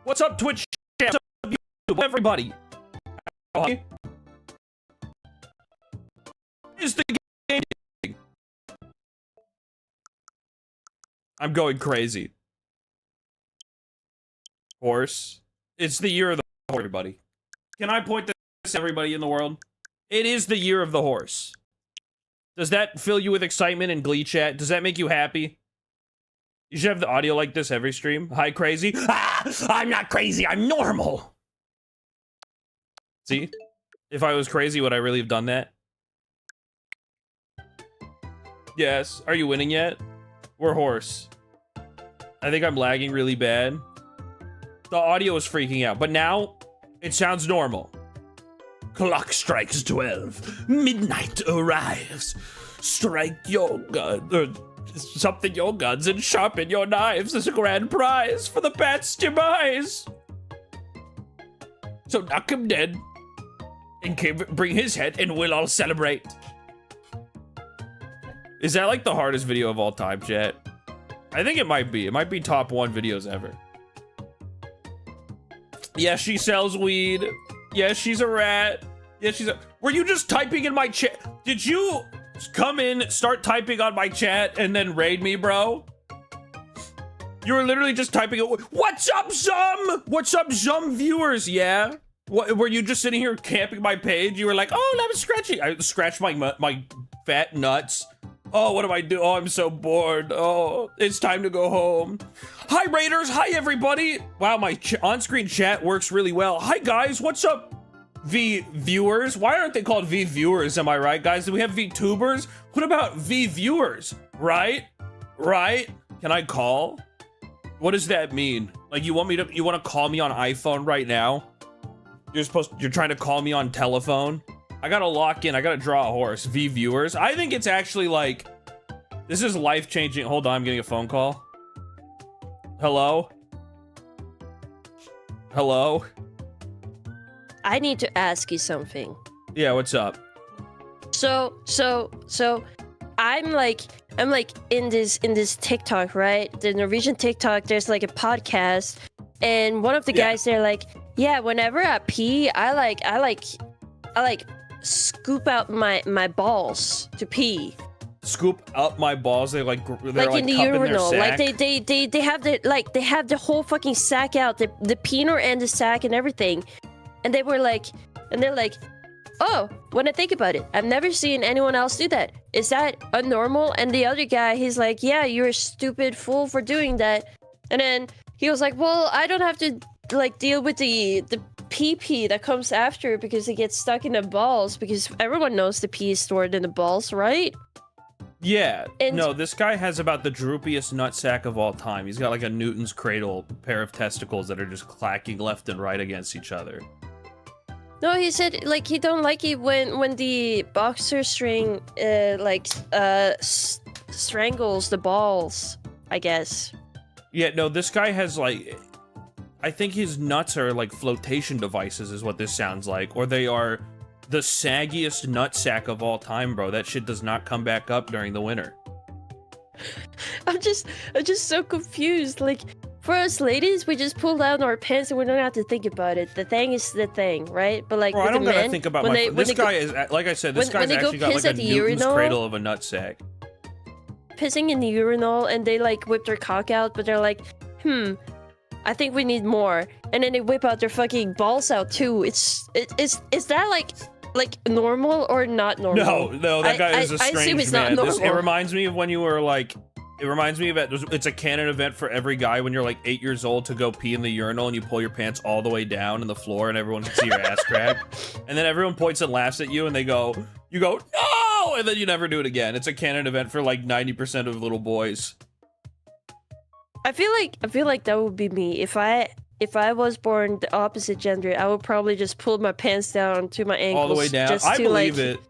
What's up, Twitch chat? What's up, YouTube? Everybody. Is the game? I'm going crazy. Horse. It's the year of the horse, everybody. Can I point this to everybody in the world? It is the year of the horse. Does that fill you with excitement and glee chat? Does that make you happy? You should have the audio like this every stream. Hi, crazy. Ah, I'm not crazy. I'm normal. See? If I was crazy, would I really have done that? Yes. Are you winning yet? We're horse. I think I'm lagging really bad. The audio is freaking out, but now it sounds normal. Clock strikes 12. Midnight arrives. Strike your gun, or something your guns, and sharpen your knives as a grand prize for the bat's demise. So knock him dead, and bring his head, and we'll all celebrate. Is that like the hardest video of all time, chat? I think it might be. It might be top 1 videos ever. Yeah, she sells weed. Yeah, she's a rat. Yeah, she's a... Were you just typing in my chat? Did you come in, start typing on my chat, and then raid me, bro? You were literally just typing... What's up, Zum? What's up, Zum viewers? Yeah? What, were you just sitting here camping my page? You were like, oh, I'm scratching. I scratched my fat nuts. Oh, what do I do? Oh, I'm so bored. Oh, it's time to go home. Hi, Raiders. Hi, everybody. Wow, my on-screen chat works really well. Hi, guys. What's up, V-viewers? Why aren't they called V-viewers? Am I right, guys? Do we have V-tubers? What about V-viewers? Right? Right? Can I call? What does that mean? Like, you want to call me on iPhone right now? You're trying to call me on telephone? I gotta lock in. I gotta draw a horse. V-viewers. I think it's actually like... This is life-changing. Hold on, I'm getting a phone call. Hello? Hello? I need to ask you something. Yeah, what's up? So I'm like in this TikTok, right? The Norwegian TikTok, there's like a podcast, and one of the guys they're like, yeah, whenever I pee, I like scoop out my balls to pee. Scoop up my balls. They're like in the urinal. Like they have the whole fucking sack out, the peener and the sack and everything. And they're like, oh, when I think about it, I've never seen anyone else do that. Is that abnormal? And the other guy, he's like, yeah, you're a stupid fool for doing that. And then he was like, well, I don't have to like deal with the pee that comes after because it gets stuck in the balls, because everyone knows the pee is stored in the balls, right? Yeah. And no, this guy has about the droopiest nutsack of all time. He's got like a Newton's cradle pair of testicles that are just clacking left and right against each other. No, he said like he don't like it when the boxer string strangles the balls, I guess. Yeah, no, this guy has like, I think his nuts are like flotation devices is what this sounds like, or they are the saggiest nutsack of all time, bro. That shit does not come back up during the winter. I'm just so confused. Like, for us ladies, we just pull down our pants and we don't have to think about it. The thing is the thing, right? But like, bro, with I don't the gotta men, think about my. This guy is, like I said, this guy's actually got like a Newton's cradle of a nutsack. Pissing in the urinal, and they like whip their cock out, but they're like, I think we need more. And then they whip out their fucking balls out too. Is that like normal or not normal? No, that guy is a strange I assume it's man. not normal. It reminds me of when you were like, it reminds me of it's a canon event for every guy when you're like 8 years old to go pee in the urinal and you pull your pants all the way down in the floor and everyone can see your ass crack. And then everyone points and laughs at you and you go, no! And then you never do it again. It's a canon event for like 90% of little boys. I feel like that would be me. If I was born the opposite gender, I would probably just pull my pants down to my ankles. All the way down. Just I to, believe like, it.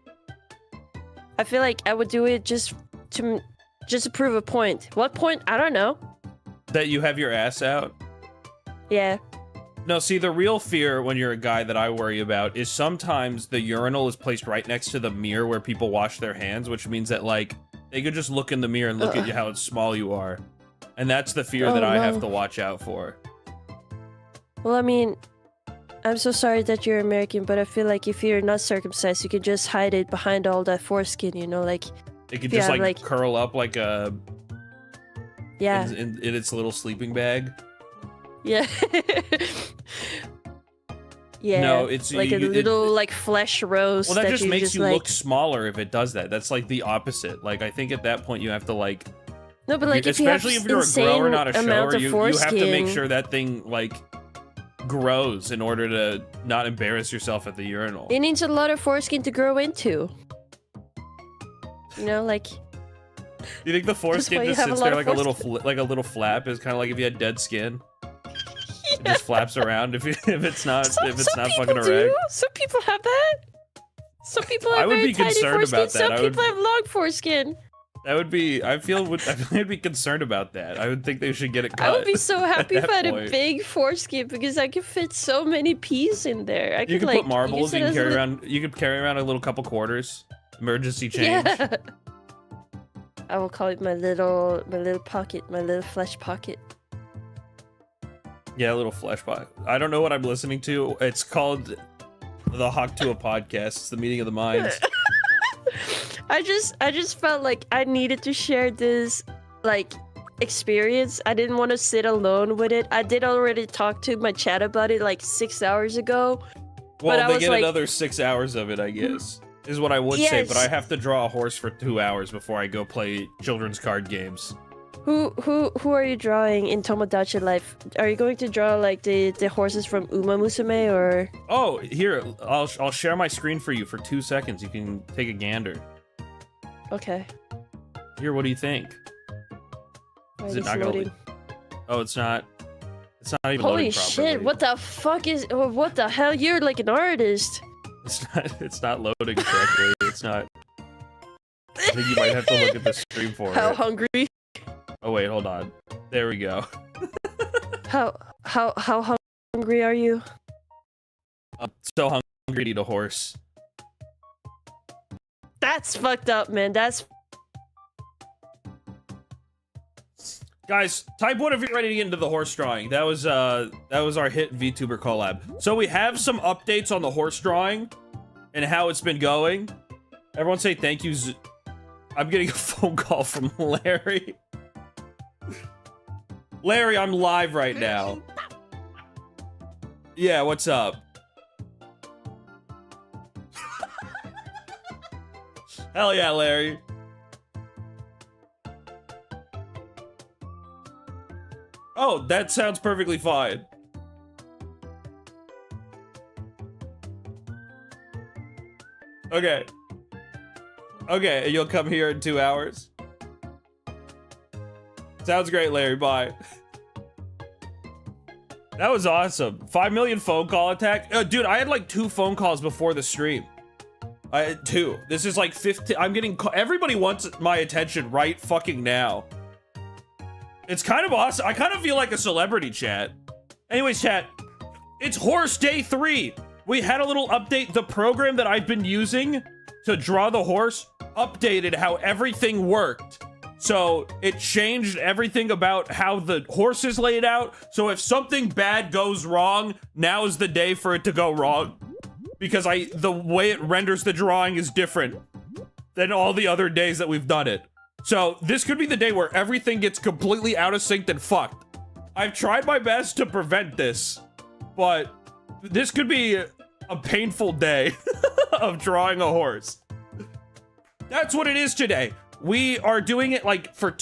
I feel like I would do it just to prove a point. What point? I don't know. That you have your ass out? Yeah. No, see, the real fear when you're a guy that I worry about is sometimes the urinal is placed right next to the mirror where people wash their hands, which means that, like, they could just look in the mirror and look at you how small you are. And that's the fear that I have to watch out for. Well, I mean, I'm so sorry that you're American, but I feel like if you're not circumcised, you can just hide it behind all that foreskin, you know, like... It could just, like, curl up like a... Yeah. In its little sleeping bag. Yeah. Yeah. No, it's... like a little, like, flesh roast. Well, that just makes you like... look smaller if it does that. That's, like, the opposite. Like, I think at that point you have to, like... No, but, like, especially if you're a grower, not a shower, you have to make sure that thing, like... grows in order to not embarrass yourself at the urinal. It needs a lot of foreskin to grow into. You know, like... You think the foreskin just sits there like a little flap? Is kind of like if you had dead skin. Yeah. It just flaps around if it's not fucking erect. Some people have that. Some people have very tiny foreskin. Some people have long foreskin. That would be. I'd be concerned about that. I would think they should get it cut. I would be so happy if I had a big foreskin because I could fit so many peas in there. You could put marbles. You can carry around. You could carry around a little couple quarters. Emergency change. Yeah. I will call it my little pocket, my little flesh pocket. Yeah, a little flesh pocket. I don't know what I'm listening to. It's called the Hawk to a Podcast. It's the meeting of the minds. I just felt like I needed to share this, like, experience. I didn't want to sit alone with it. I did already talk to my chat about it like 6 hours ago. Well, they get another 6 hours of it, I guess. Is what I would say, but I have to draw a horse for 2 hours before I go play children's card games. Who are you drawing in Tomodachi Life? Are you going to draw like the horses from Uma Musume or? Oh, here I'll share my screen for you for 2 seconds. You can take a gander. Okay. Here, what do you think? Is it not loading? Oh, it's not. It's not even loading properly. Holy shit! What the fuck is? What the hell? You're like an artist. It's not loading correctly. It's not. I think you might have to look at the stream for it. How hungry? Oh wait, hold on. There we go. How hungry are you? I'm so hungry to eat a horse. That's fucked up, man. That's... Guys, type 1 if you're ready to get into the horse drawing. That was our hit VTuber collab. So we have some updates on the horse drawing and how it's been going. Everyone say thank you. I'm getting a phone call from Larry. Larry, I'm live right now. Yeah, what's up? Hell yeah, Larry. Oh, that sounds perfectly fine. Okay. Okay, and you'll come here in 2 hours? Sounds great, Larry. Bye. That was awesome. 5 million phone call attack. Dude, I had like 2 phone calls before the stream. I had 2. This is like 15. I'm getting... Everybody wants my attention right fucking now. It's kind of awesome. I kind of feel like a celebrity, chat. Anyways, chat. It's horse day 3. We had a little update. The program that I've been using to draw the horse updated how everything worked. So it changed everything about how the horse is laid out. So if something bad goes wrong, now is the day for it to go wrong. Because the way it renders the drawing is different than all the other days that we've done it. So this could be the day where everything gets completely out of sync and fucked. I've tried my best to prevent this, but this could be a painful day of drawing a horse. That's what it is today. We are doing it like for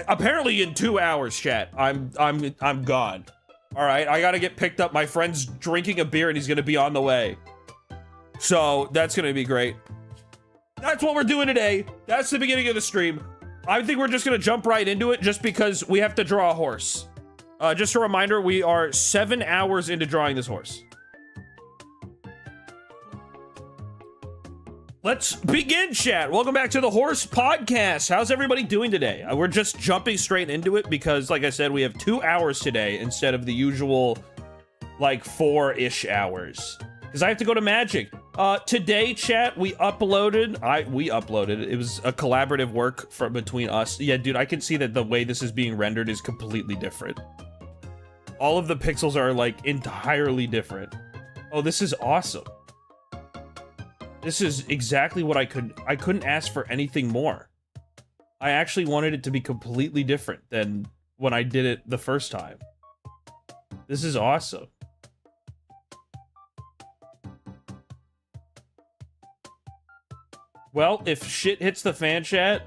apparently in 2 hours, chat. I'm gone. All right, I gotta get picked up. My friend's drinking a beer and he's gonna be on the way. So that's gonna be great. That's what we're doing today. That's the beginning of the stream. I think we're just gonna jump right into it just because we have to draw a horse. Just a reminder, we are 7 hours into drawing this horse. Let's begin, chat. Welcome back to the Horse Podcast. How's everybody doing today? We're just jumping straight into it because, like I said, we have 2 hours today instead of the usual, like, 4-ish hours. Because I have to go to Magic. Today, chat, we uploaded. It was a collaborative work between us. Yeah, dude, I can see that the way this is being rendered is completely different. All of the pixels are like entirely different. Oh, this is awesome. This is exactly what I couldn't ask for anything more. I actually wanted it to be completely different than when I did it the first time. This is awesome. Well, if shit hits the fan, chat,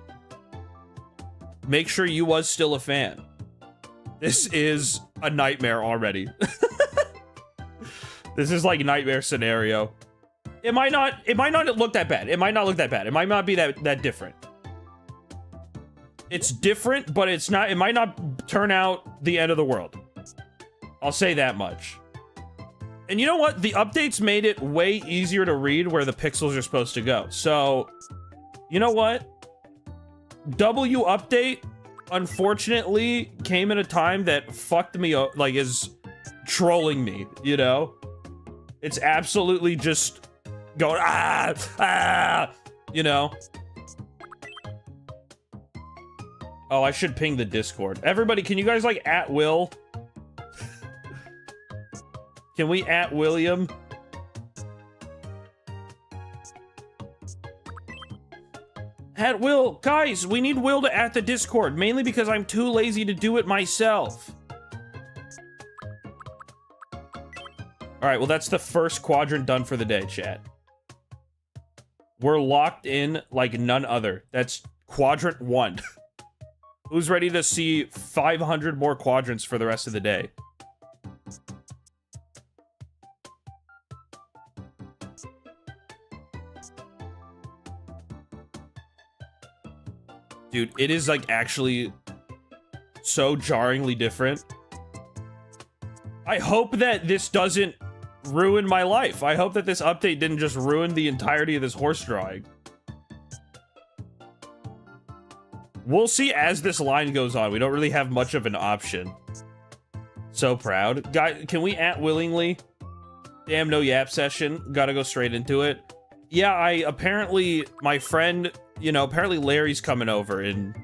make sure you was still a fan. This is a nightmare already. This is like nightmare scenario. It might not look that bad. It might not look that bad. It might not be that different. It's different, but it's not, it might not turn out the end of the world. I'll say that much. And you know what? The updates made it way easier to read where the pixels are supposed to go. So, you know what? W update, unfortunately, came in a time that fucked me up, like, is trolling me, you know? It's absolutely just going, you know? Oh, I should ping the Discord. Everybody, can you guys, like, at Will? Can we at William? At Will, guys, we need Will to at the Discord, mainly because I'm too lazy to do it myself. All right, well, that's the first quadrant done for the day, chat. We're locked in like none other. That's quadrant 1. Who's ready to see 500 more quadrants for the rest of the day? Dude, it is like actually so jarringly different. I hope that this doesn't ruin my life. I hope that this update didn't just ruin the entirety of this horse drawing. We'll see as this line goes on. We don't really have much of an option. So proud. Guys, can we at willingly? Damn, no yap session. Gotta go straight into it. Yeah, apparently, my friend, you know, apparently Larry's coming over and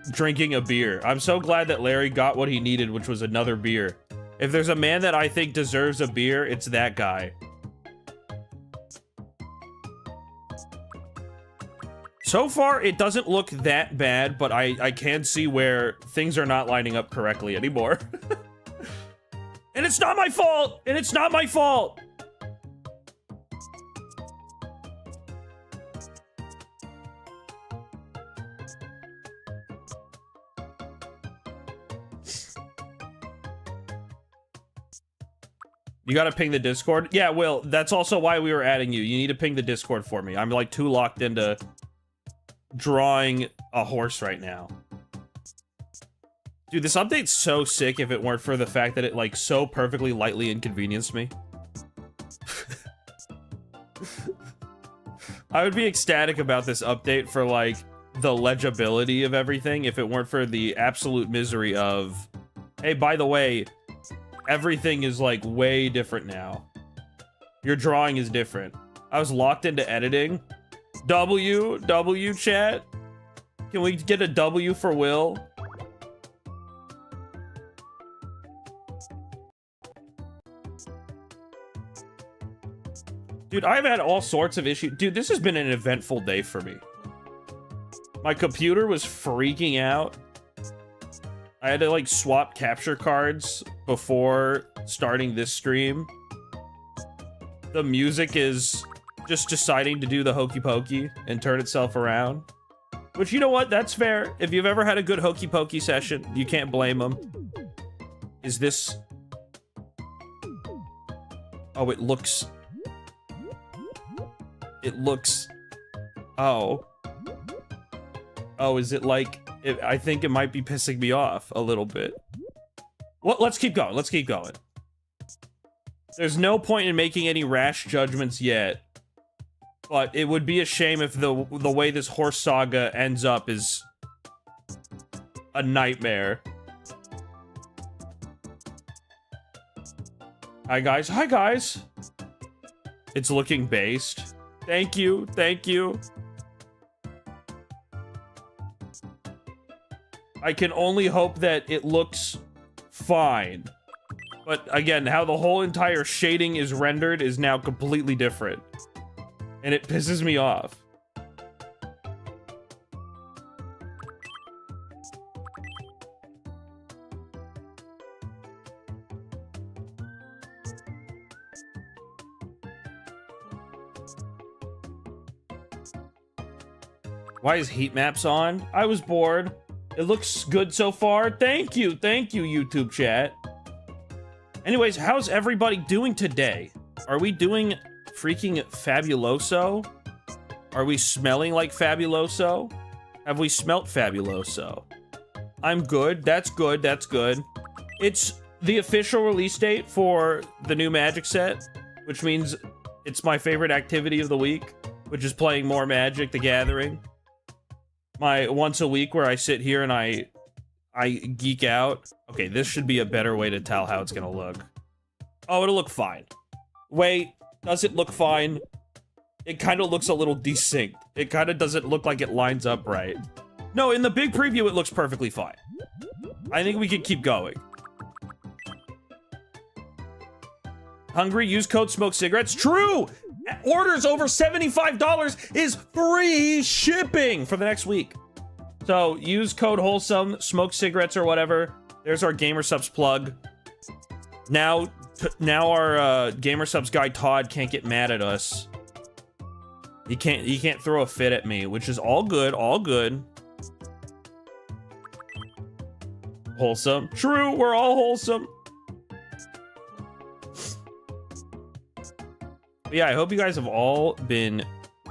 drinking a beer. I'm so glad that Larry got what he needed, which was another beer. If there's a man that I think deserves a beer, it's that guy. So far, it doesn't look that bad, but I can see where things are not lining up correctly anymore. And it's not my fault! And it's not my fault! You gotta ping the Discord? Yeah, Will, that's also why we were adding you. You need to ping the Discord for me. I'm like too locked into drawing a horse right now. Dude, this update's so sick if it weren't for the fact that it like so perfectly lightly inconvenienced me. I would be ecstatic about this update for like the legibility of everything if it weren't for the absolute misery of, hey, by the way, everything is like way different now. Your drawing is different. I was locked into editing. W chat. Can we get a W for Will? Dude, I've had all sorts of issues. Dude, this has been an eventful day for me. My computer was freaking out. I had to like swap capture cards before starting this stream. The music is just deciding to do the hokey pokey and turn itself around. Which, you know what? That's fair. If you've ever had a good hokey pokey session, you can't blame them. Is this... Oh, it looks... It looks... Oh. Oh, is it like... I think it might be pissing me off a little bit. Well, let's keep going. Let's keep going. There's no point in making any rash judgments yet. But it would be a shame if the way this horse saga ends up is a nightmare. Hi, guys. Hi, guys. It's looking based. Thank you. Thank you. I can only hope that it looks fine. But again, how the whole entire shading is rendered is now completely different. And it pisses me off. Why is heat maps on? I was bored. It looks good so far. Thank you, YouTube chat. Anyways, how's everybody doing today? Are we doing freaking fabuloso? Are we smelling like fabuloso? Have we smelt fabuloso? I'm good. That's good. That's good. It's the official release date for the new Magic set, which means it's my favorite activity of the week, which is playing more Magic: The Gathering. My once a week where I sit here and I geek out. Okay, this should be a better way to tell how it's gonna look. Oh, it'll look fine. Wait, does it look fine? It kind of looks a little desynced. It kind of doesn't look like it lines up right. No, in the big preview, it looks perfectly fine. I think we can keep going. Hungry? Use code smoke cigarettes. True! Orders over $75 is free shipping for the next week. So use code wholesome, smoke cigarettes or whatever. There's our Gamersubs plug. Now our Gamersubs guy Todd can't get mad at us. He can't throw a fit at me, which is all good, all good. Wholesome. True, we're all wholesome. But yeah, I hope you guys have all been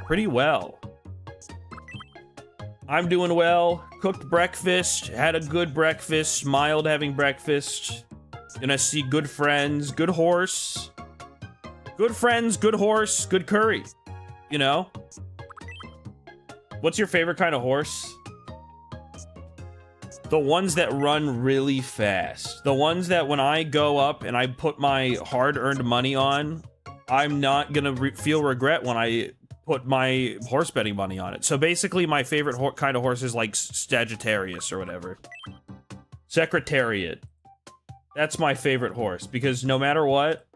pretty well. I'm doing well. Cooked breakfast, had a good breakfast, smiled having breakfast. Gonna see good friends, good horse. Good friends, good horse, good curry. You know? What's your favorite kind of horse? The ones that run really fast. The ones that when I go up and I put my hard-earned money on, I'm not gonna feel regret when I put my horse betting money on it. So basically, my favorite kind of horse is like Sagittarius or whatever. Secretariat. That's my favorite horse because no matter what,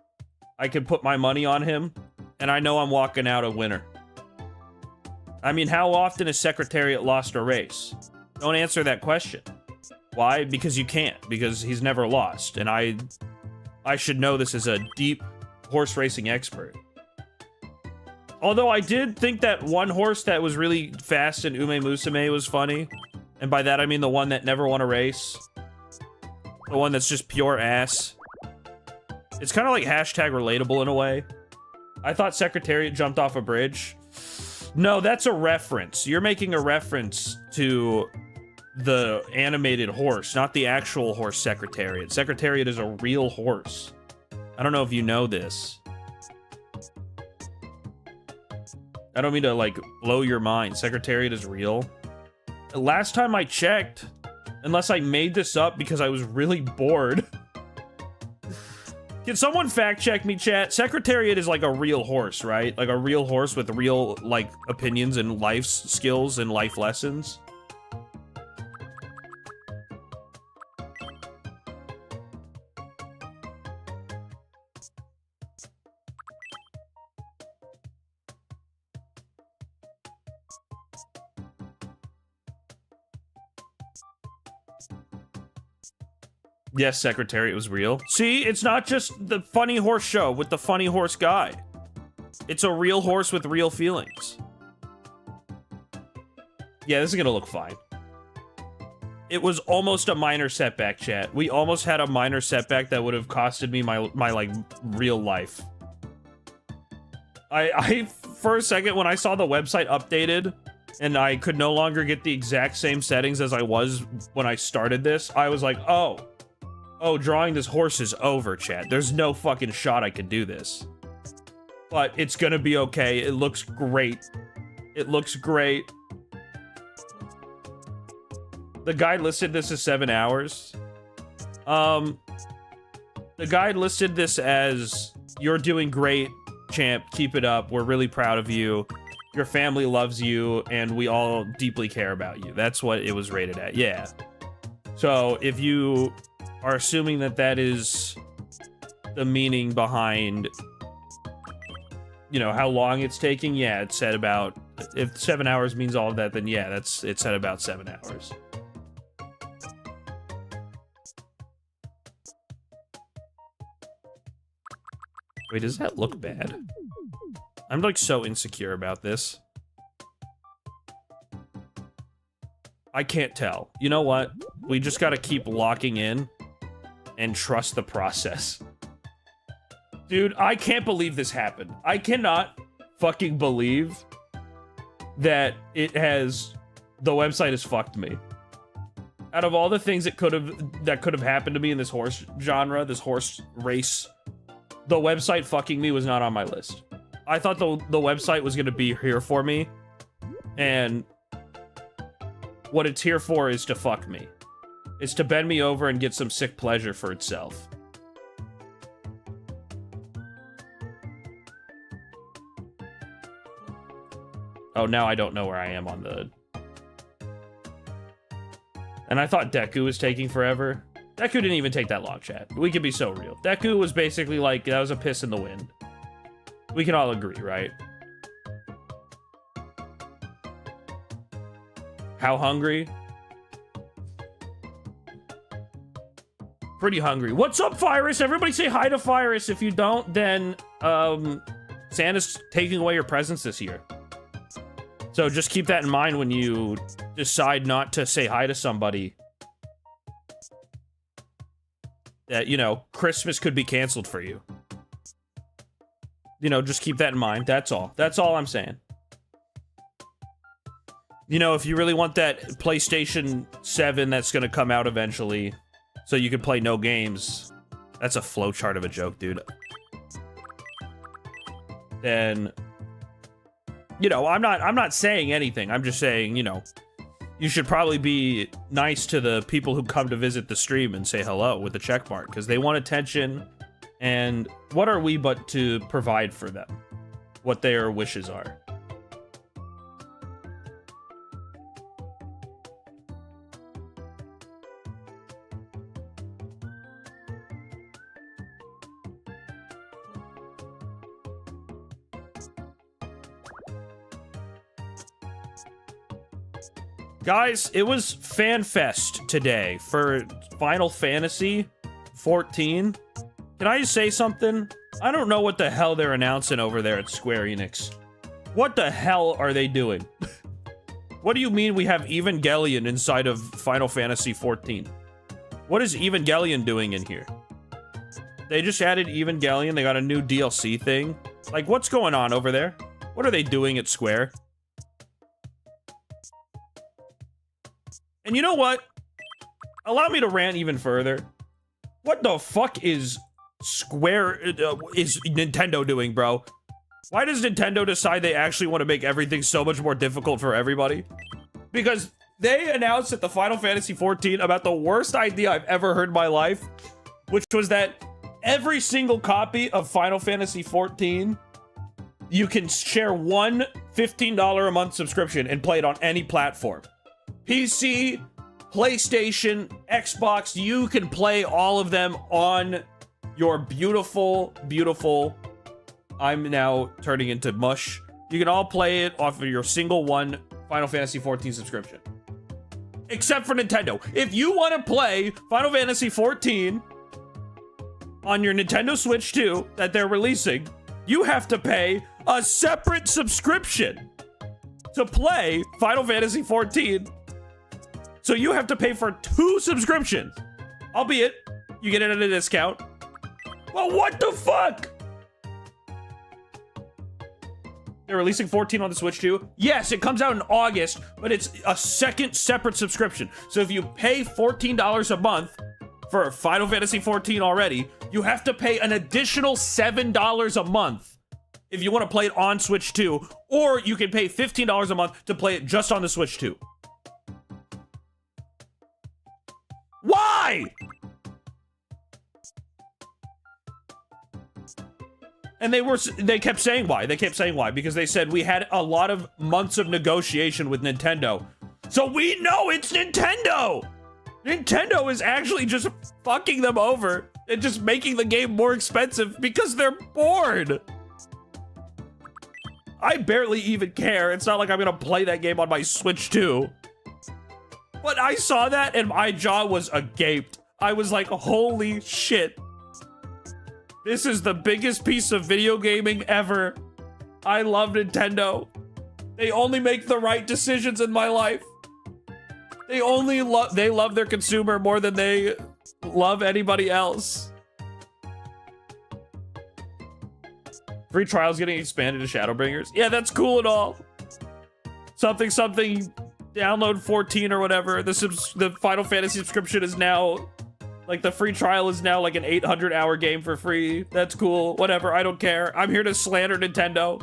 I can put my money on him and I know I'm walking out a winner. I mean, how often has Secretariat lost a race? Don't answer that question. Why? Because you can't. Because he's never lost. And I should know this as a deep horse racing expert. Although I did think that one horse that was really fast in Ume Musume was funny. And by that I mean the one that never won a race. The one that's just pure ass. It's kind of like hashtag relatable in a way. I thought Secretariat jumped off a bridge. No, that's a reference. You're making a reference to the animated horse, not the actual horse Secretariat. Secretariat is a real horse. I don't know if you know this. I don't mean to, like, blow your mind. Secretariat is real. Last time I checked, unless I made this up because I was really bored. Can someone fact check me, chat? Secretariat is like a real horse, right? Like a real horse with real, like, opinions and life skills and life lessons. Yes, Secretariat was real. See, it's not just the funny horse show with the funny horse guy. It's a real horse with real feelings. Yeah, this is gonna look fine. It was almost a minor setback, chat. We almost had a minor setback that would have costed me my like, real life. I for a second, when I saw the website updated, and I could no longer get the exact same settings as I was when I started this, I was like, oh, drawing this horse is over, chat. There's no fucking shot I could do this. But it's gonna be okay. It looks great. It looks great. The guide listed this as 7 hours. The guide listed this as, you're doing great, champ. Keep it up. We're really proud of you. Your family loves you, and we all deeply care about you. That's what it was rated at, yeah. So if you are assuming that that is the meaning behind, you know, how long it's taking. Yeah, it said about, if 7 hours means all of that, then yeah, it said about 7 hours. Wait, does that look bad? I'm like so insecure about this. I can't tell. You know what? We just gotta keep locking in and trust the process. Dude, I can't believe this happened. I cannot fucking believe that the website has fucked me. Out of all the things that could have happened to me in this horse genre, this horse race, the website fucking me was not on my list. I thought the website was gonna be here for me, and what it's here for is to fuck me. It's to bend me over and get some sick pleasure for itself. Oh, now I don't know where I am on the... And I thought Deku was taking forever. Deku didn't even take that long, chat. We can be so real. Deku was basically like, that was a piss in the wind. We can all agree, right? How hungry? Pretty hungry. What's up, Virus? Everybody say hi to Virus. If you don't, then Santa's taking away your presents this year. So just keep that in mind when you decide not to say hi to somebody. That, you know, Christmas could be canceled for you. You know, just keep that in mind. That's all. That's all I'm saying. You know, if you really want that PlayStation 7 that's gonna come out eventually, so you can play no games, that's a flowchart of a joke, dude. Then, you know, I'm not saying anything. I'm just saying, you know, you should probably be nice to the people who come to visit the stream and say hello with a check mark, because they want attention, and what are we but to provide for them what their wishes are. Guys, it was FanFest today for Final Fantasy 14. Can I just say something? I don't know what the hell they're announcing over there at Square Enix. What the hell are they doing? What do you mean we have Evangelion inside of Final Fantasy 14? What is Evangelion doing in here? They just added Evangelion, they got a new DLC thing. Like, what's going on over there? What are they doing at Square? And you know what? Allow me to rant even further. What the fuck is Nintendo doing, bro? Why does Nintendo decide they actually want to make everything so much more difficult for everybody? Because they announced at the Final Fantasy 14 about the worst idea I've ever heard in my life, which was that every single copy of Final Fantasy 14, you can share one $15 a month subscription and play it on any platform. PC, PlayStation, Xbox, you can play all of them on your beautiful, beautiful... I'm now turning into mush. You can all play it off of your single one Final Fantasy 14 subscription. Except for Nintendo. If you want to play Final Fantasy 14 on your Nintendo Switch 2 that they're releasing, you have to pay a separate subscription to play Final Fantasy 14. So you have to pay for 2 subscriptions. Albeit, you get it at a discount. Well, what the fuck? They're releasing 14 on the Switch too? Yes, it comes out in August, but it's a second separate subscription. So if you pay $14 a month for Final Fantasy 14 already, you have to pay an additional $7 a month if you want to play it on Switch 2, or you can pay $15 a month to play it just on the Switch 2. Why? And they kept saying why. They kept saying why. Because they said we had a lot of months of negotiation with Nintendo. So we know it's Nintendo! Nintendo is actually just fucking them over and just making the game more expensive because they're bored. I barely even care. It's not like I'm gonna play that game on my Switch too. But I saw that and my jaw was agape. I was like, holy shit. This is the biggest piece of video gaming ever. I love Nintendo. They only make the right decisions in my life. They love their consumer more than they love anybody else. Free trials getting expanded to Shadowbringers. Yeah, that's cool and all. Something, download 14 or whatever. The Final Fantasy subscription is now, like, the free trial is now like an 800-hour game for free. That's cool. Whatever, I don't care. I'm here to slander Nintendo.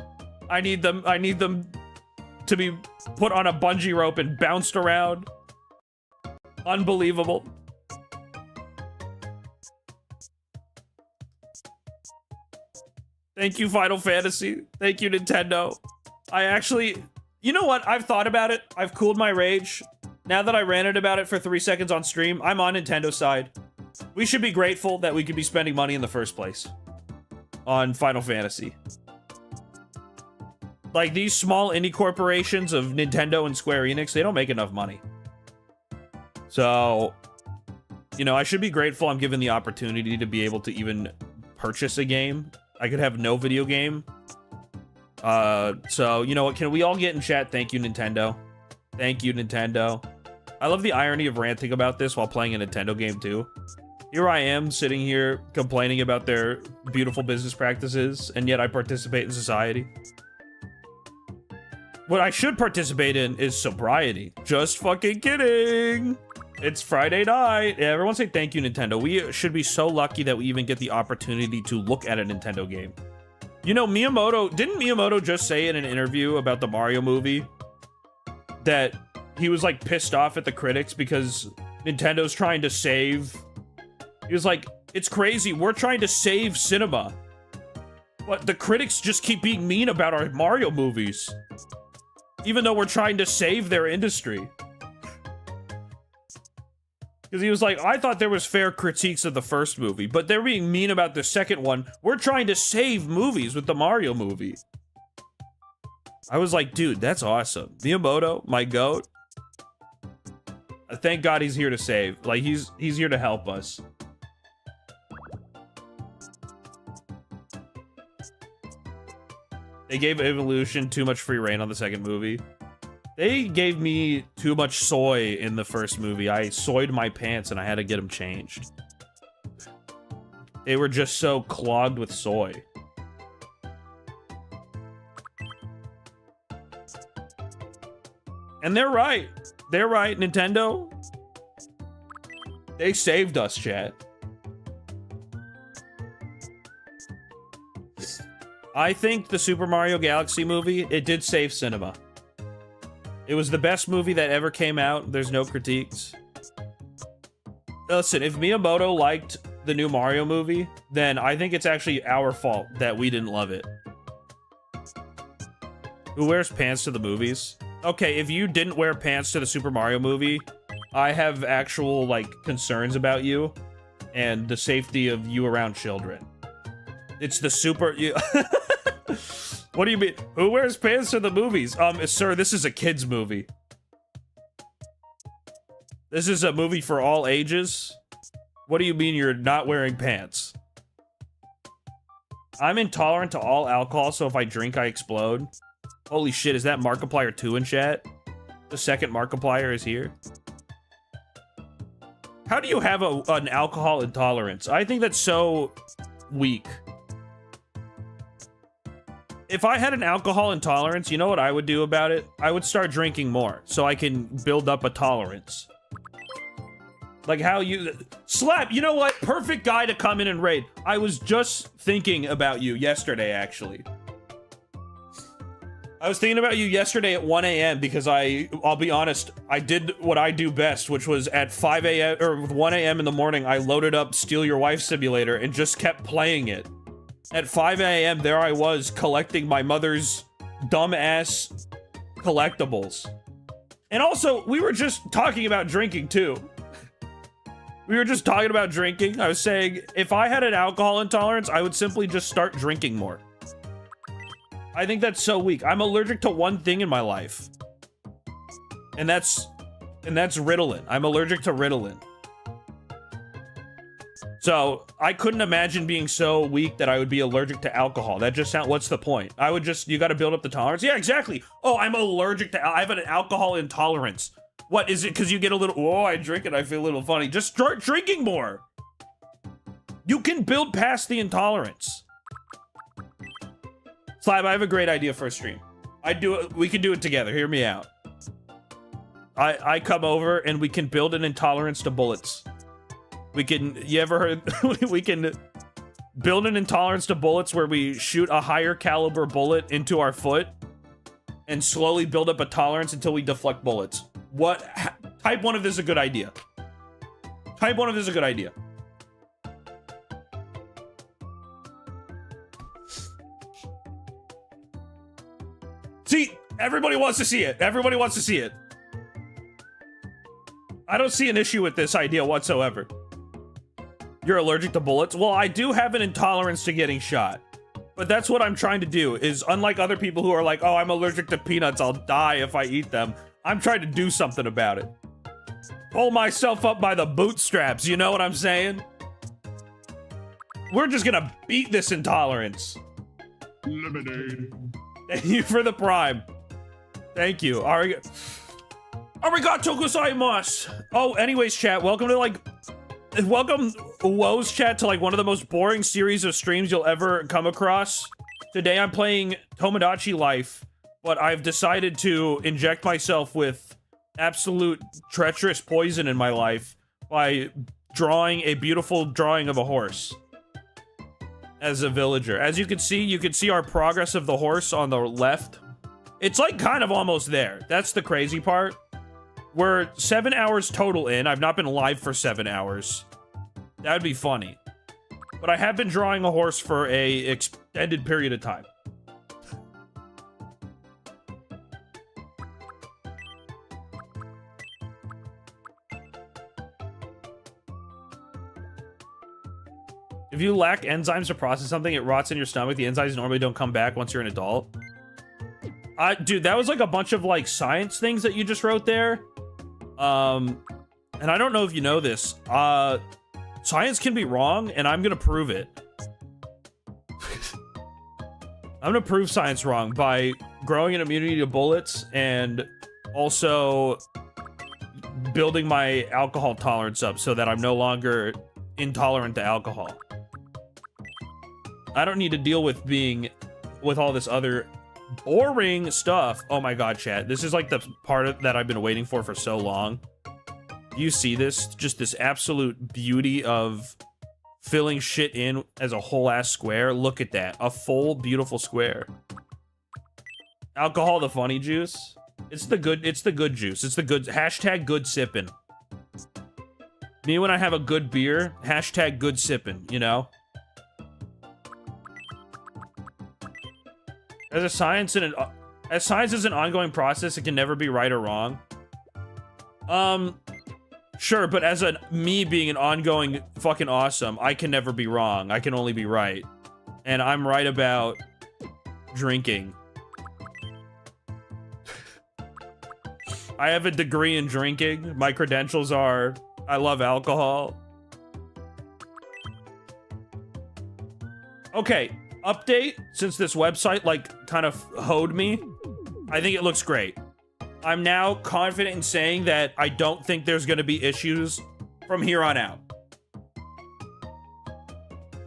I need them to be put on a bungee rope and bounced around. Unbelievable. Thank you, Final Fantasy. Thank you, Nintendo. You know what? I've thought about it. I've cooled my rage. Now that I ranted about it for 3 seconds on stream, I'm on Nintendo's side. We should be grateful that we could be spending money in the first place on Final Fantasy. Like, these small indie corporations of Nintendo and Square Enix, they don't make enough money. So, you know, I should be grateful I'm given the opportunity to be able to even purchase a game. I could have no video game. So, you know what? Can we all get in chat? Thank you, Nintendo. Thank you, Nintendo. I love the irony of ranting about this while playing a Nintendo game, too. Here I am, sitting here, complaining about their beautiful business practices, and yet I participate in society. What I should participate in is sobriety. Just fucking kidding! It's Friday night. Yeah, everyone say thank you, Nintendo. We should be so lucky that we even get the opportunity to look at a Nintendo game. You know, didn't Miyamoto just say in an interview about the Mario movie that he was, like, pissed off at the critics because Nintendo's trying to save... He was like, it's crazy, we're trying to save cinema. But the critics just keep being mean about our Mario movies. Even though we're trying to save their industry. Because he was like, I thought there was fair critiques of the first movie, but they're being mean about the second one. We're trying to save movies with the Mario movie. I was like, dude, that's awesome. Miyamoto, my goat. Thank God he's here to save. Like, he's here to help us. They gave Evolution too much free reign on the second movie. They gave me too much soy in the first movie. I soyed my pants and I had to get them changed. They were just so clogged with soy. And they're right. They're right, Nintendo. They saved us, chat. I think the Super Mario Galaxy movie, it did save cinema. It was the best movie that ever came out. There's no critiques. Listen, if Miyamoto liked the new Mario movie, then I think it's actually our fault that we didn't love it. Who wears pants to the movies? Okay, if you didn't wear pants to the Super Mario movie, I have actual, like, concerns about you and the safety of you around children. It's the super... What do you mean? Who wears pants to the movies? Sir, this is a kid's movie. This is a movie for all ages? What do you mean you're not wearing pants? I'm intolerant to all alcohol, so if I drink, I explode. Holy shit, is that Markiplier 2 in chat? The second Markiplier is here. How do you have an alcohol intolerance? I think that's so weak. If I had an alcohol intolerance, you know what I would do about it? I would start drinking more, so I can build up a tolerance. Like how you... Slap, you know what? Perfect guy to come in and raid. I was just thinking about you yesterday, actually. I was thinking about you yesterday at 1 a.m. because I'll be honest, I did what I do best, which was at 5 a.m. or 1 a.m. in the morning, I loaded up Steal Your Wife Simulator and just kept playing it. At 5 a.m., there I was collecting my mother's dumbass collectibles. And also, we were just talking about drinking, too. We were just talking about drinking. I was saying, if I had an alcohol intolerance, I would simply just start drinking more. I think that's so weak. I'm allergic to one thing in my life. And that's Ritalin. I'm allergic to Ritalin. So, I couldn't imagine being so weak that I would be allergic to alcohol. That just sounds, what's the point? I would just, you gotta build up the tolerance. Yeah, exactly. Oh, I'm allergic to, I have an alcohol intolerance. What, is it because you get a little, oh, I drink it, I feel a little funny. Just start drinking more. You can build past the intolerance. Slab, I have a great idea for a stream. We can do it together, hear me out. I come over and we can build an intolerance to bullets. We can, you ever heard, we can build an intolerance to bullets where we shoot a higher caliber bullet into our foot and slowly build up a tolerance until we deflect bullets. What, type 1 of this is a good idea. Type 1 of this is a good idea. See, everybody wants to see it. Everybody wants to see it. I don't see an issue with this idea whatsoever. You're allergic to bullets? Well, I do have an intolerance to getting shot. But that's what I'm trying to do, is unlike other people who are like, oh, I'm allergic to peanuts, I'll die if I eat them. I'm trying to do something about it. Pull myself up by the bootstraps, you know what I'm saying? We're just gonna beat this intolerance. Lemonade. Thank you for the prime. Thank you. Arigato gozaimasu. Oh, anyways, chat, welcome Woes chat to like one of the most boring series of streams you'll ever come across. Today I'm playing Tomodachi Life, but I've decided to inject myself with absolute treacherous poison in my life by drawing a beautiful drawing of a horse as a villager. As you can see our progress of the horse on the left. It's like kind of almost there. That's the crazy part. We're 7 hours total in. I've not been live for 7 hours. That would be funny. But I have been drawing a horse for a extended period of time. If you lack enzymes to process something, it rots in your stomach. The enzymes normally don't come back once you're an adult. Dude, that was like a bunch of like science things that you just wrote there. And I don't know if you know this. Science can be wrong, and I'm gonna prove it. I'm gonna prove science wrong by growing an immunity to bullets and also building my alcohol tolerance up so that I'm no longer intolerant to alcohol. I don't need to deal with with all this other boring stuff. Oh my god, chat. This is like the part that I've been waiting for so long. Do you see this? Just this absolute beauty of filling shit in as a whole ass square. Look at that. A full, beautiful square. Alcohol the funny juice. It's the good juice. It's the good, hashtag good sippin'. Me when I have a good beer, hashtag good sippin', you know? As science is an ongoing process, it can never be right or wrong. Sure, but as me being an ongoing fucking awesome, I can never be wrong. I can only be right. And I'm right about drinking. I have a degree in drinking. My credentials are, I love alcohol. Okay, update, since this website, like, kind of hoed me. I think it looks great. I'm now confident in saying that I don't think there's gonna be issues from here on out.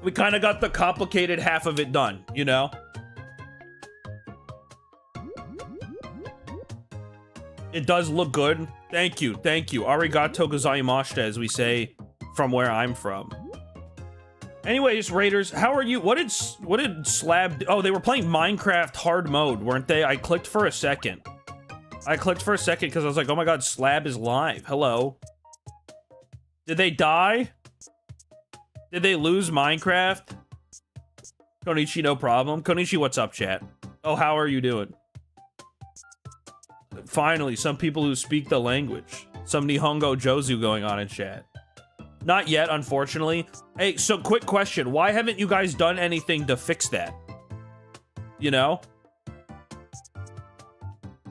We kind of got the complicated half of it done, you know? It does look good. Thank you, thank you. Arigato gozaimashita, as we say from where I'm from. Anyways, Raiders, how are you? What did Slab do? Oh, they were playing Minecraft hard mode, weren't they? I clicked for a second. Because I was like, oh my god, Slab is live. Hello. Did they die? Did they lose Minecraft? Konichi, no problem. Konichi, what's up, chat? Oh, how are you doing? Finally, some people who speak the language. Some Nihongo Jozu going on in chat. Not yet, unfortunately. Hey, so quick question. Why haven't you guys done anything to fix that? You know?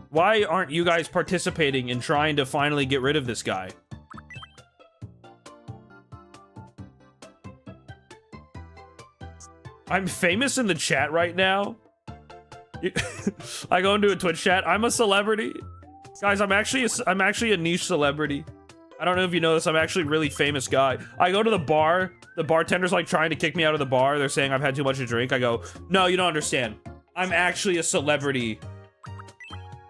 Why aren't you guys participating in trying to finally get rid of this guy? I'm famous in the chat right now. I go into a Twitch chat. I'm a celebrity. Guys, I'm actually a niche celebrity. I don't know if you know this. I'm actually a really famous guy. I go to the bar. The bartender's like trying to kick me out of the bar. They're saying I've had too much to drink. I go, no, you don't understand. I'm actually a celebrity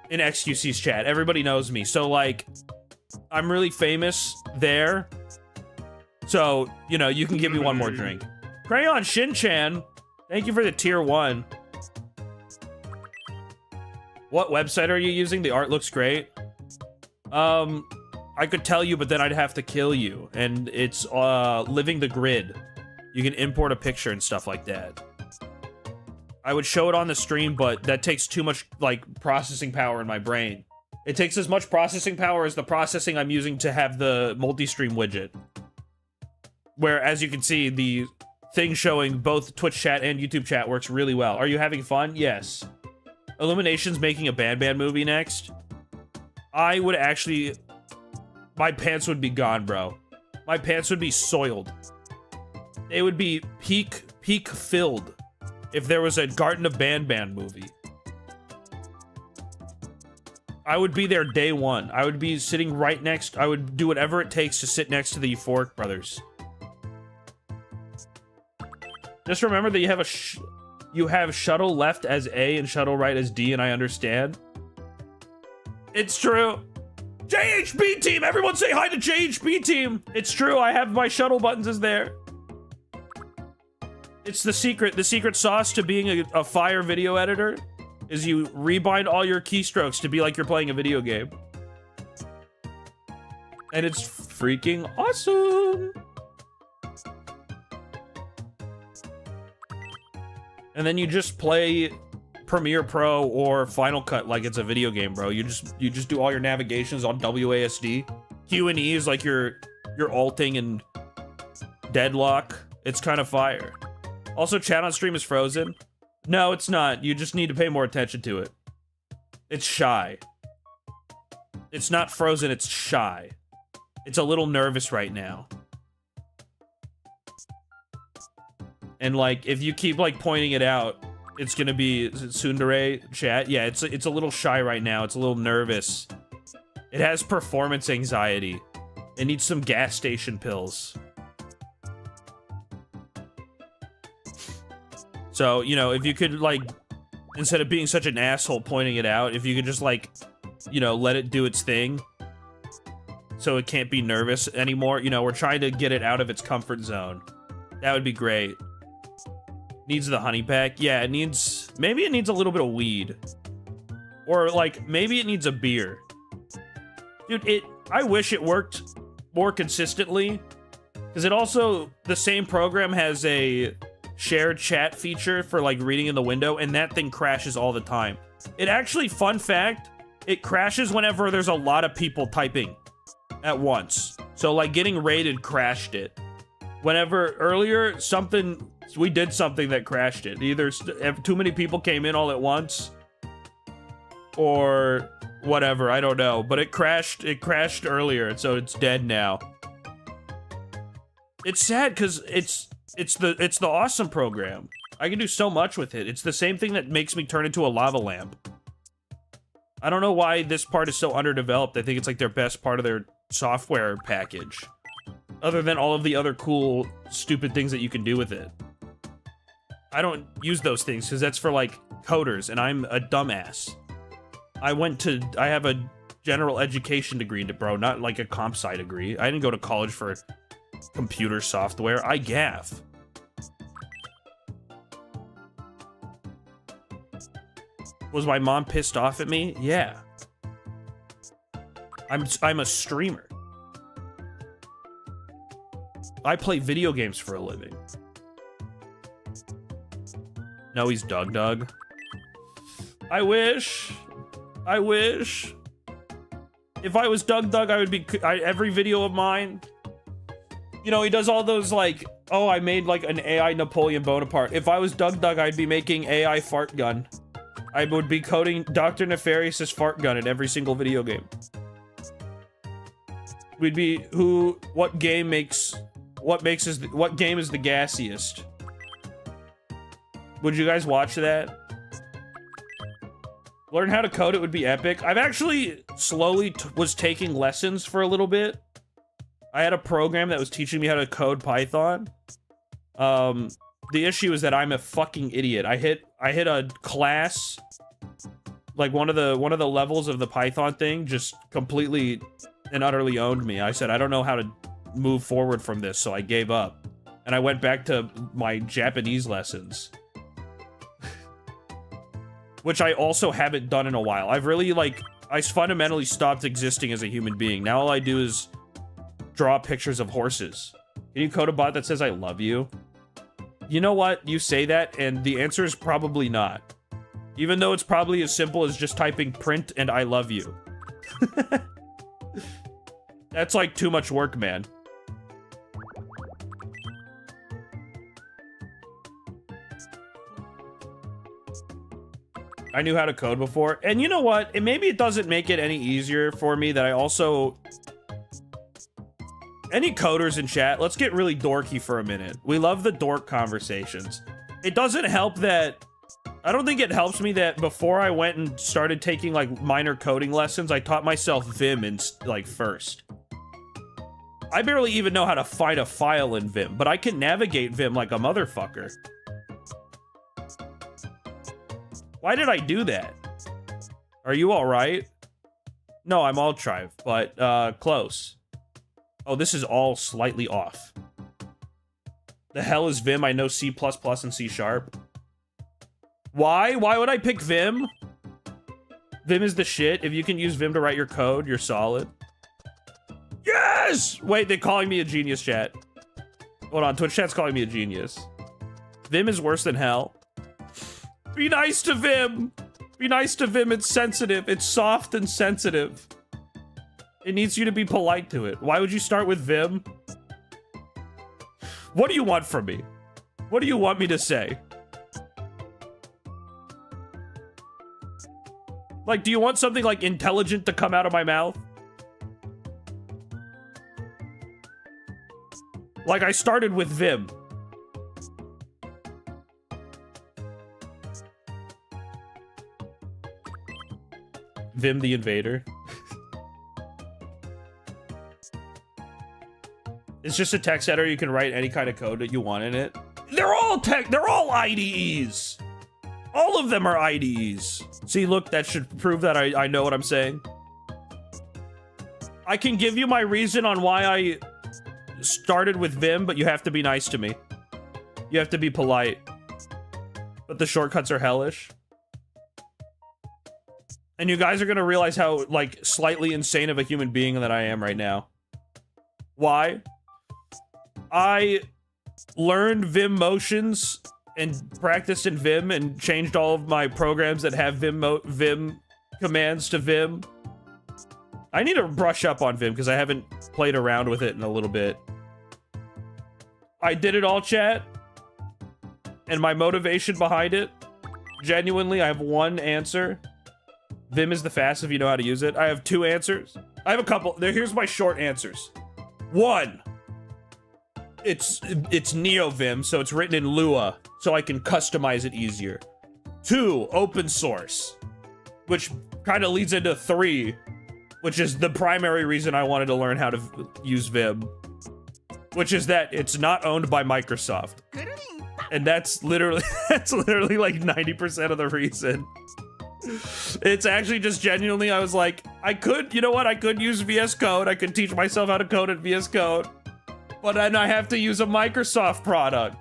in XQC's chat. Everybody knows me. So like, I'm really famous there. So, you know, you can give me one more drink. Crayon Shin-chan, thank you for the tier 1. What website are you using? The art looks great. I could tell you, but then I'd have to kill you. And it's Living the Grid. You can import a picture and stuff like that. I would show it on the stream, but that takes too much like processing power in my brain. It takes as much processing power as the processing I'm using to have the multi-stream widget. Where, as you can see, the thing showing both Twitch chat and YouTube chat works really well. Are you having fun? Yes. Illumination's making a Ban movie next. I would actually... My pants would be gone, bro. My pants would be soiled. They would be peak filled if there was a Garden of Ban movie. I would be there day one. I would be sitting right next... I would do whatever it takes to sit next to the Euphoric Brothers. Just remember that you have shuttle left as A and shuttle right as D, and I understand. It's true. JHB team! Everyone say hi to JHB team! It's true, I have my shuttle buttons as there. It's the secret sauce to being a fire video editor is you rebind all your keystrokes to be like you're playing a video game. And it's freaking awesome! And then you just play Premiere Pro or Final Cut like it's a video game, bro. You just do all your navigations on WASD. Q and E is like your alting and deadlock. It's kind of fire. Also, chat on stream is frozen. No, it's not. You just need to pay more attention to it. It's shy. It's not frozen, it's shy. It's a little nervous right now. And like, if you keep like pointing it out, it's gonna be tsundere chat. Yeah, it's a little shy right now. It's a little nervous. It has performance anxiety. It needs some gas station pills. So, you know, if you could like, instead of being such an asshole pointing it out, if you could just like, you know, let it do its thing. So it can't be nervous anymore. You know, we're trying to get it out of its comfort zone. That would be great. Needs the honey pack. Yeah, it needs... Maybe it needs a little bit of weed. Or, like, maybe it needs a beer. Dude, I wish it worked more consistently. Because it also... The same program has a shared chat feature for, like, reading in the window. And that thing crashes all the time. It actually, fun fact, it crashes whenever there's a lot of people typing at once. So, like, getting raided crashed it. Whenever earlier, we did something that crashed it. Either too many people came in all at once, or whatever, I don't know. But it crashed earlier, so it's dead now. It's sad because it's the awesome program. I can do so much with it. It's the same thing that makes me turn into a lava lamp. I don't know why this part is so underdeveloped. I think it's like their best part of their software package. Other than all of the other cool, stupid things that you can do with it. I don't use those things because that's for like coders and I'm a dumbass. I have a general education degree, bro, not like a comp sci degree. I didn't go to college for computer software. I gaff. Was my mom pissed off at me? Yeah. I'm a streamer. I play video games for a living. No, he's Doug. I wish. If I was Doug, I would be every video of mine. You know, he does all those like, oh, I made like an AI Napoleon Bonaparte. If I was Doug, I'd be making AI fart gun. I would be coding Dr. Nefarious's fart gun in every single video game. We'd be what game is the gassiest? Would you guys watch that? Learn how to code it would be epic. I've actually slowly was taking lessons for a little bit. I had a program that was teaching me how to code Python. The issue is that I'm a fucking idiot. I hit a class, like one of the levels of the Python thing just completely and utterly owned me. I said, I don't know how to move forward from this, so I gave up. And I went back to my Japanese lessons. Which I also haven't done in a while. I've really, like, I fundamentally stopped existing as a human being. Now all I do is draw pictures of horses. Can you code a bot that says I love you? You know what? You say that, and the answer is probably not. Even though it's probably as simple as just typing print and I love you. That's like too much work, man. I knew how to code before. And you know what? Maybe it doesn't make it any easier for me that I also... Any coders in chat, let's get really dorky for a minute. We love the dork conversations. It doesn't help that... I don't think it helps me that before I went and started taking, like, minor coding lessons, I taught myself Vim first. I barely even know how to find a file in Vim, but I can navigate Vim like a motherfucker. Why did I do that? Are you alright? No, I'm Altrive, but, close. Oh, this is all slightly off. The hell is Vim? I know C++ and C#. Why? Why would I pick Vim? Vim is the shit. If you can use Vim to write your code, you're solid. Yes! Wait, they're calling me a genius, chat. Hold on, Twitch chat's calling me a genius. Vim is worse than hell. Be nice to Vim! Be nice to Vim, it's sensitive. It's soft and sensitive. It needs you to be polite to it. Why would you start with Vim? What do you want from me? What do you want me to say? Like, do you want something, like, intelligent to come out of my mouth? Like, I started with Vim. Vim the Invader. It's just a text editor. You can write any kind of code that you want in it. They're all IDEs. All of them are IDEs. See, look, that should prove that I know what I'm saying. I can give you my reason on why I started with Vim, but you have to be nice to me. You have to be polite. But the shortcuts are hellish. And you guys are gonna realize how, like, slightly insane of a human being that I am right now. Why? I learned Vim motions and practiced in Vim and changed all of my programs that have Vim commands to Vim. I need to brush up on Vim because I haven't played around with it in a little bit. I did it all, chat. And my motivation behind it, genuinely, I have one answer. Vim is the fastest if you know how to use it. I have two answers. I have a couple. Here's my short answers. One, it's Neo Vim, so it's written in Lua, so I can customize it easier. Two, open source, which kind of leads into three, which is the primary reason I wanted to learn how to use Vim, which is that it's not owned by Microsoft. And that's literally like 90% of the reason. It's actually just genuinely, I was like, you know what? I could use VS Code. I could teach myself how to code at VS Code. But then I have to use a Microsoft product.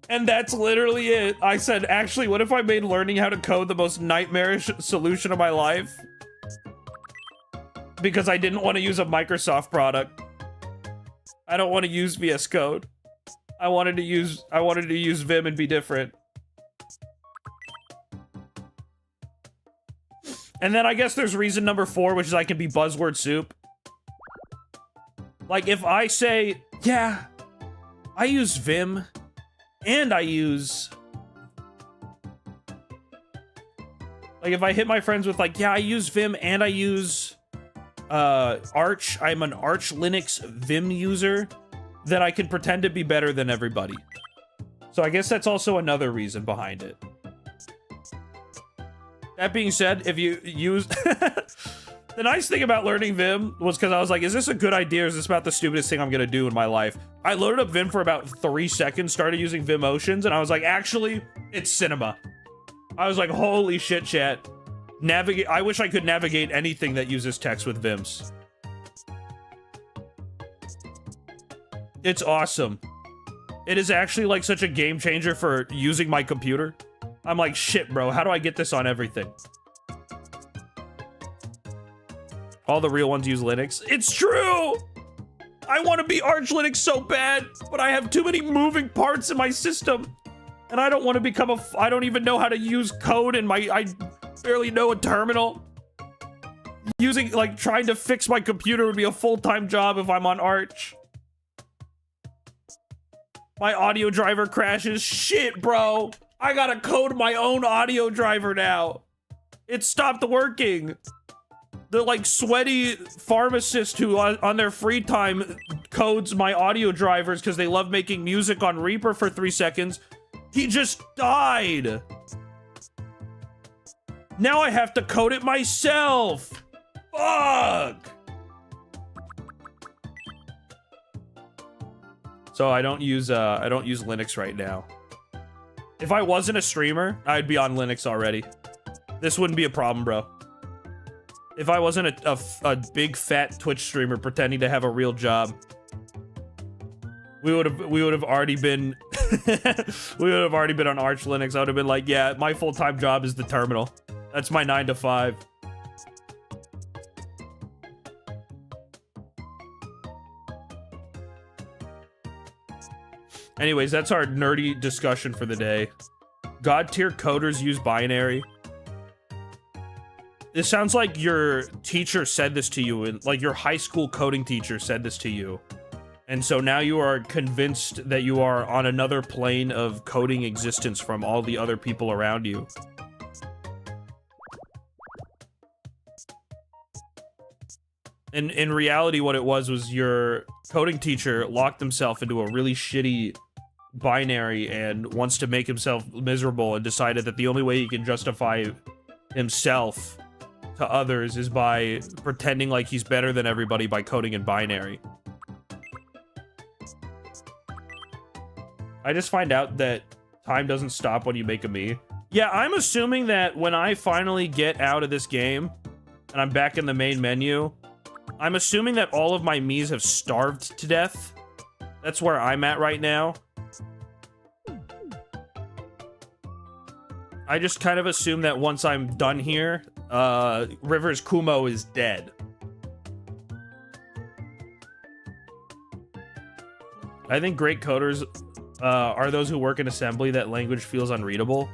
And that's literally it. I said, actually, what if I made learning how to code the most nightmarish solution of my life? Because I didn't want to use a Microsoft product. I don't want to use VS Code. I wanted to use Vim and be different. And then I guess there's reason number 4, which is I can be buzzword soup. Like, if I say, yeah, I use Vim, and I use... Like, if I hit my friends with, like, yeah, I use Vim, and I use Arch, I'm an Arch Linux Vim user, then I can pretend to be better than everybody. So I guess that's also another reason behind it. That being said, if you use... The nice thing about learning Vim was because I was like, is this a good idea or is this about the stupidest thing I'm going to do in my life? I loaded up Vim for about 3 seconds, started using Vim Oceans, and I was like, actually, it's cinema. I was like, holy shit, chat. I wish I could navigate anything that uses text with Vims. It's awesome. It is actually like such a game changer for using my computer. I'm like, shit, bro, how do I get this on everything? All the real ones use Linux. It's true! I want to be Arch Linux so bad, but I have too many moving parts in my system. And I don't want to become I don't even know how to use code in I barely know a terminal. Trying to fix my computer would be a full-time job if I'm on Arch. My audio driver crashes. Shit, bro. I gotta code my own audio driver now. It stopped working. The, like, sweaty pharmacist who, on their free time, codes my audio drivers because they love making music on Reaper for 3 seconds, he just died. Now I have to code it myself. Fuck. So I don't use Linux right now. If I wasn't a streamer, I'd be on Linux already. This wouldn't be a problem, bro. If I wasn't a big fat Twitch streamer pretending to have a real job, we would have already been we would have already been on Arch Linux. I would have been like, yeah, my full-time job is the terminal. That's my 9 to 5. Anyways, that's our nerdy discussion for the day. God tier coders use binary. It sounds like your teacher said this to you, and like your high school coding teacher said this to you. And so now you are convinced that you are on another plane of coding existence from all the other people around you. In reality, what it was your coding teacher locked himself into a really shitty binary and wants to make himself miserable and decided that the only way he can justify himself to others is by pretending like he's better than everybody by coding in binary. I just find out that time doesn't stop when you make a me. Yeah, I'm assuming that when I finally get out of this game and I'm back in the main menu, I'm assuming that all of my me's have starved to death. That's where I'm at right now. I just kind of assume that once I'm done here, Rivers Kumo is dead. I think great coders are those who work in assembly that language feels unreadable.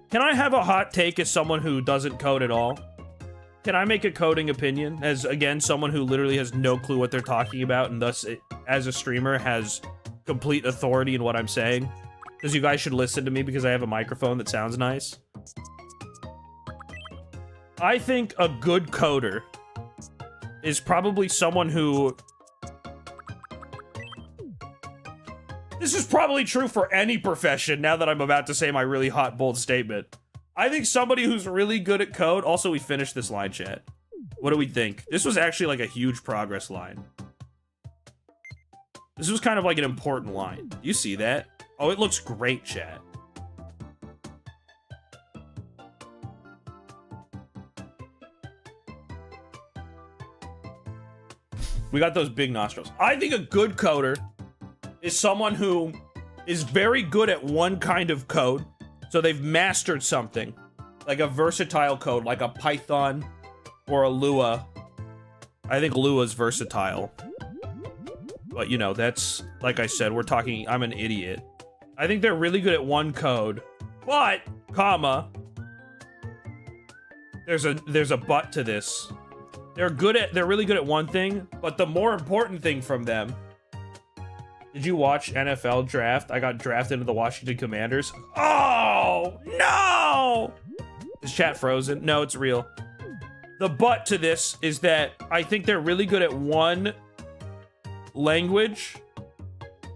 Can I have a hot take as someone who doesn't code at all? Can I make a coding opinion as, again, someone who literally has no clue what they're talking about and thus, as a streamer, has complete authority in what I'm saying? Because you guys should listen to me because I have a microphone that sounds nice. I think a good coder is probably someone who... This is probably true for any profession now that I'm about to say my really hot, bold statement. I think somebody who's really good at code... Also, we finished this line, chat. What do we think? This was actually like a huge progress line. This was kind of like an important line. Do you see that? Oh, it looks great, chat. We got those big nostrils. I think a good coder is someone who is very good at one kind of code. So they've mastered something. Like a versatile code, like a Python or a Lua. I think Lua's versatile. But, you know, that's, like I said, we're talking, I'm an idiot. I think they're really good at one code, but, comma, there's a but to this. They're really good at one thing, but the more important thing from them. Did you watch NFL draft? I got drafted into the Washington Commanders. Oh, no! Is chat frozen? No, it's real. The but to this is that I think they're really good at one language,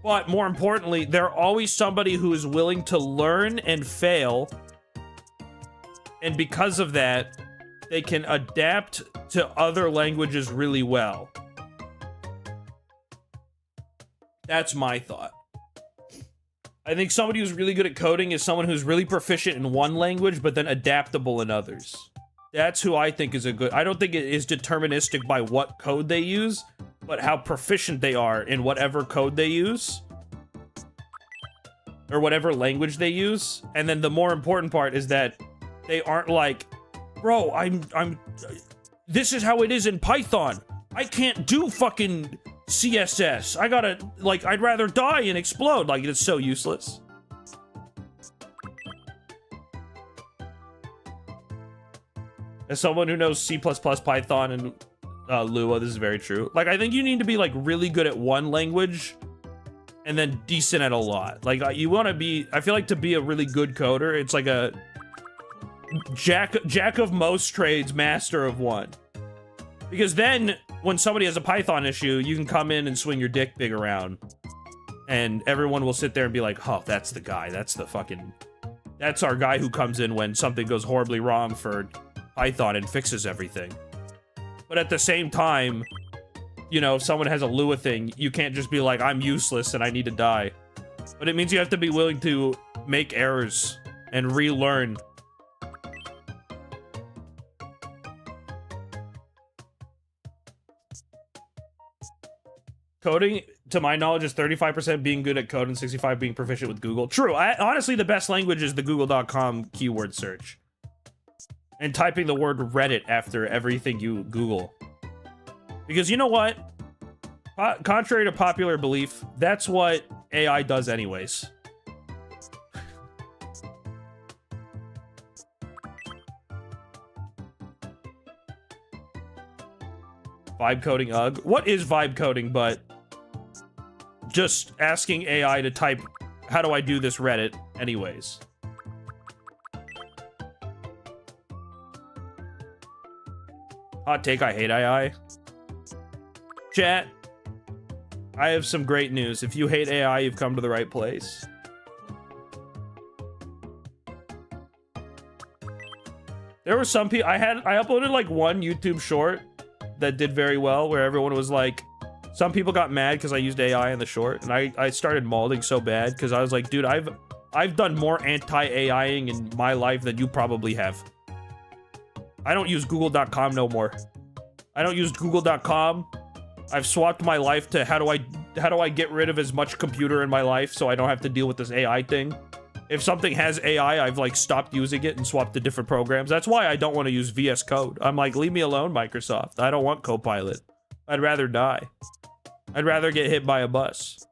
but more importantly, they're always somebody who is willing to learn and fail. And because of that, they can adapt to other languages really well. That's my thought. I think somebody who's really good at coding is someone who's really proficient in one language, but then adaptable in others. That's who I think is a good... I don't think it is deterministic by what code they use, but how proficient they are in whatever code they use. Or whatever language they use. And then the more important part is that they aren't like, bro, this is how it is in Python. I can't do fucking CSS. I gotta, like, I'd rather die and explode. Like, it's so useless. As someone who knows C++, Python, and Lua, this is very true. Like, I think you need to be, like, really good at one language and then decent at a lot. Like, you want to be... I feel like to be a really good coder, it's like a jack of most trades, master of one. Because then, when somebody has a Python issue, you can come in and swing your dick big around. And everyone will sit there and be like, oh, that's the guy. That's the fucking... That's our guy who comes in when something goes horribly wrong for Python and fixes everything. But at the same time, you know, if someone has a Lua thing, you can't just be like, I'm useless and I need to die. But it means you have to be willing to make errors and relearn. Coding, to my knowledge, is 35% being good at code and 65% being proficient with Google. True. Honestly, the best language is the google.com keyword search. And typing the word Reddit after everything you Google. Because you know what? Contrary to popular belief, that's what AI does anyways. Vibe coding, ugh. What is vibe coding but just asking AI to type, how do I do this Reddit anyways? Hot take, I hate AI. Chat, I have some great news. If you hate AI, you've come to the right place. There were some people, I uploaded like one YouTube short that did very well, where everyone was like, some people got mad because I used AI in the short, and I started malding so bad because I was like, dude, I've done more anti-AIing in my life than you probably have. I don't use google.com no more. I don't use google.com. I've swapped my life to how do I get rid of as much computer in my life so I don't have to deal with this AI thing. If something has AI, I've like stopped using it and swapped to different programs. That's why I don't want to use VS Code. I'm like, leave me alone, Microsoft. I don't want Copilot. I'd rather die. I'd rather get hit by a bus.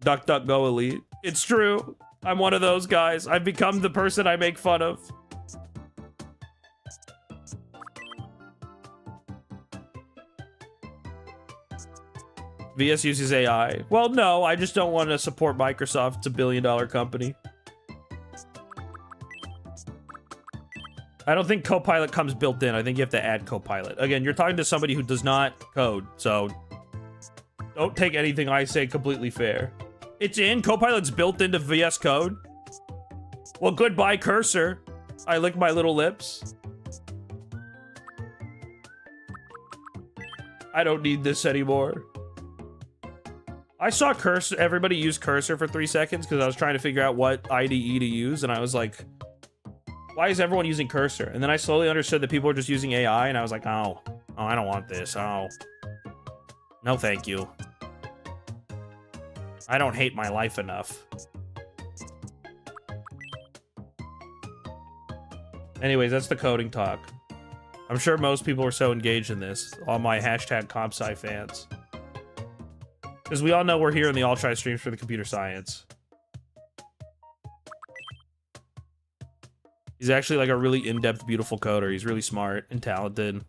DuckDuckGo Elite. It's true. I'm one of those guys. I've become the person I make fun of. VS uses AI. Well, no, I just don't want to support Microsoft. It's a billion-dollar company. I don't think Copilot comes built in. I think you have to add Copilot. Again, you're talking to somebody who does not code, so don't take anything I say completely fair. It's in. Copilot's built into VS Code. Well, goodbye, cursor. I lick my little lips. I don't need this anymore. I saw cursor. Everybody use cursor for 3 seconds because I was trying to figure out what IDE to use, and I was like, why is everyone using cursor? And then I slowly understood that people were just using AI, and I was like, oh, I don't want this. Oh, no, thank you. I don't hate my life enough. Anyways, that's the coding talk. I'm sure most people were so engaged in this. All my hashtag CompSci fans. Because we all know we're here in the Altrive streams for the computer science. He's actually like a really in-depth, beautiful coder. He's really smart and talented.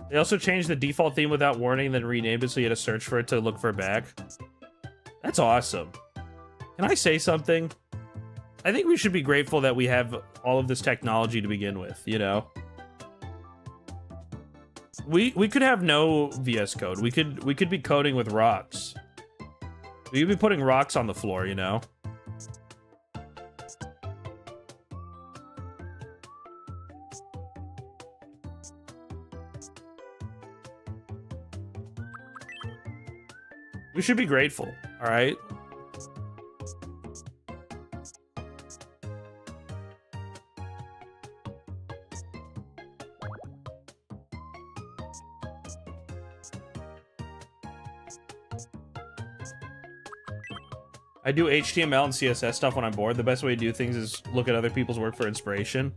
They also changed the default theme without warning, then renamed it so you had to search for it to look for it back. That's awesome. Can I say something? I think we should be grateful that we have all of this technology to begin with, you know? We could have no VS Code. We could be coding with rocks. We could be putting rocks on the floor, you know? We should be grateful, all right? I do HTML and CSS stuff when I'm bored. The best way to do things is look at other people's work for inspiration.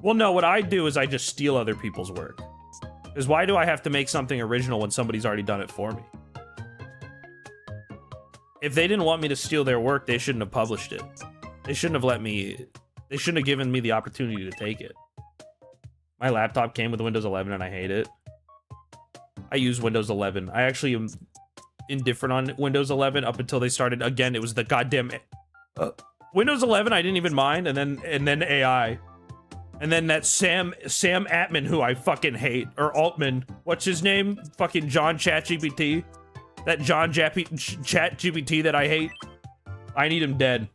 Well, no, what I do is I just steal other people's work. Because why do I have to make something original when somebody's already done it for me? If they didn't want me to steal their work, they shouldn't have published it. They shouldn't have let me... They shouldn't have given me the opportunity to take it. My laptop came with Windows 11 and I hate it. I use Windows 11. I actually am indifferent on Windows 11 up until they started... Again, it was the goddamn... Windows 11 I didn't even mind, and then AI. And then that Sam Altman, who I fucking hate. Or Altman. What's his name? Fucking John ChatGPT. That John ChatGPT that I hate. I need him dead.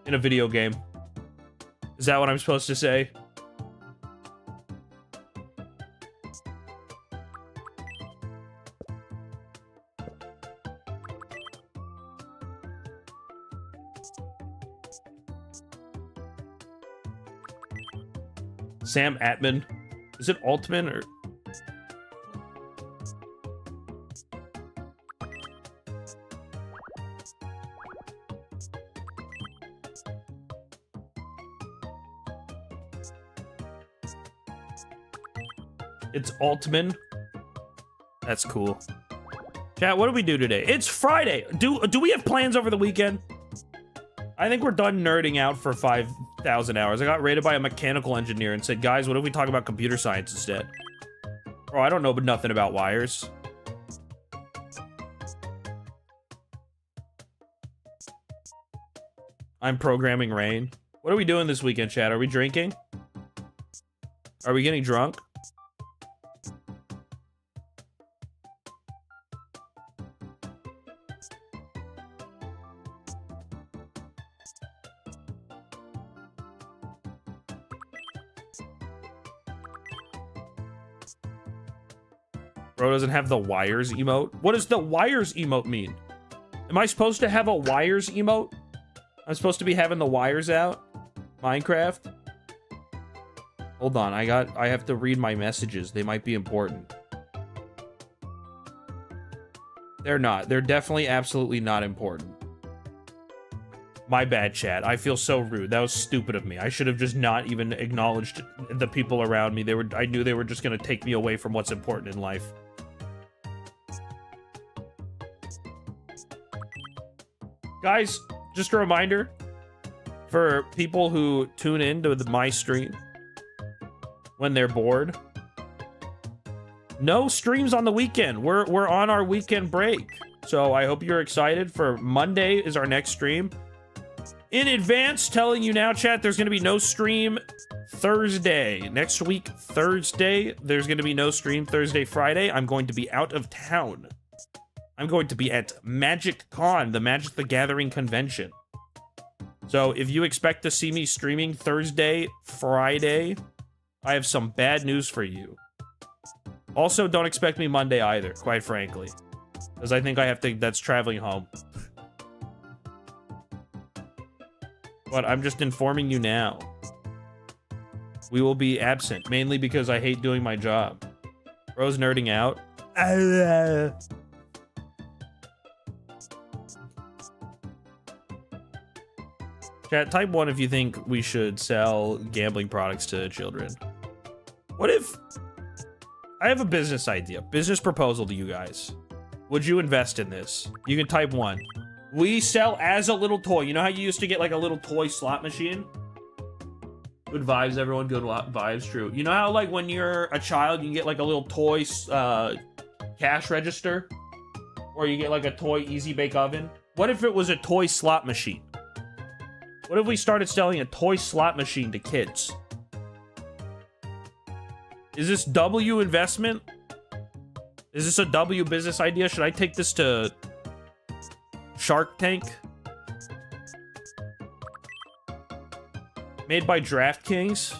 In a video game. Is that what I'm supposed to say? Sam Altman. Is it Altman or... It's Altman. That's cool. Chat, what do we do today? It's Friday. Do we have plans over the weekend? I think we're done nerding out for 5,000 hours. I got rated by a mechanical engineer and said, guys, what if we talk about computer science instead? Bro, I don't know nothing about wires. I'm programming rain. What are we doing this weekend, chat? Are we drinking? Are we getting drunk? Bro doesn't have the wires emote. What does the wires emote mean? Am I supposed to have a wires emote? I'm supposed to be having the wires out? Minecraft? Hold on, I have to read my messages. They might be important. They're not. They're definitely absolutely not important. My bad, chat. I feel so rude. That was stupid of me. I should have just not even acknowledged the people around me. I knew they were just gonna take me away from what's important in life. Guys, just a reminder for people who tune in to my stream when they're bored. No streams on the weekend. We're on our weekend break. So I hope you're excited for Monday is our next stream. In advance, telling you now, chat, there's going to be no stream Thursday. Next week, Thursday, there's going to be no stream Thursday, Friday. I'm going to be out of town. I'm going to be at Magic Con, the Magic the Gathering convention. So if you expect to see me streaming Thursday, Friday, I have some bad news for you. Also, don't expect me Monday either, quite frankly. Because I think I have to, that's traveling home. But I'm just informing you now. We will be absent, mainly because I hate doing my job. Bro's nerding out. Chat, type 1 if you think we should sell gambling products to children. What if... I have a business idea. Business proposal to you guys. Would you invest in this? You can type 1. We sell as a little toy. You know how you used to get like a little toy slot machine? Good vibes, everyone. Good vibes, true. You know how like when you're a child, you can get like a little toy cash register? Or you get like a toy easy bake oven? What if it was a toy slot machine? What if we started selling a toy slot machine to kids? Is this W investment? Is this a W business idea? Should I take this to Shark Tank? Made by DraftKings?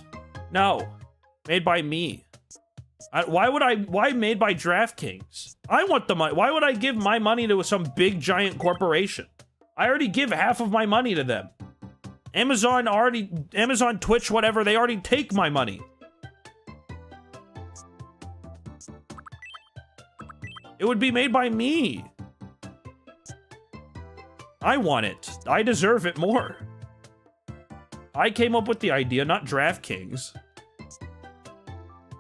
No. Made by me. Why made by DraftKings? I want the money. Why would I give my money to some big giant corporation? I already give half of my money to them. Amazon, Twitch, whatever, they already take my money. It would be made by me. I want it. I deserve it more. I came up with the idea, not DraftKings.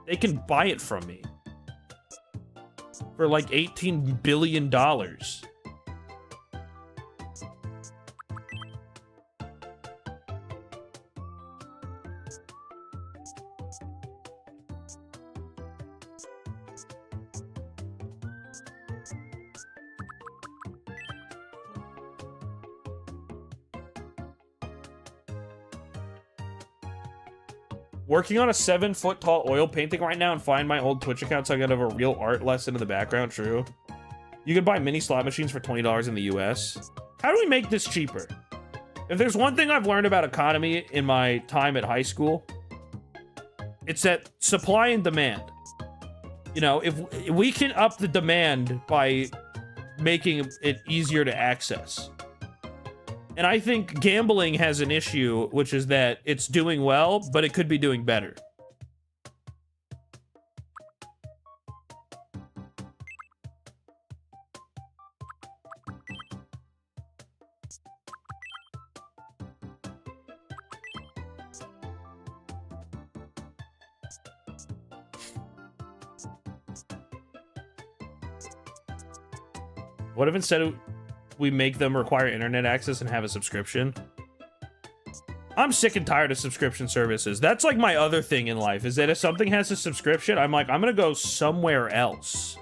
They can buy it from me. For like $18 billion. Working on a 7-foot-tall oil painting right now and find my old Twitch account so I can have a real art lesson in the background. True. You can buy mini slot machines for $20 in the US. How do we make this cheaper? If there's one thing I've learned about economy in my time at high school, it's that supply and demand. You know, if we can up the demand by making it easier to access. And I think gambling has an issue, which is that it's doing well, but it could be doing better. What if instead we make them require internet access and have a subscription? I'm sick and tired of subscription services. That's like my other thing in life, is that if something has a subscription, I'm like, I'm gonna go somewhere else.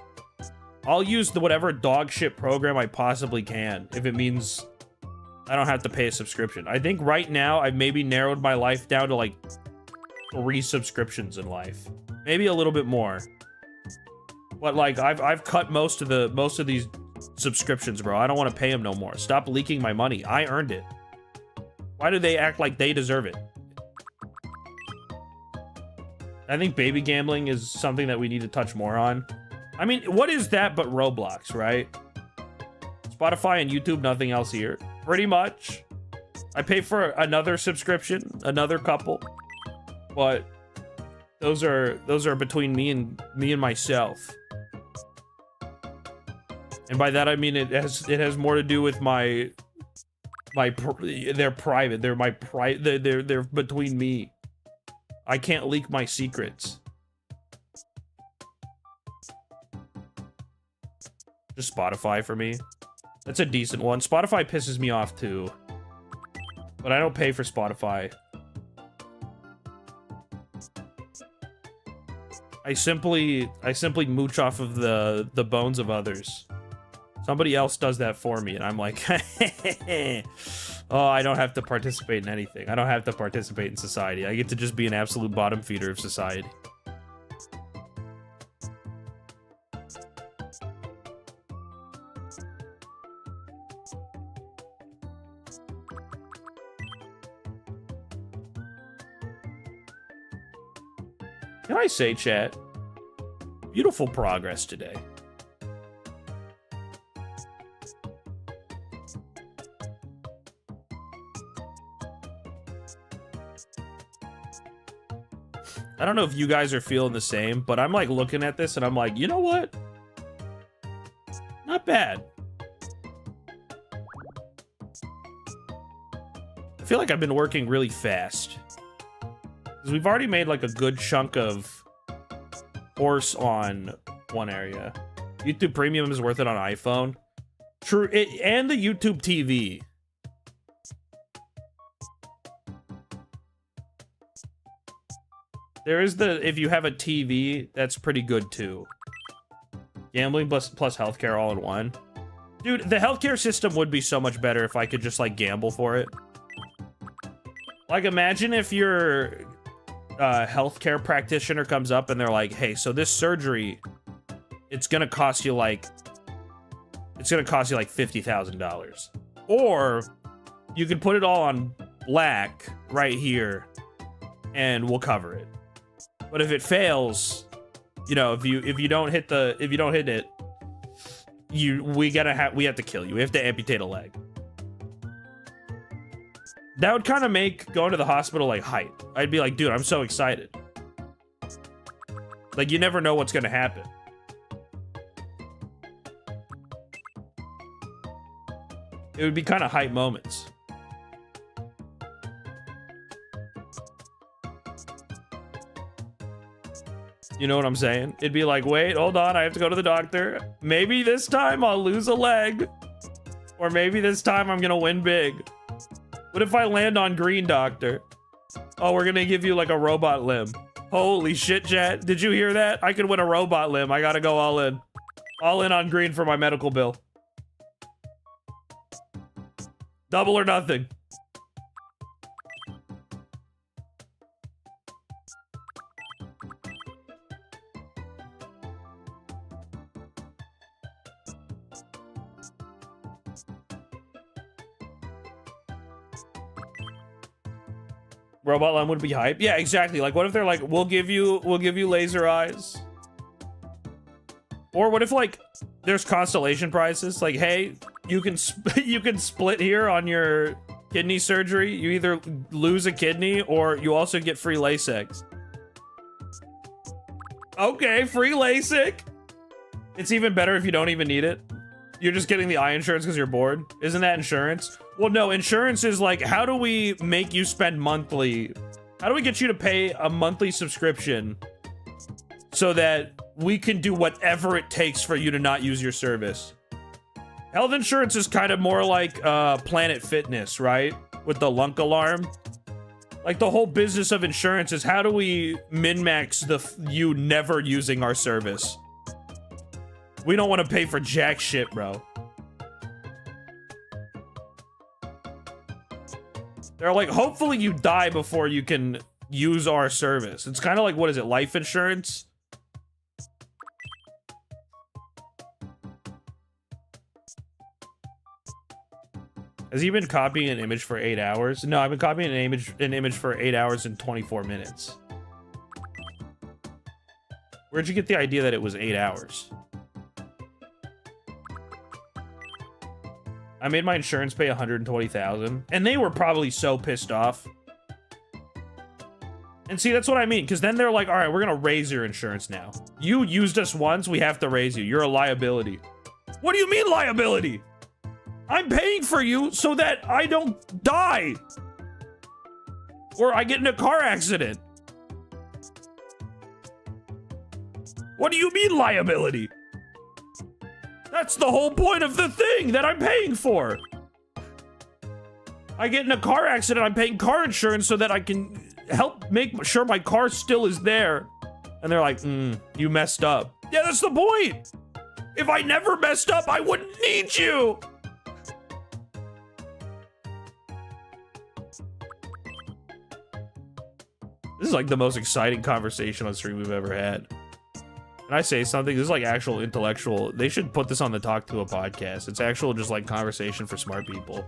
I'll use the whatever dog shit program I possibly can if it means I don't have to pay a subscription. I think right now I've maybe narrowed my life down to like 3 subscriptions in life. Maybe a little bit more. But like I've cut most of these subscriptions, bro. I don't want to pay them no more. Stop leaking my money. I earned it. Why do they act like they deserve it? I think baby gambling is something that we need to touch more on. I mean, what is that but Roblox, right? Spotify and YouTube, nothing else here. Pretty much. I pay for another subscription, another couple. But those are between me and myself. And by that I mean it has more to do with they're private. They're between me. I can't leak my secrets. Just Spotify for me. That's a decent one. Spotify pisses me off too. But I don't pay for Spotify. I simply mooch off of the bones of others. Somebody else does that for me, and I'm like, oh, I don't have to participate in anything. I don't have to participate in society. I get to just be an absolute bottom feeder of society. Can I say, chat? Beautiful progress today. I don't know if you guys are feeling the same, but I'm like looking at this and I'm like, you know what? Not bad. I feel like I've been working really fast. Because we've already made like a good chunk of horse on one area. YouTube Premium is worth it on iPhone. True, and the YouTube TV. There is the, if you have a TV, that's pretty good too. Gambling plus healthcare all in one. Dude, the healthcare system would be so much better if I could just like gamble for it. Like imagine if your healthcare practitioner comes up and they're like, hey, so this surgery, it's gonna cost you like $50,000. Or you can put it all on black right here and we'll cover it. But if it fails, you know, if you don't hit it, we have to kill you. We have to amputate a leg. That would kind of make going to the hospital like hype. I'd be like, dude, I'm so excited. Like you never know what's gonna happen. It would be kind of hype moments. You know what I'm saying? It'd be like, wait, hold on, I have to go to the doctor. Maybe this time I'll lose a leg. Or maybe this time I'm gonna win big. What if I land on green, doctor? Oh, we're gonna give you like a robot limb. Holy shit, chat. Did you hear that? I could win a robot limb. I gotta go all in. All in on green for my medical bill. Double or nothing. Robot limb would be hype. Yeah, exactly. Like, what if they're like, we'll give you laser eyes? Or what if like there's constellation prizes? Like, hey, you can split here on your kidney surgery. You either lose a kidney or you also get free LASIK. Okay, free LASIK. It's even better if you don't even need it. You're just getting the eye insurance because you're bored. Isn't that insurance? Well, no, insurance is like, how do we make you spend monthly? How do we get you to pay a monthly subscription so that we can do whatever it takes for you to not use your service? Health insurance is kind of more like Planet Fitness, right? With the lunk alarm. Like the whole business of insurance is how do we min-max you never using our service? We don't want to pay for jack shit, bro. They're like, hopefully you die before you can use our service. It's kind of like, what is it, life insurance? Has he been copying an image for 8 hours? No, I've been copying an image for 8 hours and 24 minutes. Where'd you get the idea that it was 8 hours? I made my insurance pay $120,000, and they were probably so pissed off. And see, that's what I mean, because then they're like, all right, we're gonna raise your insurance now. You used us once, we have to raise you. You're a liability. What do you mean liability? I'm paying for you so that I don't die. Or I get in a car accident. What do you mean liability? That's the whole point of the thing that I'm paying for. I get in a car accident, I'm paying car insurance so that I can help make sure my car still is there. And they're like, you messed up. Yeah, that's the point. If I never messed up, I wouldn't need you. This is like the most exciting conversation on stream we've ever had. Can I say something? This is like actual intellectual. They should put this on the Talk to a podcast. It's actual just like conversation for smart people.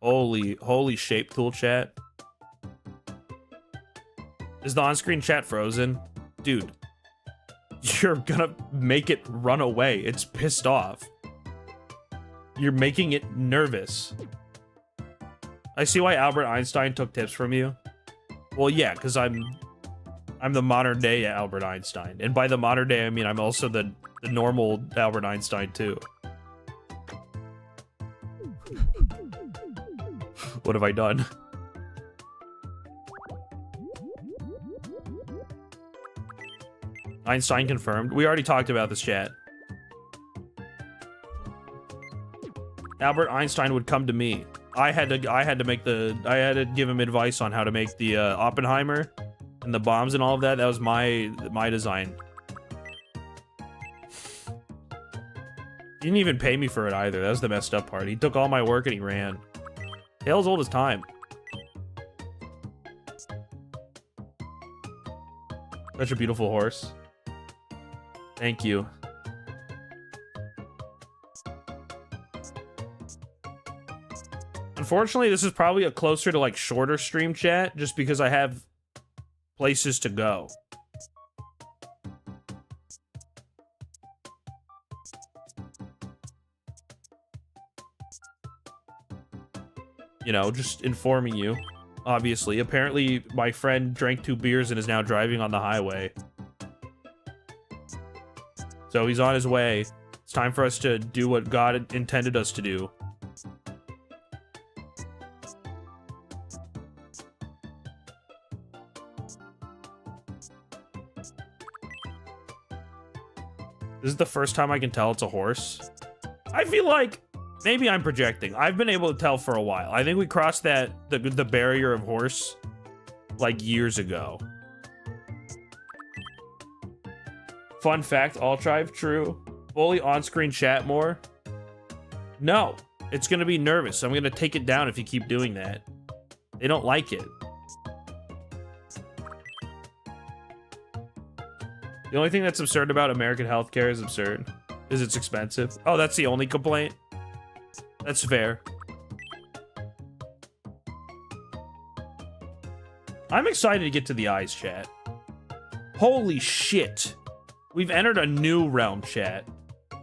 Holy shape tool chat. Is the on-screen chat frozen? Dude, you're gonna make it run away. It's pissed off. You're making it nervous. I see why Albert Einstein took tips from you. Well, yeah, because I'm the modern day Albert Einstein. And by the modern day, I mean I'm also the normal Albert Einstein too. What have I done? Einstein confirmed. We already talked about this, chat. Albert Einstein would come to me. I had to give him advice on how to make the Oppenheimer and the bombs and all of that. That was my design. He didn't even pay me for it either. That was the messed up part. He took all my work and he ran. Hell's old as time. Such a beautiful horse. Thank you. Unfortunately, this is probably a closer to like shorter stream, chat, just because I have places to go. You know, just informing you. Obviously, apparently my friend drank 2 beers and is now driving on the highway. So he's on his way. It's time for us to do what God intended us to do. This is the first time I can tell it's a horse. I feel like maybe I'm projecting. I've been able to tell for a while. I think we crossed the barrier of horse like years ago. Fun fact, Altrive, true. Fully on-screen chat more? No. It's gonna be nervous. I'm gonna take it down if you keep doing that. They don't like it. The only thing that's absurd about American healthcare is absurd. Is it's expensive. Oh, that's the only complaint? That's fair. I'm excited to get to the eyes, chat. Holy shit. We've entered a new realm, chat.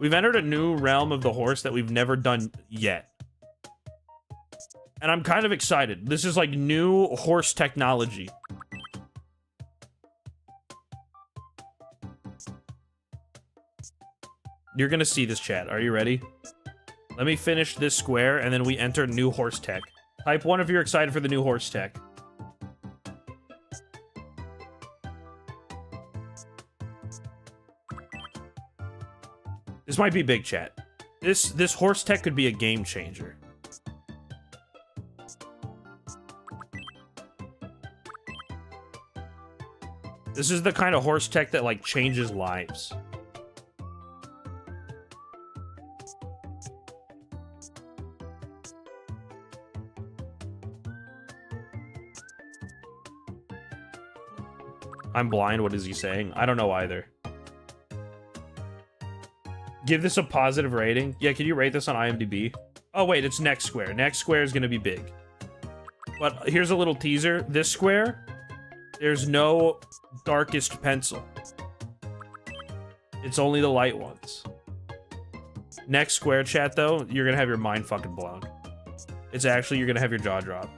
We've entered a new realm of the horse that we've never done yet. And I'm kind of excited. This is like new horse technology. You're gonna see this, chat. Are you ready? Let me finish this square, and then we enter new horse tech. Type 1 if you're excited for the new horse tech. This might be big, chat. This horse tech could be a game changer. This is the kind of horse tech that, like, changes lives. I'm blind. What is he saying? I don't know either. Give this a positive rating. Yeah, can you rate this on IMDb? Oh, wait, it's next square. Next square is going to be big. But here's a little teaser. This square, there's no darkest pencil. It's only the light ones. Next square, chat, though, you're going to have your mind fucking blown. It's actually, you're going to have your jaw drop.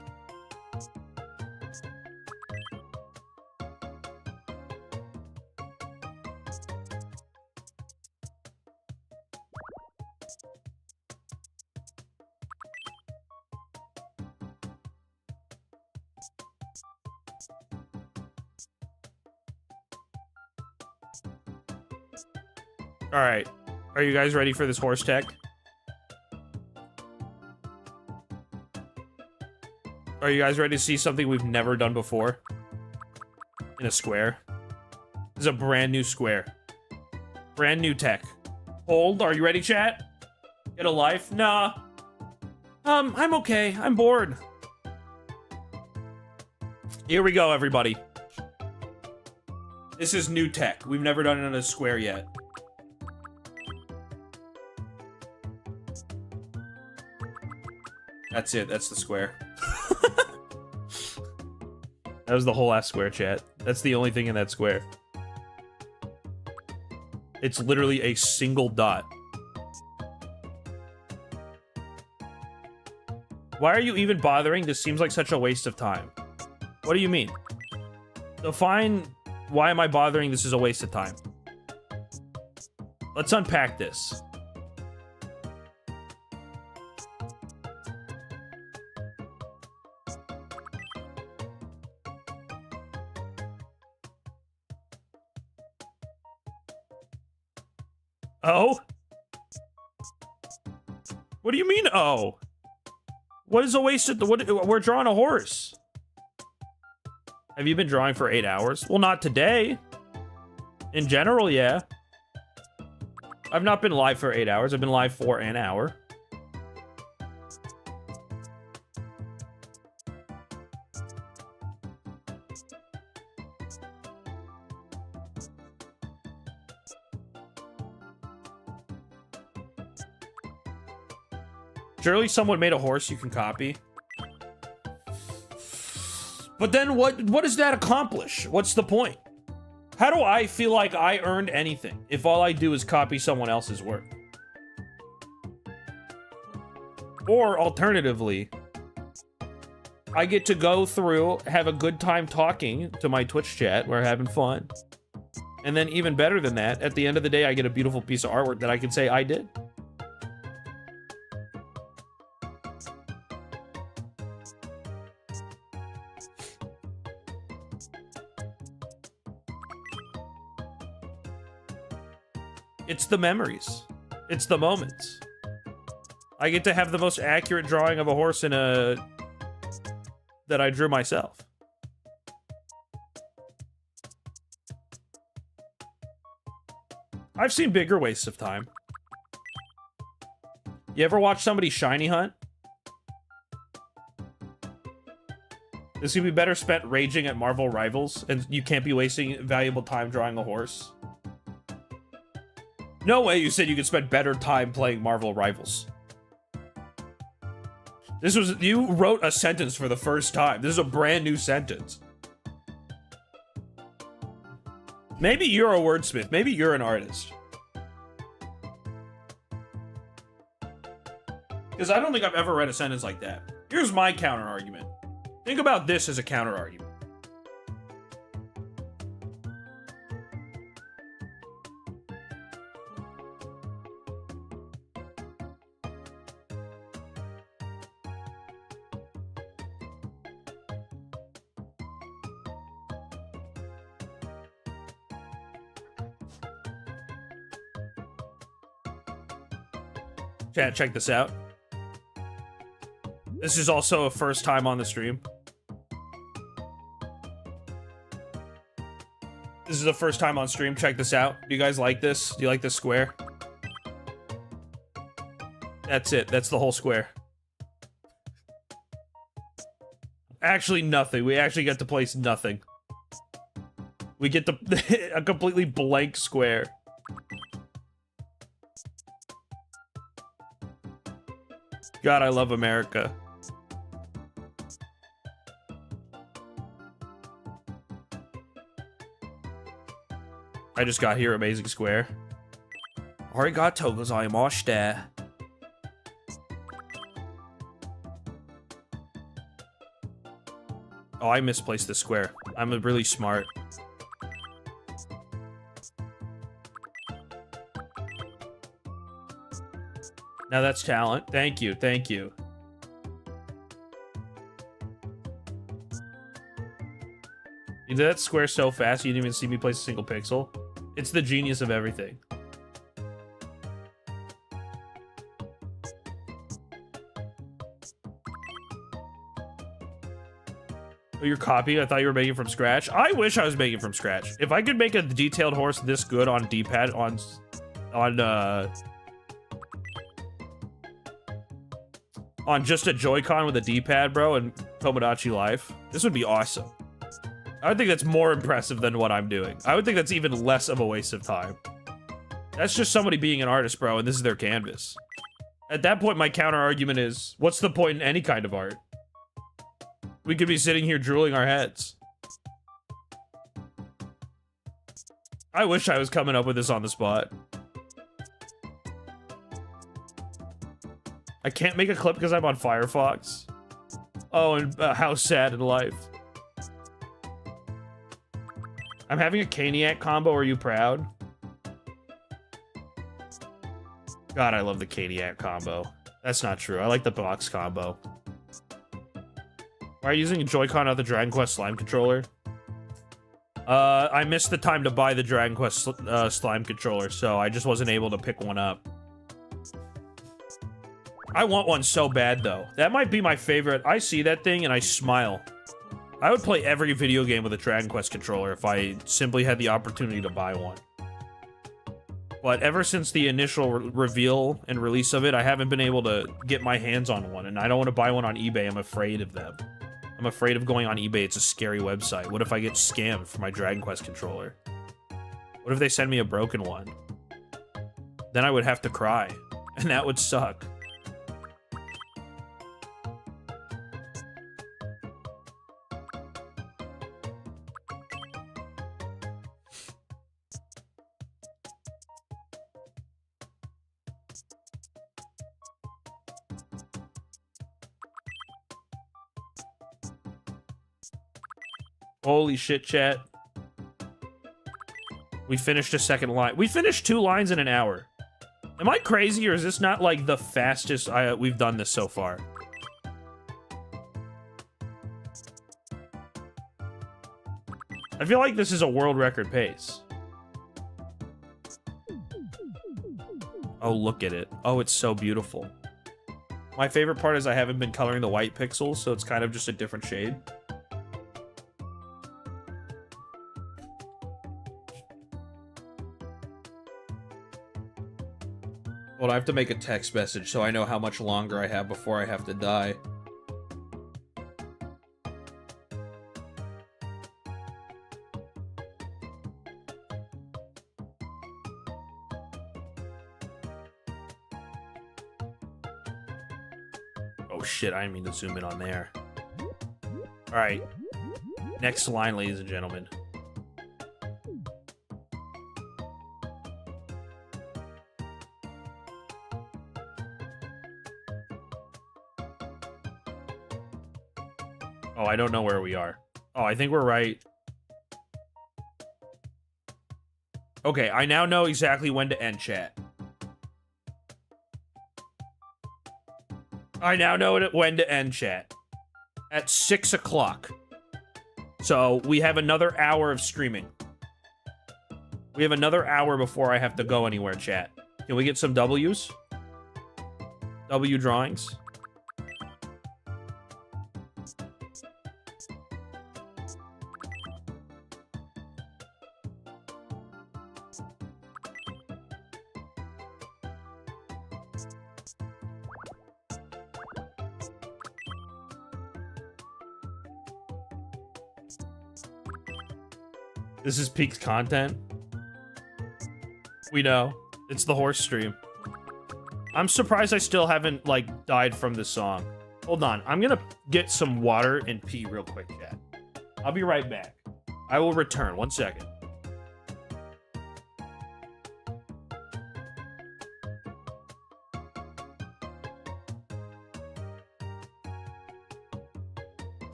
Alright, are you guys ready for this horse tech? Are you guys ready to see something we've never done before? In a square. This is a brand new square. Brand new tech. Hold, are you ready, chat? Get a life? Nah. I'm okay, I'm bored. Here we go, everybody. This is new tech. We've never done it in a square yet. That's it. That's the square. That was the whole ass square, chat. That's the only thing in that square. It's literally a single dot. Why are you even bothering? This seems like such a waste of time. What do you mean? Define why am I bothering? This is a waste of time. Let's unpack this. Oh? What do you mean, oh? What is a wasted? We're drawing a horse. Have you been drawing for 8 hours? Well, not today. In general, yeah. I've not been live for 8 hours. I've been live for an hour. Surely someone made a horse you can copy. But then what does that accomplish? What's the point? How do I feel like I earned anything if all I do is copy someone else's work? Or alternatively, I get to go through, have a good time talking to my Twitch chat. We're having fun. And then even better than that, at the end of the day, I get a beautiful piece of artwork that I can say I did. It's the memories. It's the moments. I get to have the most accurate drawing of a horse in a... that I drew myself. I've seen bigger wastes of time. You ever watch somebody shiny hunt? This could be better spent raging at Marvel Rivals, and you can't be wasting valuable time drawing a horse. No way you said you could spend better time playing Marvel Rivals. This was... you wrote a sentence for the first time. This is a brand new sentence. Maybe you're a wordsmith. Maybe you're an artist. Because I don't think I've ever read a sentence like that. Here's my counter argument. Think about this as a counter argument. Chat, check this out. This is also a first time on the stream. This is the first time on stream. Check this out. Do you guys like this? Do you like this square? That's it. That's the whole square. Actually, nothing. We actually get to place nothing. We get the a completely blank square. God, I love America. I just got here, amazing square. Arigato gozaimashita. Oh, I misplaced the square. I'm really smart. Now that's talent. Thank you, thank you. You did that square so fast you didn't even see me place a single pixel. It's the genius of everything. Oh, you're copying? I thought you were making from scratch. I wish I was making from scratch. If I could make a detailed horse this good on D-pad on just a Joy-Con with a D-pad, bro, and Tomodachi Life, this would be awesome. I would think that's more impressive than what I'm doing. I would think that's even less of a waste of time. That's just somebody being an artist, bro, and this is their canvas. At that point, my counter-argument is, what's the point in any kind of art? We could be sitting here drooling our heads. I wish I was coming up with this on the spot. I can't make a clip because I'm on Firefox. Oh, and how sad in life. I'm having a Caniac combo. Are you proud? God, I love the Caniac combo. That's not true. I like the box combo. Why are you using a Joy-Con out of the Dragon Quest Slime controller? I missed the time to buy the Dragon Quest slime controller, so I just wasn't able to pick one up. I want one so bad, though. That might be my favorite. I see that thing and I smile. I would play every video game with a Dragon Quest controller if I simply had the opportunity to buy one. But ever since the initial reveal and release of it, I haven't been able to get my hands on one, and I don't want to buy one on eBay. I'm afraid of them. I'm afraid of going on eBay. It's a scary website. What if I get scammed for my Dragon Quest controller? What if they send me a broken one? Then I would have to cry, and that would suck. Holy shit, chat. We finished a second line. We finished 2 lines in an hour. Am I crazy, or is this not, like, the fastest we've done this so far? I feel like this is a world record pace. Oh, look at it. Oh, it's so beautiful. My favorite part is I haven't been coloring the white pixels, so it's kind of just a different shade. Well, I have to make a text message so I know how much longer I have before I have to die. Oh shit, I didn't mean to zoom in on there. Alright. Next line, ladies and gentlemen. Oh, I don't know where we are. Oh, I think we're right. Okay, I now know exactly when to end chat. I now know when to end chat. At 6 o'clock. So, we have another hour of streaming. We have another hour before I have to go anywhere, chat. Can we get some W's? W drawings? This is peak content. We know. It's the horse stream. I'm surprised I still haven't, like, died from this song. Hold on. I'm gonna get some water and pee real quick, chat. I'll be right back. I will return. 1 second.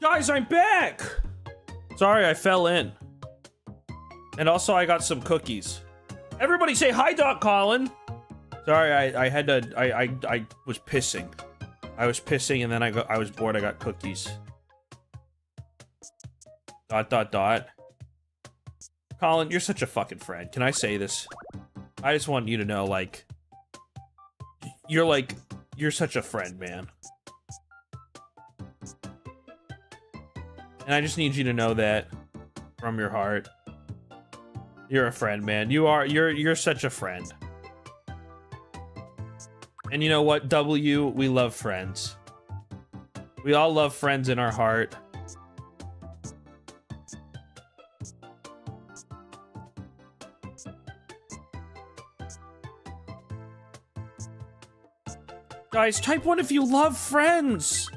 Guys, I'm back! Sorry, I fell in. And also, I got some cookies. Everybody say hi, Doc Colin! Sorry, I had to, I was pissing. I was pissing and then I was bored, I got cookies. ... Colin, you're such a fucking friend. Can I say this? I just want you to know, like, you're such a friend, man. And I just need you to know that from your heart. You're a friend, man. You're such a friend. And you know what, W, we love friends. We all love friends in our heart. Guys, type 1 if you love friends.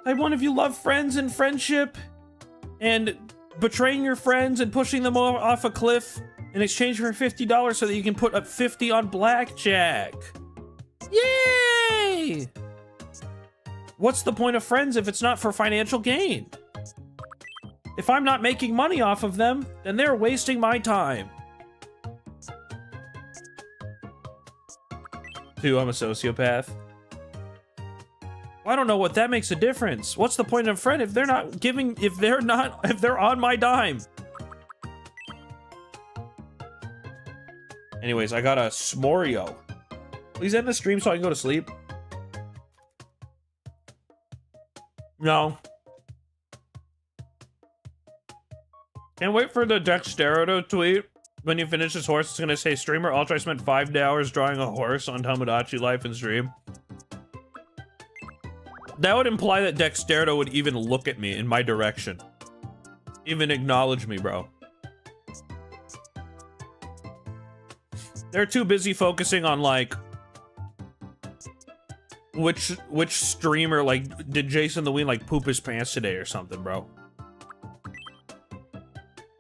Type 1 if you love friends and friendship. And betraying your friends and pushing them off a cliff in exchange for $50 so that you can put up 50 on blackjack. Yay! What's the point of friends if it's not for financial gain? If I'm not making money off of them, then they're wasting my time. 2, I'm a sociopath. I don't know what that makes a difference. What's the point of a friend if they're not giving, if they're on my dime? Anyways, I got a s'morio. Please end the stream so I can go to sleep. No. Can't wait for the Dexterito tweet. When you finish this horse, it's gonna say, streamer Altrive spent 5 hours drawing a horse on Tomodachi life and stream. That would imply that Dexterito would even look at me in my direction. Even acknowledge me, bro. They're too busy focusing on, like, which streamer, like, did Jason the Ween, like, poop his pants today or something, bro.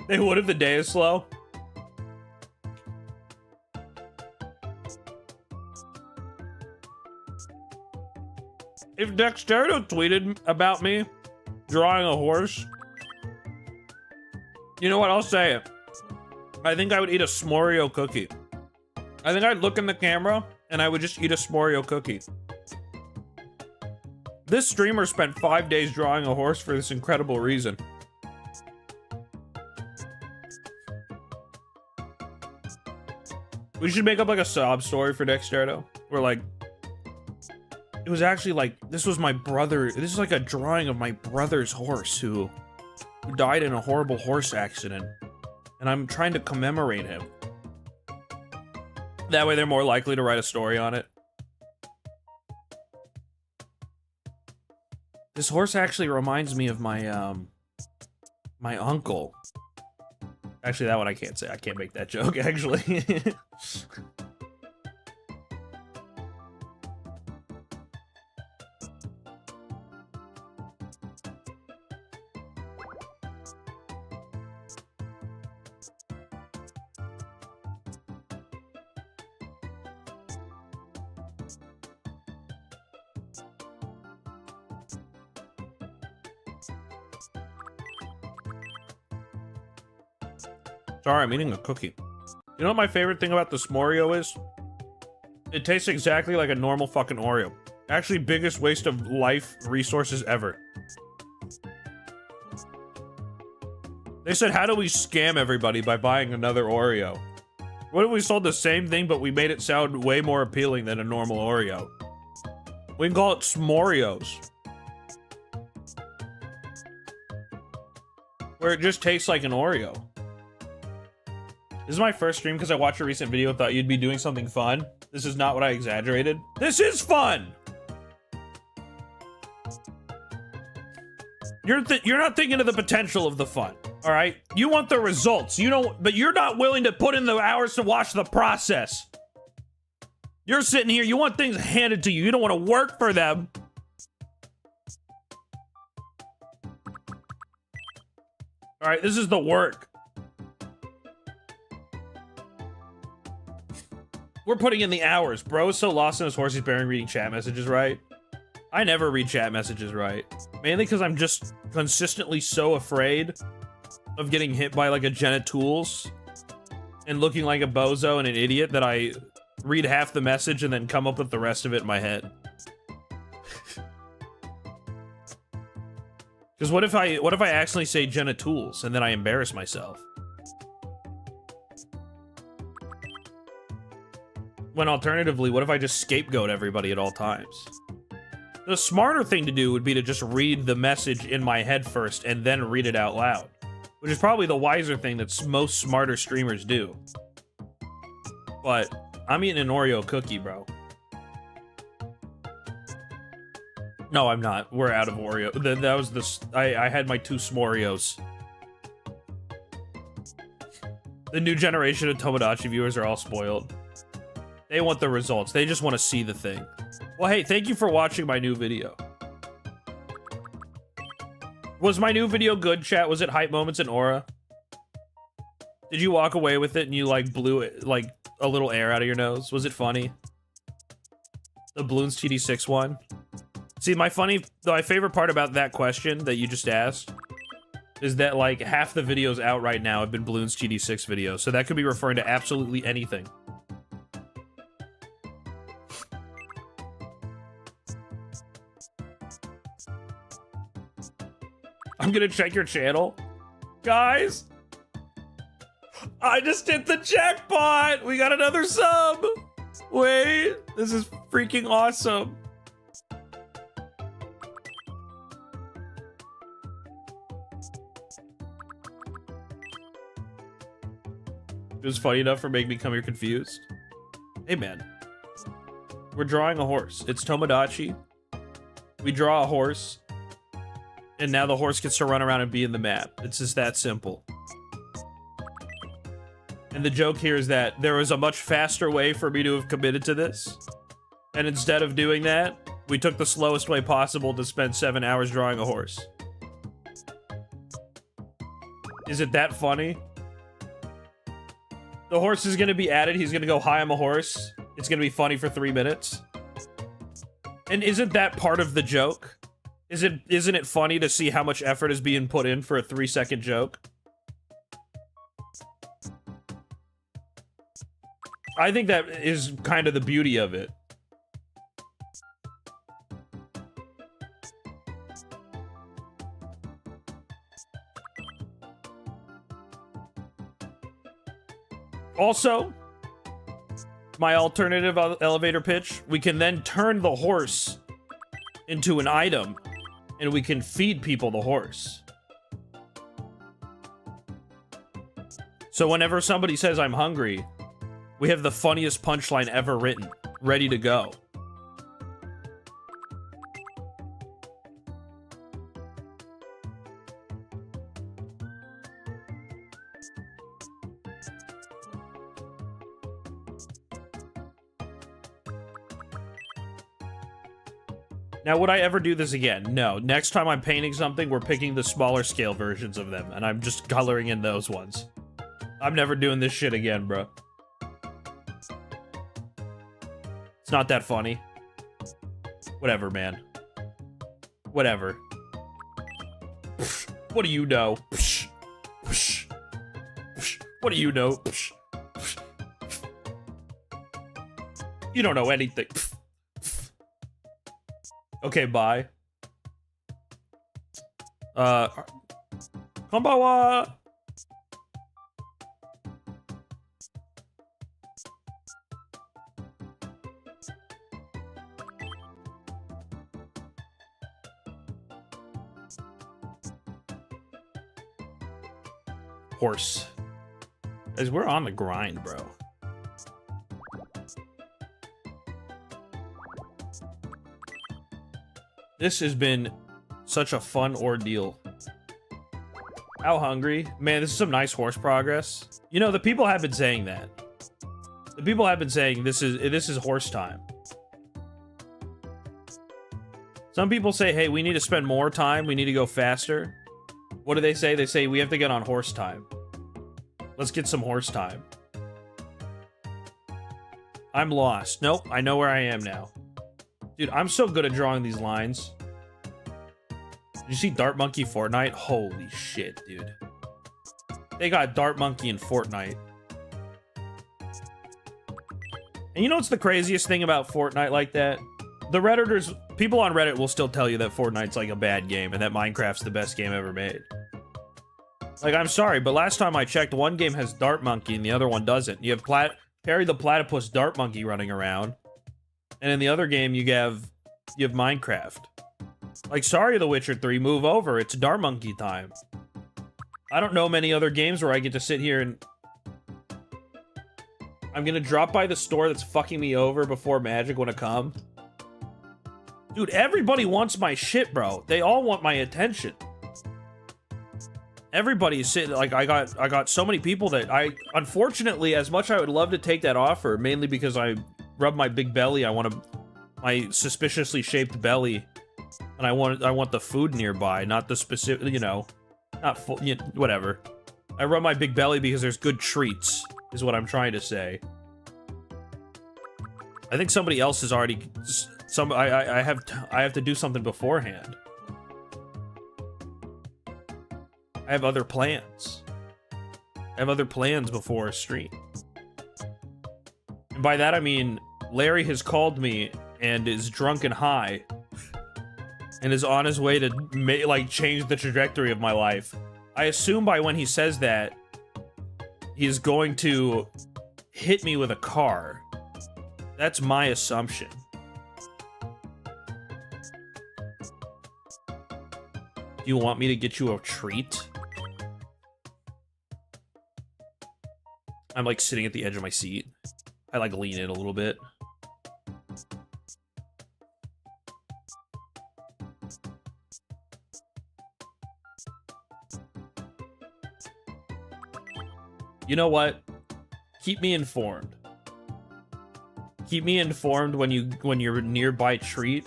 Hey, what if the day is slow? If Dexterito tweeted about me drawing a horse, you know what? I'll say it. I think I would eat a s'morio cookie. I think I'd look in the camera and I would just eat a s'morio cookie. This streamer spent 5 days drawing a horse for this incredible reason. We should make up like a sob story for Dexterito. Where like, it was actually like, this was my brother. This is like a drawing of my brother's horse who died in a horrible horse accident. And I'm trying to commemorate him. That way they're more likely to write a story on it. This horse actually reminds me of my, my uncle. Actually, that one I can't say. I can't make that joke, actually. Sorry, I'm eating a cookie. You know what my favorite thing about the s'morio is? It tastes exactly like a normal fucking Oreo. Actually, biggest waste of life resources ever. They said, how do we scam everybody by buying another Oreo? What if we sold the same thing, but we made it sound way more appealing than a normal Oreo? We can call it s'morios. Where it just tastes like an Oreo. This is my first stream because I watched a recent video and thought you'd be doing something fun. This is not what I exaggerated. This is fun! You're not thinking of the potential of the fun, all right? You want the results, you don't, but you're not willing to put in the hours to watch the process. You're sitting here, you want things handed to you. You don't want to work for them. All right, this is the work. We're putting in the hours. Bro is so lost in his horse, he's barely reading chat messages, right? I never read chat messages right. Mainly because I'm just consistently so afraid of getting hit by like a Jenna Tools and looking like a bozo and an idiot that I read half the message and then come up with the rest of it in my head. Because what if I accidentally say Jenna Tools and then I embarrass myself? When alternatively, what if I just scapegoat everybody at all times? The smarter thing to do would be to just read the message in my head first and then read it out loud. Which is probably the wiser thing that most smarter streamers do. But I'm eating an Oreo cookie, bro. No, I'm not. We're out of Oreo. That was this. I had my 2 S'moreos. The new generation of Tomodachi viewers are all spoiled. They want the results. They just want to see the thing. Well, hey, thank you for watching my new video. Was my new video good, chat? Was it hype moments in Aura? Did you walk away with it and you, like, blew it, like, a little air out of your nose? Was it funny? The Bloons TD6 one? See, my favorite part about that question that you just asked is that, like, half the videos out right now have been Bloons TD6 videos, so that could be referring to absolutely anything. I'm gonna check your channel. Guys! I just hit the jackpot! We got another sub! Wait, this is freaking awesome. It was funny enough for making me come here confused. Hey man, we're drawing a horse. It's Tomodachi. We draw a horse. And now the horse gets to run around and be in the map. It's just that simple. And the joke here is that there was a much faster way for me to have committed to this. And instead of doing that, we took the slowest way possible to spend 7 hours drawing a horse. Is it that funny? The horse is going to be added. He's going to go, hi, I'm a horse. It's going to be funny for 3 minutes. And isn't that part of the joke? Isn't it funny to see how much effort is being put in for a 3-second joke? I think that is kind of the beauty of it. Also, my alternative elevator pitch, we can then turn the horse into an item, and we can feed people the horse. So whenever somebody says I'm hungry, we have the funniest punchline ever written, ready to go. Now, would I ever do this again? No. Next time I'm painting something, we're picking the smaller scale versions of them, and I'm just coloring in those ones. I'm never doing this shit again, bro. It's not that funny. Whatever, man. Whatever. What do you know? What do you know? You don't know anything. Okay, bye. Konbanwa! Horse. Guys, we're on the grind, bro. This has been such a fun ordeal. How hungry? Man, this is some nice horse progress. You know, the people have been saying that. The people have been saying this is horse time. Some people say, hey, we need to spend more time. We need to go faster. What do they say? They say we have to get on horse time. Let's get some horse time. I'm lost. Nope, I know where I am now. Dude, I'm so good at drawing these lines. Did you see Dart Monkey Fortnite? Holy shit, dude. They got Dart Monkey in Fortnite. And you know what's the craziest thing about Fortnite like that? The Redditors, people on Reddit will still tell you that Fortnite's like a bad game and that Minecraft's the best game ever made. Like, I'm sorry, but last time I checked, one game has Dart Monkey and the other one doesn't. You have Perry the Platypus Dart Monkey running around. And in the other game, you have Minecraft. Like, sorry, The Witcher 3, move over. It's Dart Monkey time. I don't know many other games where I get to sit here and... I'm gonna drop by the store that's fucking me over before Magic wanna come. Dude, everybody wants my shit, bro. They all want my attention. Everybody's sitting, like, I got so many people that unfortunately, as much I would love to take that offer, mainly because I rub my big belly, my suspiciously shaped belly, and I want the food nearby, not the specific, you know, not full, you know, whatever. I rub my big belly because there's good treats, is what I'm trying to say. I think somebody else has already, I have to do something beforehand. I have other plans. I have other plans before a stream. And by that I mean, Larry has called me and is drunk and high. And is on his way to, like, change the trajectory of my life. I assume by when he says that, he's going to hit me with a car. That's my assumption. Do you want me to get you a treat? I'm, like, sitting at the edge of my seat. I, like, lean in a little bit. You know what? Keep me informed. Keep me informed when you're nearby treat.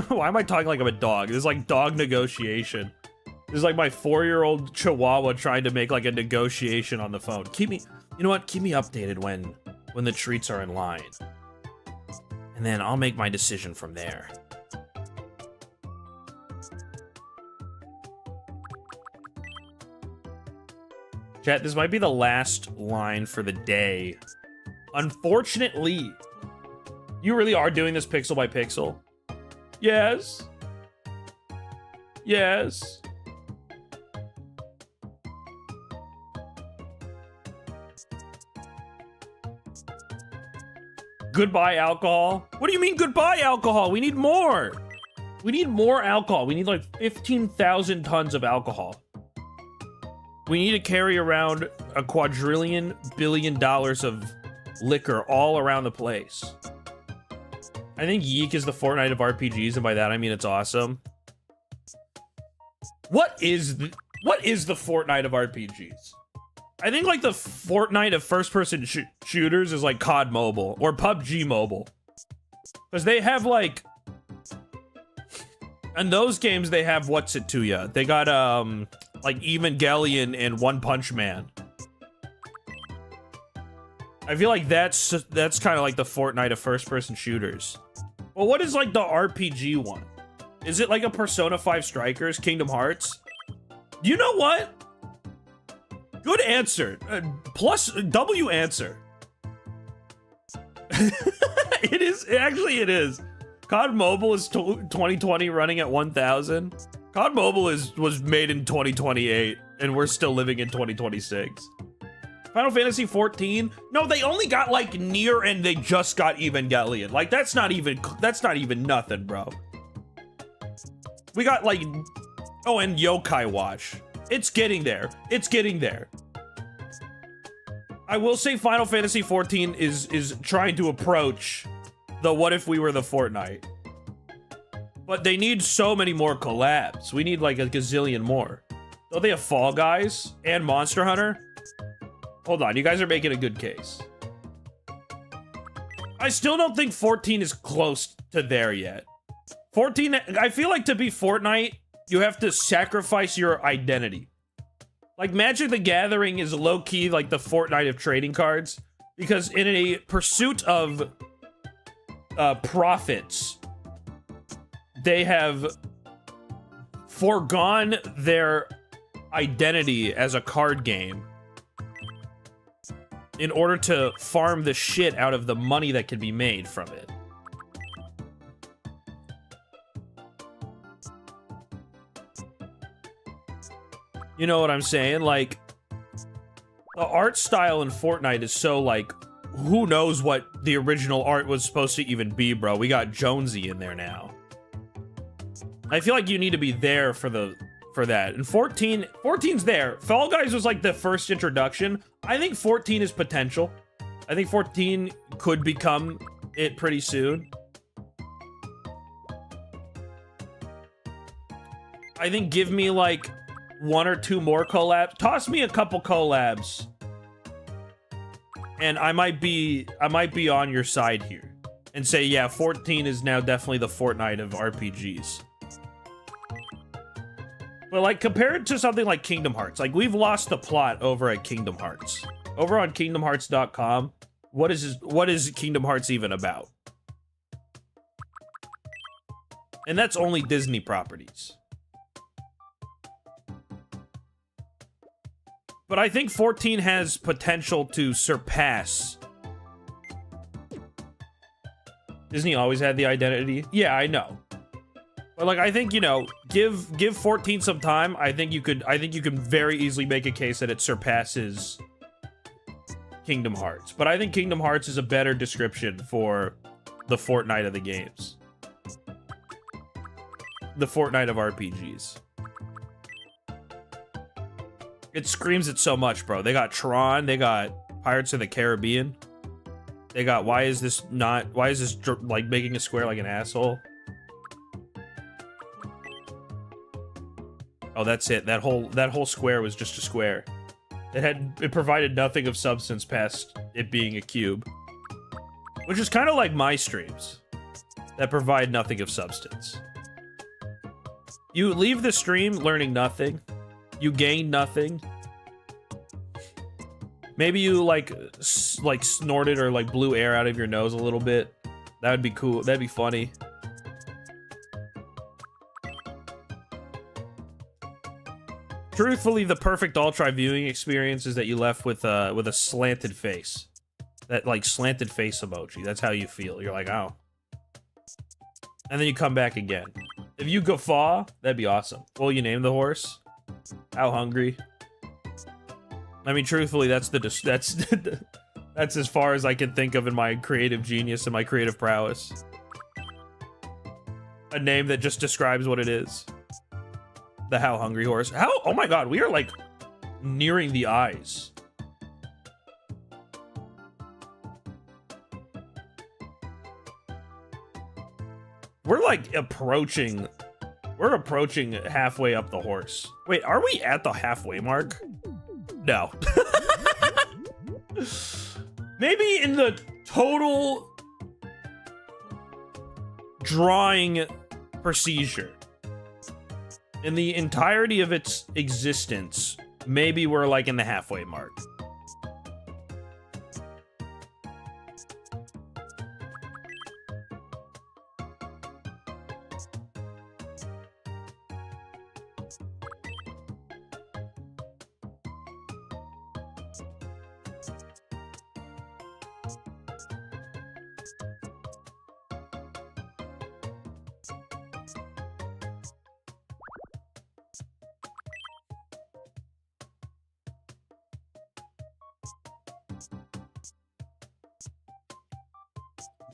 Why am I talking like I'm a dog? This is like dog negotiation. This is like my 4-year-old chihuahua trying to make like a negotiation on the phone. You know what? Keep me updated when the treats are in line. And then I'll make my decision from there. Chat, this might be the last line for the day. Unfortunately, you really are doing this pixel by pixel? Yes. Yes. Goodbye, alcohol. What do you mean goodbye, alcohol? We need more. We need more alcohol. We need like 15,000 tons of alcohol. We need to carry around a $250 billion of liquor all around the place. I think Yeek is the Fortnite of RPGs, and by that I mean it's awesome. What is the Fortnite of RPGs? I think like the Fortnite of first-person shooters is like COD Mobile or PUBG Mobile, because they have like, in those games they have what's it to ya? They got like Evangelion and One Punch Man. I feel like that's kind of like the Fortnite of first-person shooters. Well, what is like the RPG one? Is it like a Persona 5 Strikers, Kingdom Hearts? You know what? Good answer. Plus W answer. It is. Actually, it is. COD Mobile is 2020 running at 1,000. COD Mobile was made in 2028, and we're still living in 2026. Final Fantasy 14? No, they only got like Nier and they just got Evangelion. Like that's not even nothing, bro. We got like, oh, and Yokai Watch. It's getting there. It's getting there. I will say Final Fantasy 14 is trying to approach the what if we were the Fortnite. But they need so many more collabs. We need like a gazillion more. Oh, they have Fall Guys and Monster Hunter? Hold on, you guys are making a good case. I still don't think 14 is close to there yet. 14, I feel like to be Fortnite, you have to sacrifice your identity. Like Magic the Gathering is low-key like the Fortnite of trading cards, because in a pursuit of profits, they have foregone their identity as a card game in order to farm the shit out of the money that can be made from it. You know what I'm saying? Like, the art style in Fortnite is so, like, who knows what the original art was supposed to even be, bro. We got Jonesy in there now. I feel like you need to be there for that. And 14's there. Fall Guys was like the first introduction. I think 14 is potential. I think 14 could become it pretty soon. I think give me like 1 or 2 more collabs. Toss me a couple collabs. And I might be on your side here. And say, yeah, 14 is now definitely the Fortnite of RPGs. But like, compared to something like Kingdom Hearts, like we've lost the plot over at Kingdom Hearts. Over on KingdomHearts.com, what is Kingdom Hearts even about? And that's only Disney properties. But I think 14 has potential to surpass. Disney always had the identity. Yeah, I know. But like, I think, you know, give 14 some time. I think you can very easily make a case that it surpasses Kingdom Hearts. But I think Kingdom Hearts is a better description for the Fortnite of the games. The Fortnite of RPGs. It screams it so much, bro. They got Tron, they got Pirates of the Caribbean. They got why is this like making a square like an asshole? Oh, that's it. That whole square was just a square. It provided nothing of substance past it being a cube. Which is kind of like my streams that provide nothing of substance. You leave the stream learning nothing. You gain nothing. Maybe you like snorted or like blew air out of your nose a little bit. That would be cool. That'd be funny. Truthfully, the perfect Altrive viewing experience is that you left with a slanted face. That like slanted face emoji. That's how you feel. You're like, oh. And then you come back again. If you guffaw, that'd be awesome. Well, you name the horse. How hungry? I mean, truthfully, that's that's as far as I can think of in my creative genius and my creative prowess. A name that just describes what it is. The How Hungry Horse. How? Oh my god, we are like nearing the eyes. We're like approaching. We're approaching halfway up the horse. Wait, are we at the halfway mark? No. Maybe in the total drawing procedure. In the entirety of its existence, maybe we're like in the halfway mark.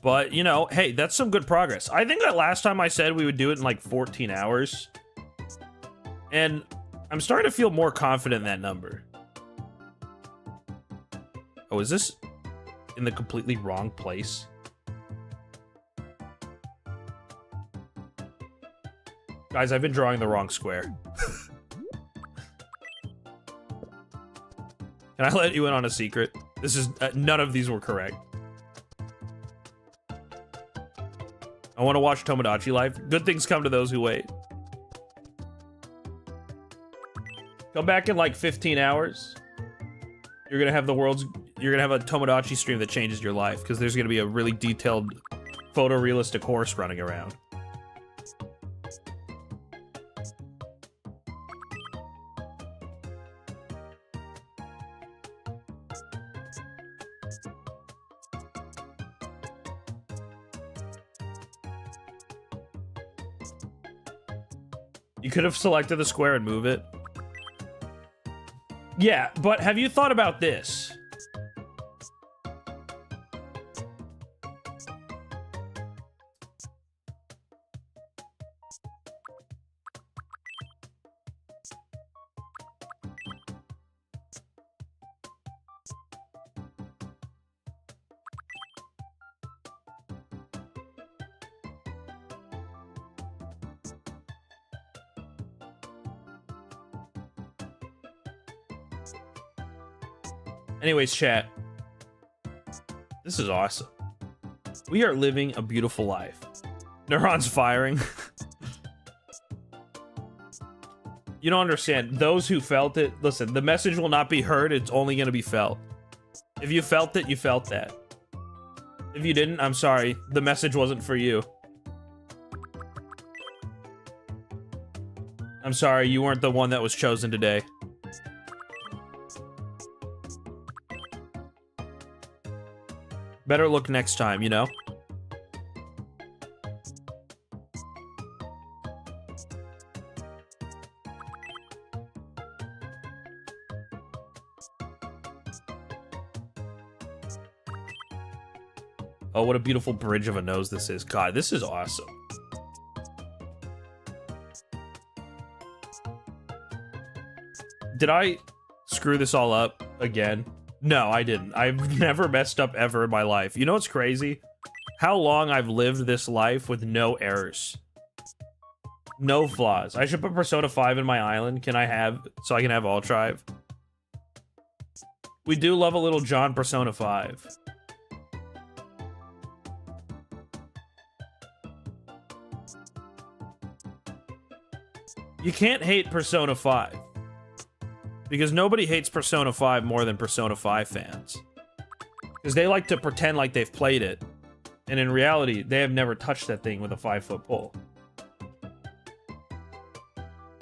But, you know, hey, that's some good progress. I think that last time I said we would do it in like 14 hours. And I'm starting to feel more confident in that number. Oh, is this in the completely wrong place? Guys, I've been drawing the wrong square. Can I let you in on a secret? This is, none of these were correct. I want to watch Tomodachi live. Good things come to those who wait. Come back in like 15 hours. You're gonna have a Tomodachi stream that changes your life because there's gonna be a really detailed photorealistic horse running around. You could have selected the square and move it. Yeah, but have you thought about this? Anyways, chat. This is awesome. We are living a beautiful life. Neurons firing. You don't understand. Those who felt it, listen, the message will not be heard. It's only going to be felt. If you felt it, you felt that. If you didn't, I'm sorry. The message wasn't for you. I'm sorry. You weren't the one that was chosen today. Better look next time, you know? Oh, what a beautiful bridge of a nose this is. God, this is awesome. Did I screw this all up again? No, I didn't. I've never messed up ever in my life. You know what's crazy? How long I've lived this life with no errors. No flaws. I should put Persona 5 in my island. Can I have... so I can have Altrive? We do love a little John Persona 5. You can't hate Persona 5. Because nobody hates Persona 5 more than Persona 5 fans. Because they like to pretend like they've played it. And in reality, they have never touched that thing with a 5-foot pole.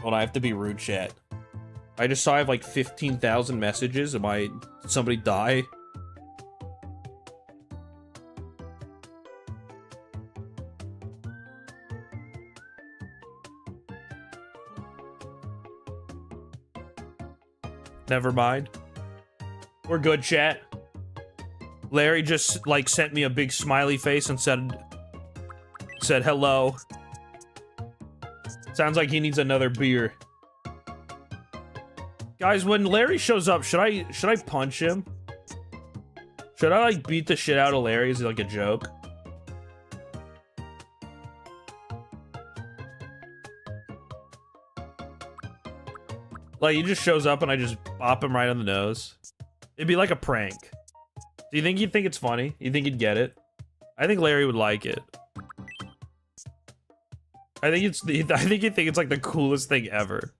Hold on, I have to be rude, chat. I just saw I have like 15,000 messages. Did somebody die? Never mind. We're good, chat. Larry just, like, sent me a big smiley face and said hello. Sounds like he needs another beer. Guys, when Larry shows up, should I punch him? Should I, like, beat the shit out of Larry? Is it like a joke? Like, he just shows up and I just bop him right on the nose. It'd be like a prank. Do you think he'd think it's funny? You think he'd get it? I think Larry would like it. I think he'd think it's like the coolest thing ever.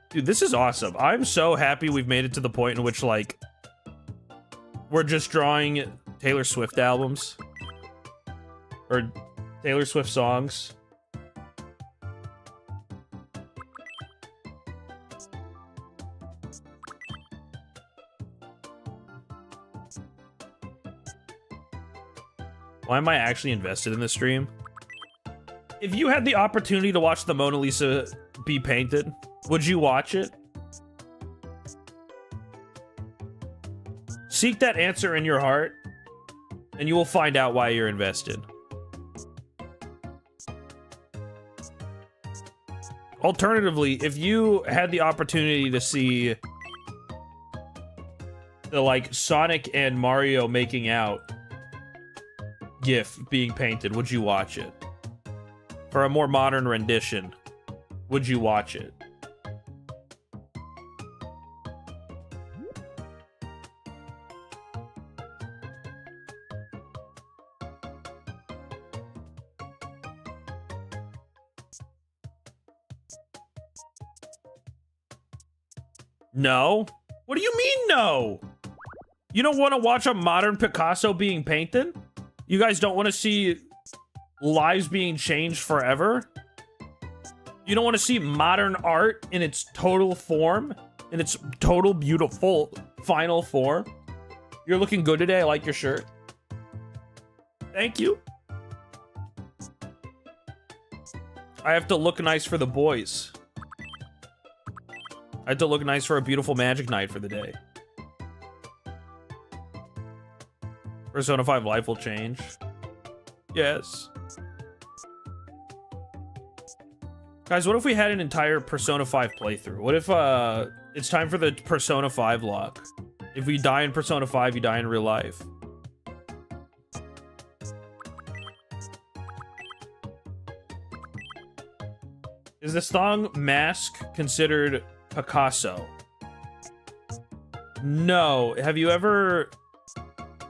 Dude, this is awesome. I'm so happy we've made it to the point in which, like, we're just drawing Taylor Swift albums. Or Taylor Swift songs. Why am I actually invested in this stream? If you had the opportunity to watch the Mona Lisa be painted, would you watch it? Seek that answer in your heart, and you will find out why you're invested. Alternatively, if you had the opportunity to see the, like, Sonic and Mario making out GIF being painted, would you watch it? For a more modern rendition, would you watch it? No? What do you mean no? You don't want to watch a modern Picasso being painted? You guys don't want to see lives being changed forever? You don't want to see modern art in its total form? In its total beautiful final form? You're looking good today. I like your shirt. Thank you. I have to look nice for the boys. I have to look nice for a beautiful magic night for the day. Persona 5 life will change. Yes. Guys, what if we had an entire Persona 5 playthrough? What if it's time for the Persona 5 lock? If we die in Persona 5, you die in real life. Is this thong mask considered Picasso? No. Have you ever...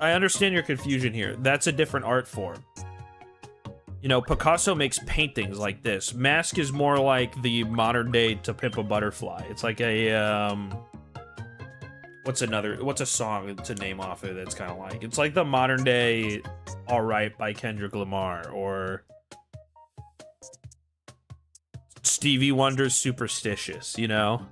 I understand your confusion here. That's a different art form. You know, Picasso makes paintings like this. Mask is more like the modern day To Pimp a Butterfly. It's like a, what's a song to name off of it that's kind of like? It's like the modern day Alright by Kendrick Lamar, or Stevie Wonder's Superstitious, you know?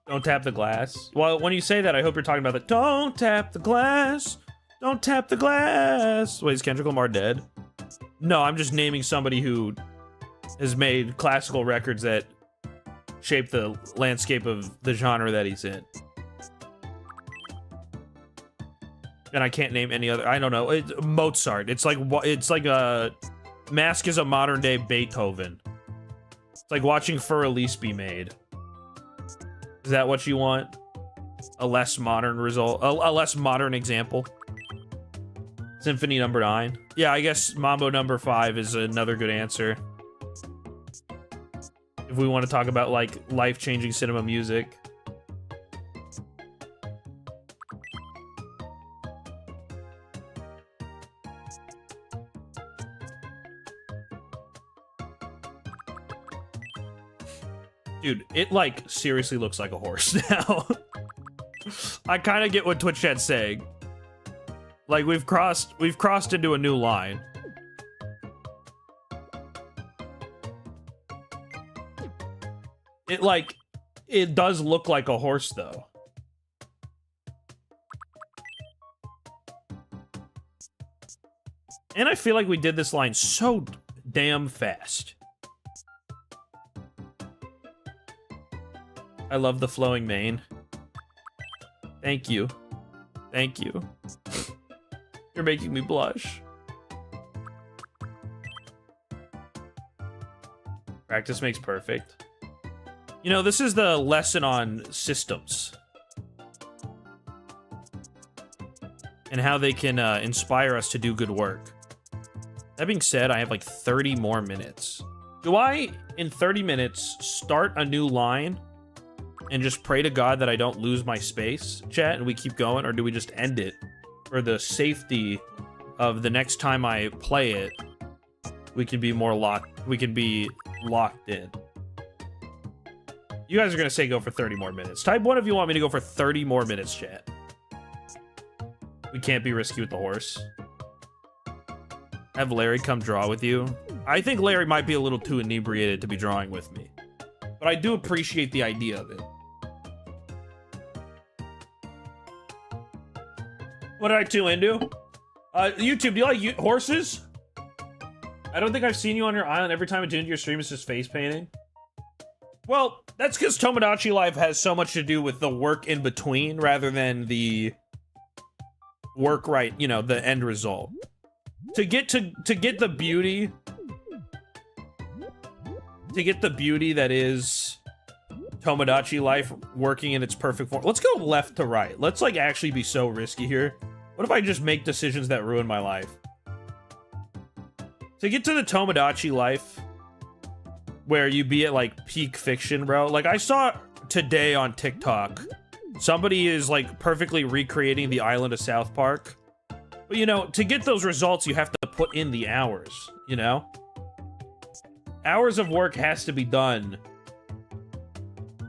Don't tap the glass. Well, when you say that, I hope you're talking about the don't tap the glass. Don't tap the glass. Wait, is Kendrick Lamar dead? No, I'm just naming somebody who has made classical records that shape the landscape of the genre that he's in. And I can't name any other. I don't know. It's Mozart. It's like a Mask is a modern day Beethoven. It's like watching Fur Elise be made. Is that what you want? A less modern result? A less modern example? Symphony number 9? Yeah, I guess Mambo number 5 is another good answer. If we want to talk about, like, life-changing cinema music. Dude, it, like, seriously looks like a horse now. I kind of get what Twitch chat's saying. Like, we've crossed into a new line. It does look like a horse, though. And I feel like we did this line so damn fast. I love the flowing mane. Thank you. Thank you. You're making me blush. Practice makes perfect. You know, this is the lesson on systems. And how they can inspire us to do good work. That being said, I have like 30 more minutes. Do I, in 30 minutes, start a new line and just pray to God that I don't lose my space, chat, and we keep going? Or do we just end it for the safety of the next time I play it? We can be more locked. We can be locked in. You guys are gonna say go for 30 more minutes. Type 1 if you want me to go for 30 more minutes, chat. We can't be risky with the horse. Have Larry come draw with you. I think Larry might be a little too inebriated to be drawing with me. But I do appreciate the idea of it. What did I tune into? YouTube, do you like horses? I don't think I've seen you on your island. Every time I tune into your stream, it's just face painting. Well, that's because Tomodachi Life has so much to do with the work in between rather than the work right, you know, the end result. To get the beauty, that is Tomodachi Life working in its perfect form. Let's go left to right. Let's like actually be so risky here. What if I just make decisions that ruin my life? To get to the Tomodachi Life, where you be at like peak fiction, bro. Like I saw today on TikTok, somebody is like perfectly recreating the island of South Park. But you know, to get those results, you have to put in the hours, you know? Hours of work has to be done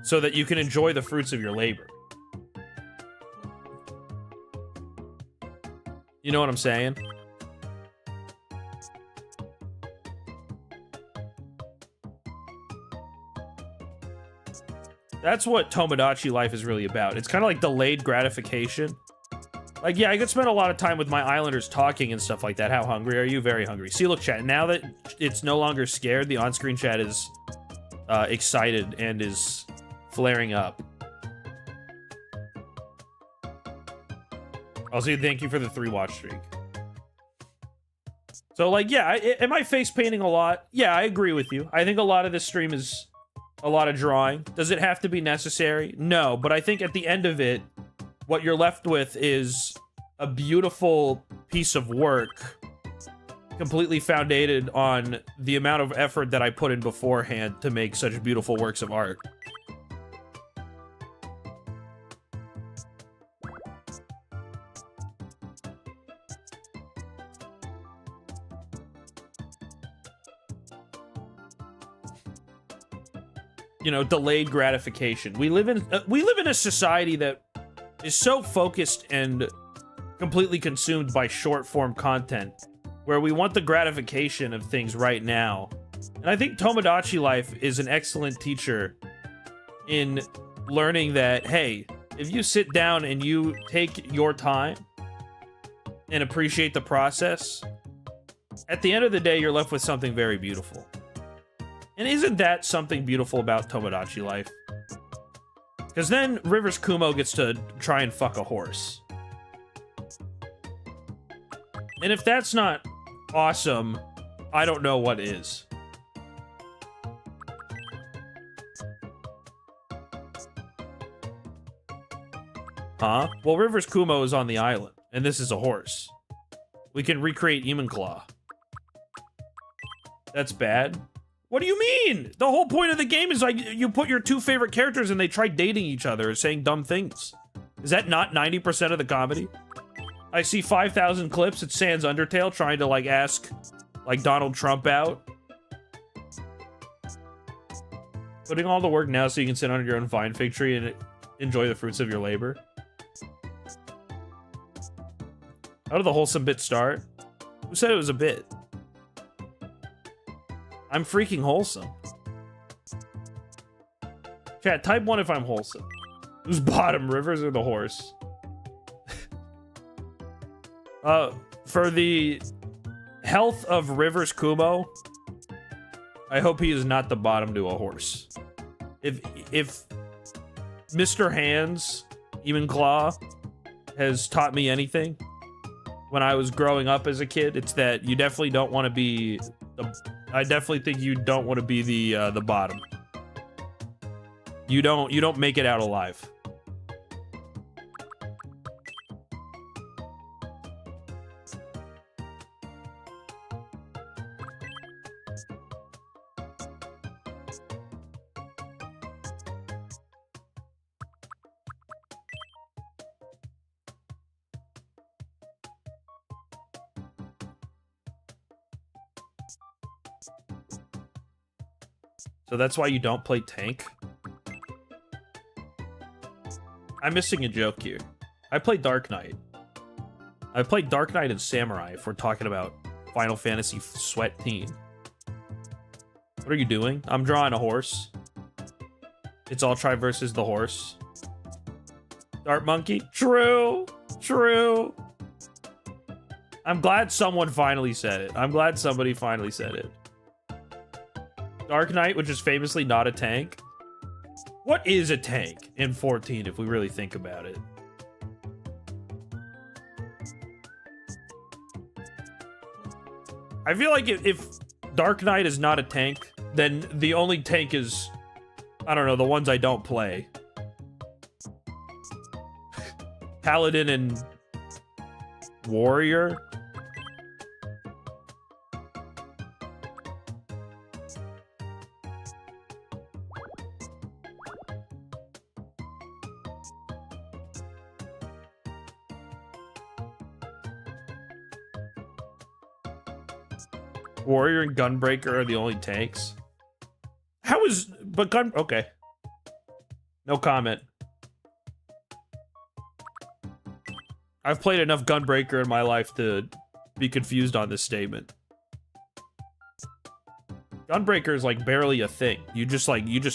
so that you can enjoy the fruits of your labor. You know what I'm saying? That's what Tomodachi life is really about. It's kind of like delayed gratification. Like, yeah, I could spend a lot of time with my islanders talking and stuff like that. How hungry are you? Very hungry. See, look, chat, now that it's no longer scared, the on-screen chat is excited and is flaring up. Also, thank you for the 3 watch streak. So, like, yeah, am I face painting a lot? Yeah, I agree with you. I think a lot of this stream is a lot of drawing. Does it have to be necessary? No, but I think at the end of it, what you're left with is a beautiful piece of work, completely founded on the amount of effort that I put in beforehand to make such beautiful works of art. You know, delayed gratification. We live in a society that is so focused and completely consumed by short form content, where we want the gratification of things right now. And I think Tomodachi Life is an excellent teacher in learning that, hey, if you sit down and you take your time and appreciate the process, at the end of the day, you're left with something very beautiful. And isn't that something beautiful about Tomodachi Life? Because then Rivers Kumo gets to try and fuck a horse. And if that's not awesome, I don't know what is. Huh? Well, Rivers Kumo is on the island, and this is a horse. We can recreate Claw. That's bad. What do you mean? The whole point of the game is like you put your 2 favorite characters and they try dating each other or saying dumb things. Is that not 90% of the comedy? I see 5,000 clips at Sans Undertale trying to like ask like Donald Trump out. Putting all the work now so you can sit under your own vine fig tree and enjoy the fruits of your labor. How did the wholesome bit start? Who said it was a bit? I'm freaking wholesome. Chat, type 1 if I'm wholesome. Who's bottom, Rivers or the horse? For the health of Rivers Kumo, I hope he is not the bottom to a horse. If Mr. Hands, Claw, has taught me anything when I was growing up as a kid, it's that you definitely don't want to be I definitely think you don't want to be the bottom. You don't make it out alive. So that's why you don't play tank? I'm missing a joke here. I play Dark Knight. I played Dark Knight and Samurai if we're talking about Final Fantasy Sweat Teen. What are you doing? I'm drawing a horse. It's Altrive versus the horse. Dart Monkey? True! True! I'm glad someone finally said it. I'm glad somebody finally said it. Dark Knight, which is famously not a tank. What is a tank in 14 if we really think about it? I feel like if Dark Knight is not a tank, then the only tank is, I don't know, the ones I don't play. Paladin and Warrior? Warrior and Gunbreaker are the only tanks. How is... But Gun... Okay. No comment. I've played enough Gunbreaker in my life to be confused on this statement. Gunbreaker is like barely a thing. You just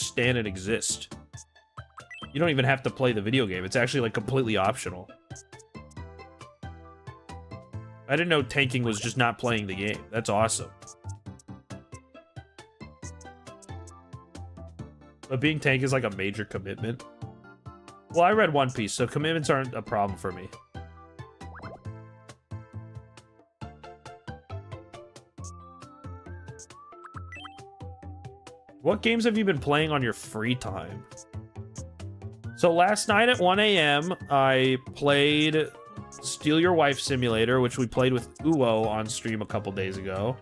stand and exist. You don't even have to play the video game. It's actually like completely optional. I didn't know tanking was just not playing the game. That's awesome. But being tank is like a major commitment. Well, I read One Piece, so commitments aren't a problem for me. What games have you been playing on your free time? So last night at 1 a.m., I played Steal Your Wife Simulator, which we played with Uwo on stream a couple days ago.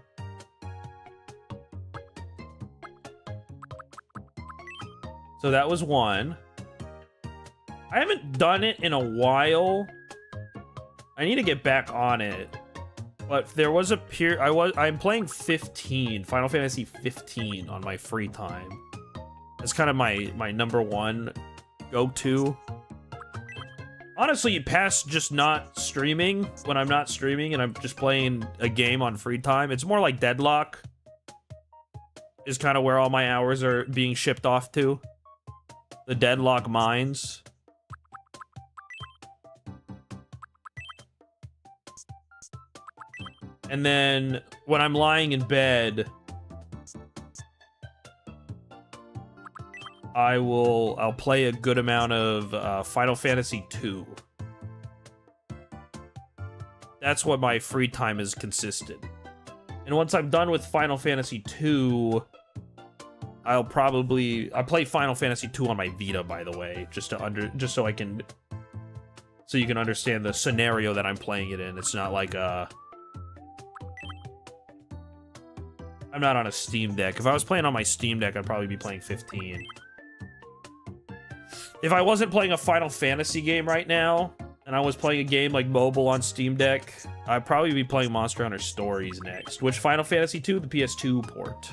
So that was one. I haven't done it in a while. I need to get back on it. But there was a period I'm playing Final Fantasy 15 on my free time. That's kind of my number one go-to. Honestly, past just not streaming, when I'm not streaming and I'm just playing a game on free time, it's more like Deadlock is kind of where all my hours are being shipped off to. The Deadlock mines. And then when I'm lying in bed, I'll play a good amount of Final Fantasy 2. That's what my free time has consisted. And once I'm done with Final Fantasy 2, I play Final Fantasy 2 on my Vita, by the way, so you can understand the scenario that I'm playing it in. It's not like I'm not on a Steam Deck. If I was playing on my Steam Deck, I'd probably be playing 15. If I wasn't playing a Final Fantasy game right now, and I was playing a game like mobile on Steam Deck, I'd probably be playing Monster Hunter Stories next. Which Final Fantasy 2? The PS2 port.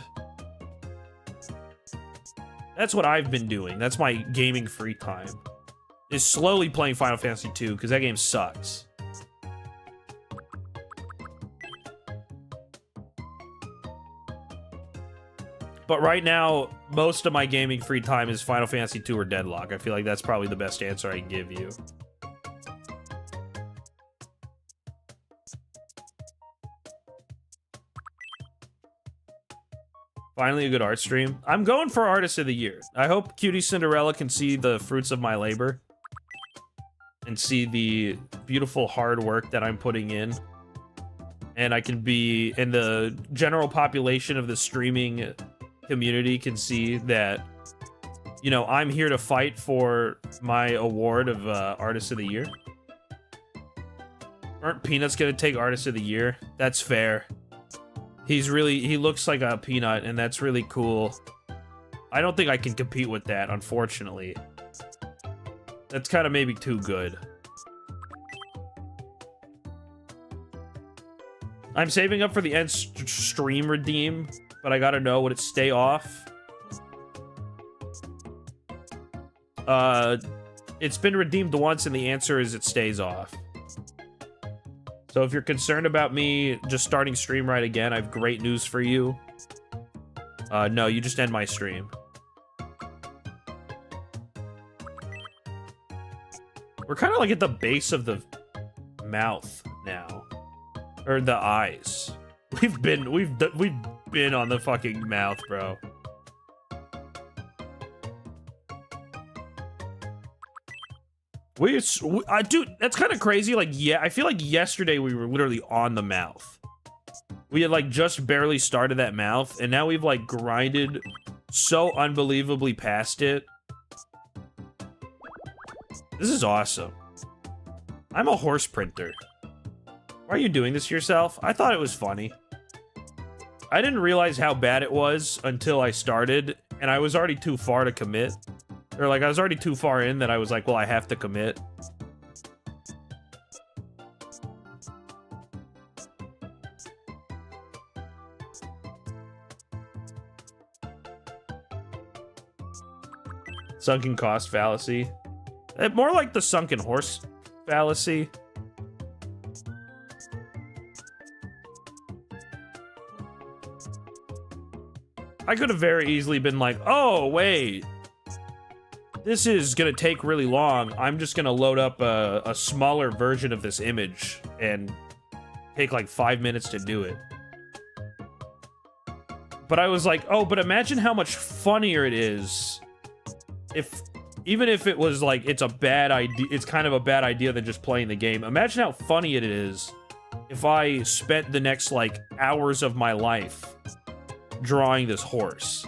That's what I've been doing. That's my gaming free time. Is slowly playing Final Fantasy 2, because that game sucks. But right now, most of my gaming free time is Final Fantasy 2 or Deadlock. I feel like that's probably the best answer I can give you. Finally, a good art stream. I'm going for Artist of the Year. I hope Cutie Cinderella can see the fruits of my labor and see the beautiful hard work that I'm putting in. And I can be, and the general population of the streaming community can see that, you know, I'm here to fight for my award of Artist of the Year. Aren't Peanuts gonna take Artist of the Year? That's fair. He looks like a peanut, and that's really cool. I don't think I can compete with that, unfortunately. That's kind of maybe too good. I'm saving up for the end stream redeem, but I gotta know, would it stay off? It's been redeemed once, and the answer is it stays off. So if you're concerned about me just starting stream right again, I have great news for you. No, you just end my stream. We're kind of like at the base of the mouth now. Or the eyes. We've been on the fucking mouth, bro. Dude, that's kind of crazy. Like, yeah, I feel like yesterday we were literally on the mouth. We had like just barely started that mouth, and now we've like grinded so unbelievably past it. This is awesome. I'm a horse printer. Why are you doing this to yourself? I thought it was funny. I didn't realize how bad it was until I started, and I was already too far to commit. Or, like, I was already too far in that I was like, well, I have to commit. Sunken cost fallacy. More like the sunken horse fallacy. I could have very easily been like, oh, wait. This is gonna take really long. I'm just gonna load up a smaller version of this image and take like 5 minutes to do it. But I was like, oh, but imagine how much funnier it is even if it was like, it's a bad idea, it's kind of a bad idea than just playing the game. Imagine how funny it is if I spent the next like hours of my life drawing this horse.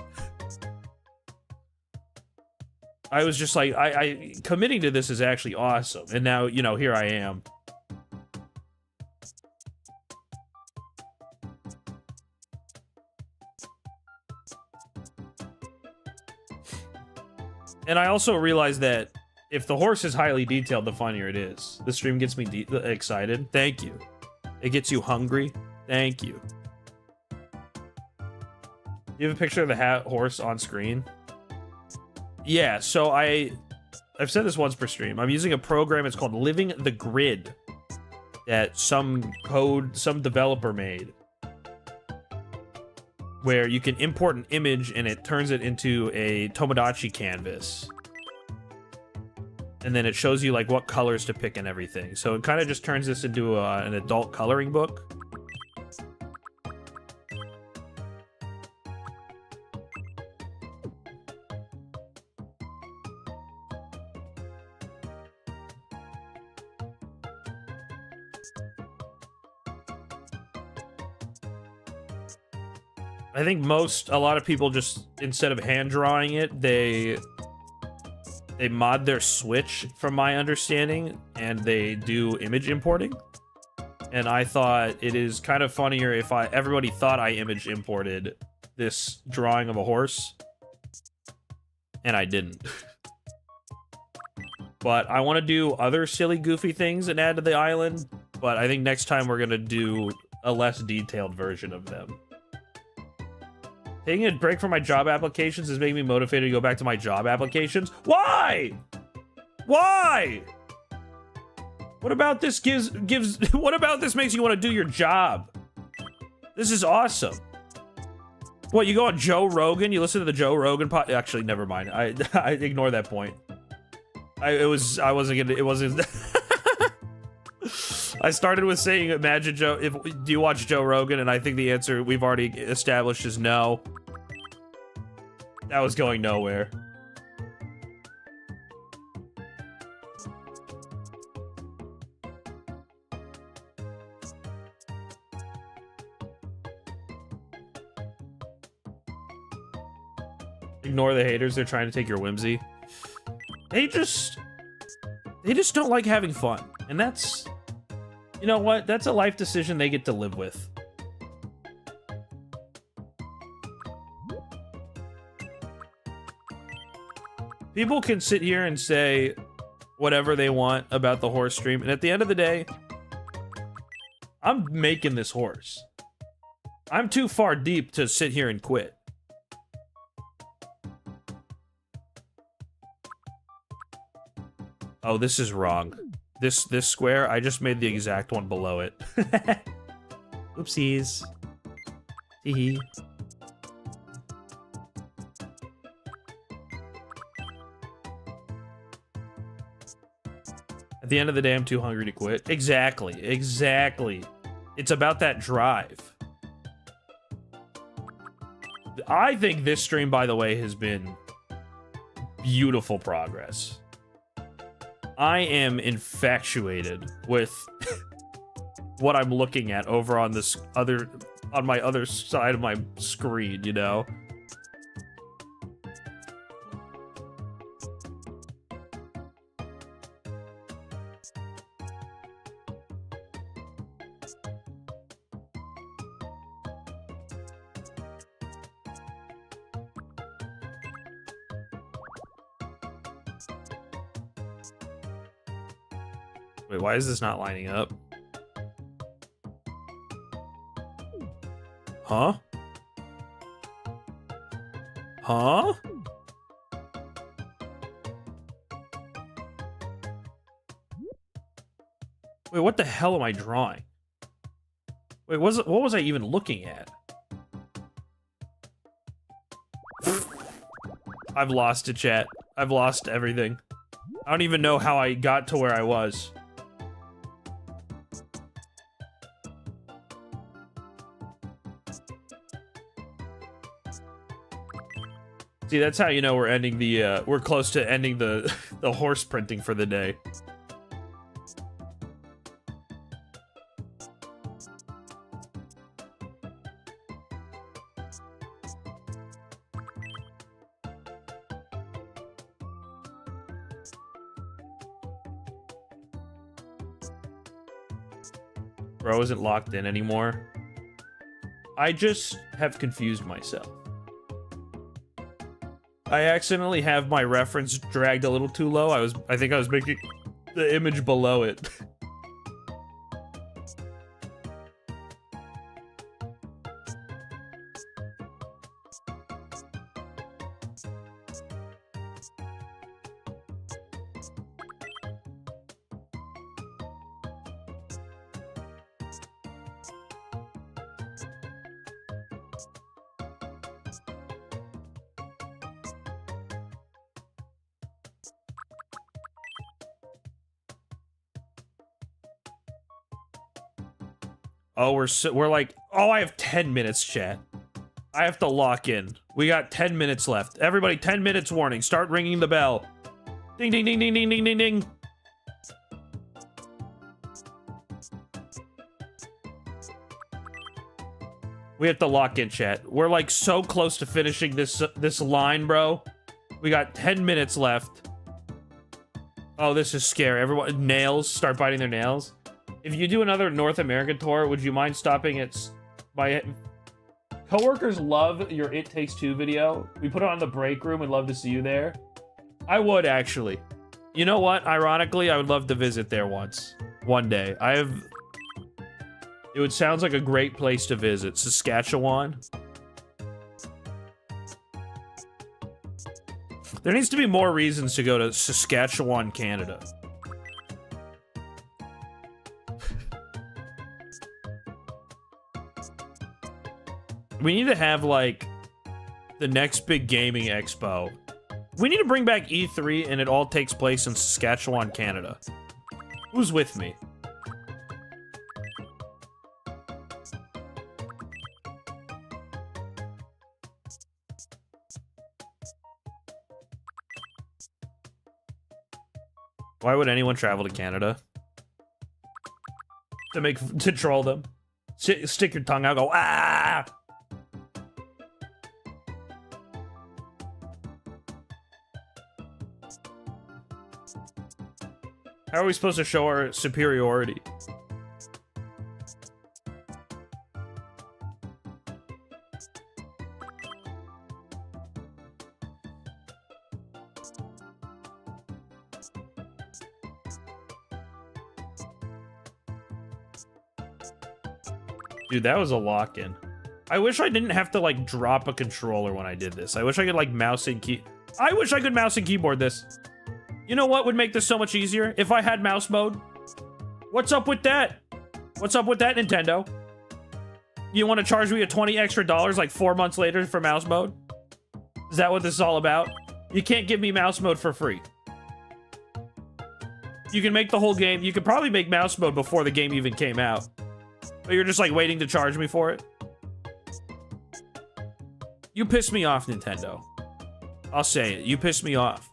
I was just like, I committing to this is actually awesome. And now, you know, here I am. And I also realized that if the horse is highly detailed, the funnier it is. The stream gets me excited. Thank you. It gets you hungry. Thank you. You have a picture of the horse on screen? Yeah, so I've said this once per stream. I'm using a program, it's called Living the Grid, that some developer made, where you can import an image and it turns it into a Tomodachi canvas. And then it shows you like what colors to pick and everything. So it kind of just turns this into an adult coloring book. I think a lot of people just, instead of hand drawing it, they mod their Switch, from my understanding, and they do image importing. And I thought it is kind of funnier if everybody thought I image imported this drawing of a horse, and I didn't. But I want to do other silly, goofy things and add to the island, but I think next time we're gonna do a less detailed version of them. Taking a break from my job applications is making me motivated to go back to my job applications. Why? Why? What about this what about this makes you want to do your job? This is awesome. What, you go on Joe Rogan? You listen to the Joe Rogan Actually, never mind. I ignore that point. I started with saying, imagine do you watch Joe Rogan? And I think the answer we've already established is no. That was going nowhere. Ignore the haters, they're trying to take your whimsy. They just don't like having fun. And that's, you know what? That's a life decision they get to live with. People can sit here and say whatever they want about the horse stream, and at the end of the day, I'm making this horse. I'm too far deep to sit here and quit. Oh, this is wrong. This square, I just made the exact one below it. Oopsies. Hee. At the end of the day, I'm too hungry to quit. Exactly. It's about that drive. I think this stream, by the way, has been beautiful progress. I am infatuated with what I'm looking at over on this on my other side of my screen, you know? Wait, why is this not lining up? Huh? Huh? Wait, what the hell am I drawing? Wait, what was I even looking at? I've lost it, chat. I've lost everything. I don't even know how I got to where I was. See, that's how you know we're ending the, we're close to ending the, the horse printing for the day. Bro isn't locked in anymore. I just have confused myself. I accidentally have my reference dragged a little too low. I think I was making the image below it. Oh, we're like, oh, I have 10 minutes, chat. I have to lock in. We got 10 minutes left. Everybody, 10 minutes warning. Start ringing the bell. Ding, ding, ding, ding, ding, ding, ding, ding. We have to lock in, chat. We're like so close to finishing this line, bro. We got 10 minutes left. Oh, this is scary. Everyone, nails, start biting their nails. If you do another North American tour, would you mind stopping at my coworkers love your It Takes Two video. We put it on the break room. We'd love to see you there. I would actually. You know what? Ironically, I would love to visit there one day. It sounds like a great place to visit. Saskatchewan. There needs to be more reasons to go to Saskatchewan, Canada. We need to have, like, the next big gaming expo. We need to bring back E3 and it all takes place in Saskatchewan, Canada. Who's with me? Why would anyone travel to Canada? To troll them. Stick your tongue out, go, ah! How are we supposed to show our superiority? Dude, that was a lock-in. I wish I didn't have to, like, drop a controller when I did this. I wish I could, like, I wish I could mouse and keyboard this. You know what would make this so much easier? If I had mouse mode. What's up with that? What's up with that, Nintendo? You want to charge me a $20 extra like 4 months later for mouse mode? Is that what this is all about? You can't give me mouse mode for free. You can make the whole game. You could probably make mouse mode before the game even came out. But you're just like waiting to charge me for it? You piss me off, Nintendo. I'll say it. You piss me off.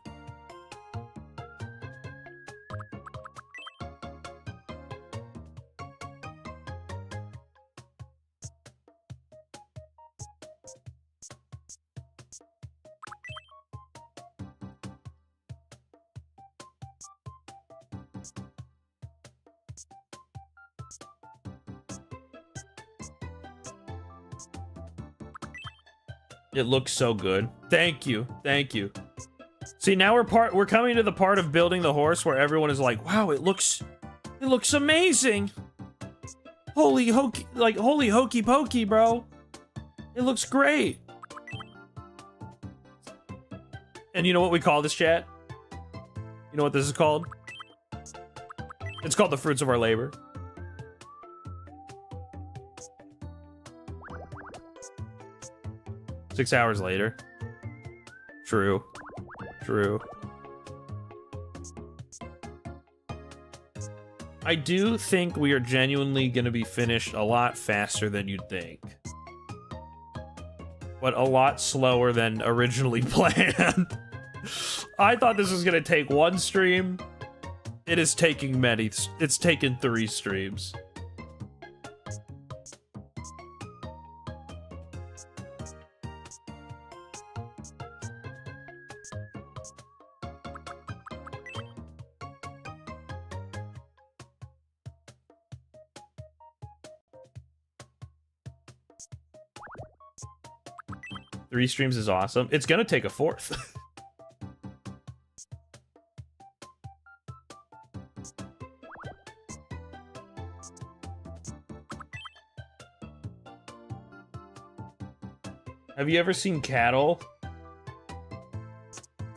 It looks so good. Thank you. Thank you. See, now we're coming to the part of building the horse where everyone is like, wow, it looks amazing. Holy hokey pokey, bro. It looks great. And you know what we call this, chat? You know what this is called? It's called the fruits of our labor. Six hours later. True. True. I do think we are genuinely going to be finished a lot faster than you'd think. But a lot slower than originally planned. I thought this was going to take one stream. It is taking many. It's taken 3 streams. Three streams is awesome. It's gonna take a 4th. Have you ever seen cattle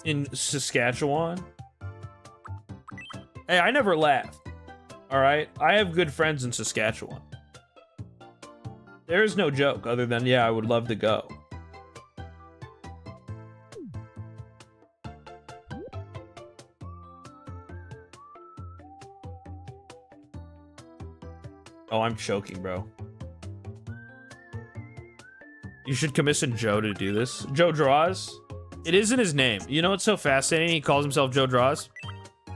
in Saskatchewan? Hey, I never laughed. All right, I have good friends in Saskatchewan. There is no joke other than, yeah, I would love to go. Oh, I'm choking, bro. You should commission Joe to do this. Joe Draws? It isn't his name. You know what's so fascinating? He calls himself Joe Draws. I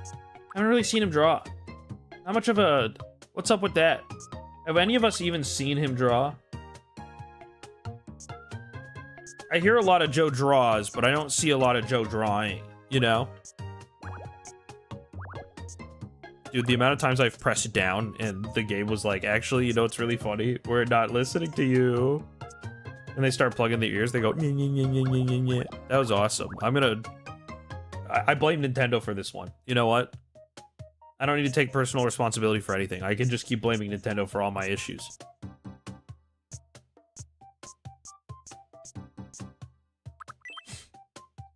haven't really seen him draw. How much of a... What's up with that? Have any of us even seen him draw? I hear a lot of Joe Draws, but I don't see a lot of Joe drawing, you know? Dude, the amount of times I've pressed down and the game was like, actually, you know what's really funny? We're not listening to you. And they start plugging their ears, they go, nye, nye, nye, nye, nye, nye, nye. That was awesome. I blame Nintendo for this one. You know what? I don't need to take personal responsibility for anything. I can just keep blaming Nintendo for all my issues.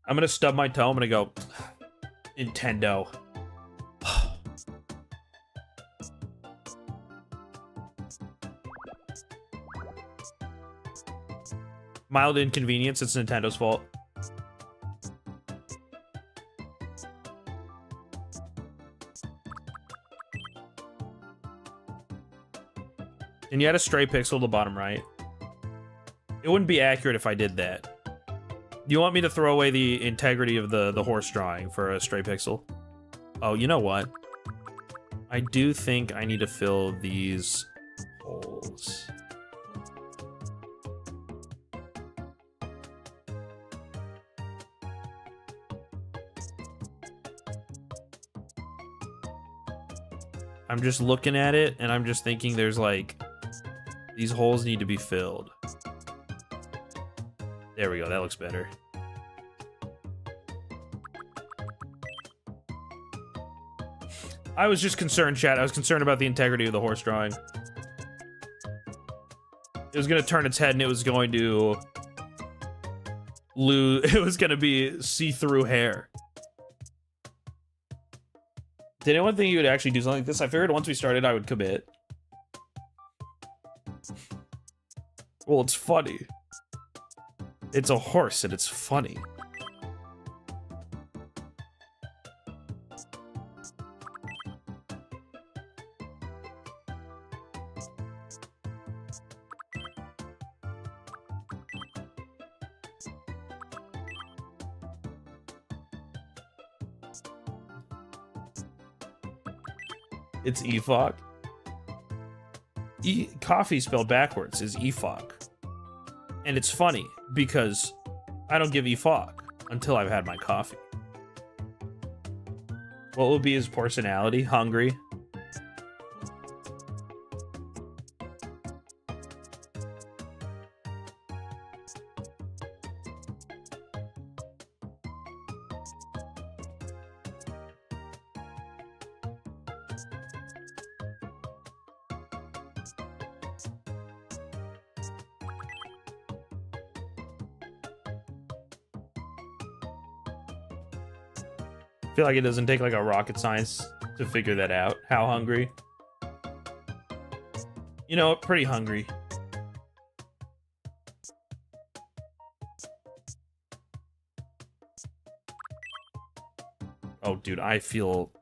I'm gonna stub my toe, I'm gonna go, Nintendo. Mild inconvenience, it's Nintendo's fault. And you had a stray pixel to the bottom right. It wouldn't be accurate if I did that. You want me to throw away the integrity of the horse drawing for a stray pixel? Oh, you know what? I do think I need to fill these holes. I'm just looking at it, and I'm just thinking there's like... These holes need to be filled. There we go, that looks better. I was just concerned, chat. I was concerned about the integrity of the horse drawing. It was gonna turn its head, and it was going to... It was gonna be see-through hair. Did anyone think you would actually do something like this? I figured once we started, I would commit. Well, it's funny. It's a horse, and it's funny. It's EFOC. Coffee spelled backwards is EFOC. And it's funny because I don't give EFOC until I've had my coffee. What will be his personality? Hungry. I feel like it doesn't take like a rocket science to figure that out. How hungry? You know, pretty hungry. Oh, dude, I feel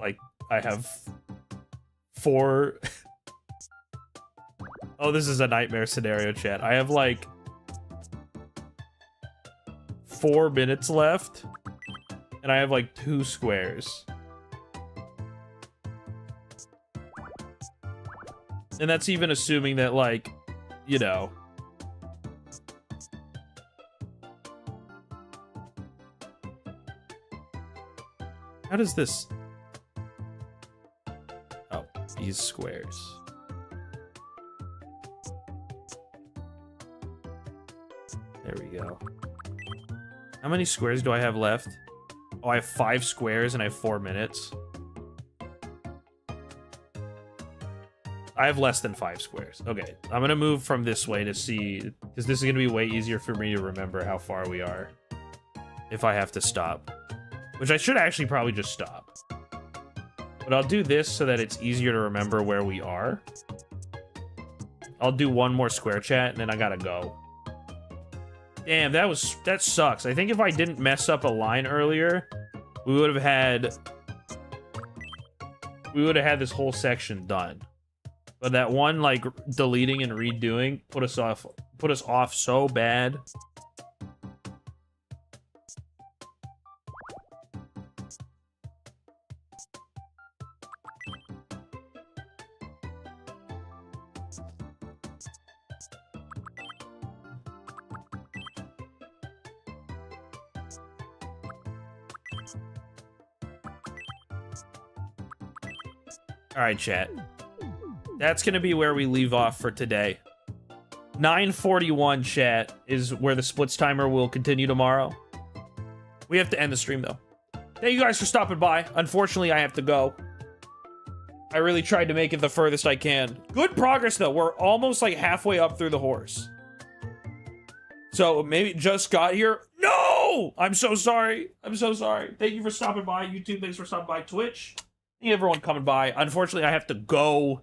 like I have 4... Oh, this is a nightmare scenario, chat. I have, like, 4 minutes left, and I have, like, 2 squares. And that's even assuming that, like, you know... How does this... Oh, these squares. There we go. How many squares do I have left? Oh, I have 5 squares and I have 4 minutes. I have less than 5 squares. Okay, I'm gonna move from this way to see, because this is gonna be way easier for me to remember how far we are if I have to stop. Which I should actually probably just stop. But I'll do this so that it's easier to remember where we are. I'll do one more square chat and then I gotta go. Damn, that sucks. I think if I didn't mess up a line earlier, we would have had this whole section done. But that one, like, deleting and redoing put us off so bad. All right, chat. That's going to be where we leave off for today. 9:41, chat, is where the splits timer will continue tomorrow. We have to end the stream, though. Thank you guys for stopping by. Unfortunately, I have to go. I really tried to make it the furthest I can. Good progress, though. We're almost, like, halfway up through the horse. So, maybe just got here. No! I'm so sorry. I'm so sorry. Thank you for stopping by. YouTube, thanks for stopping by. Twitch. Thank you, everyone coming by. Unfortunately, I have to go.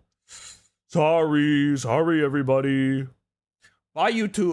Sorry, everybody. Bye, YouTube.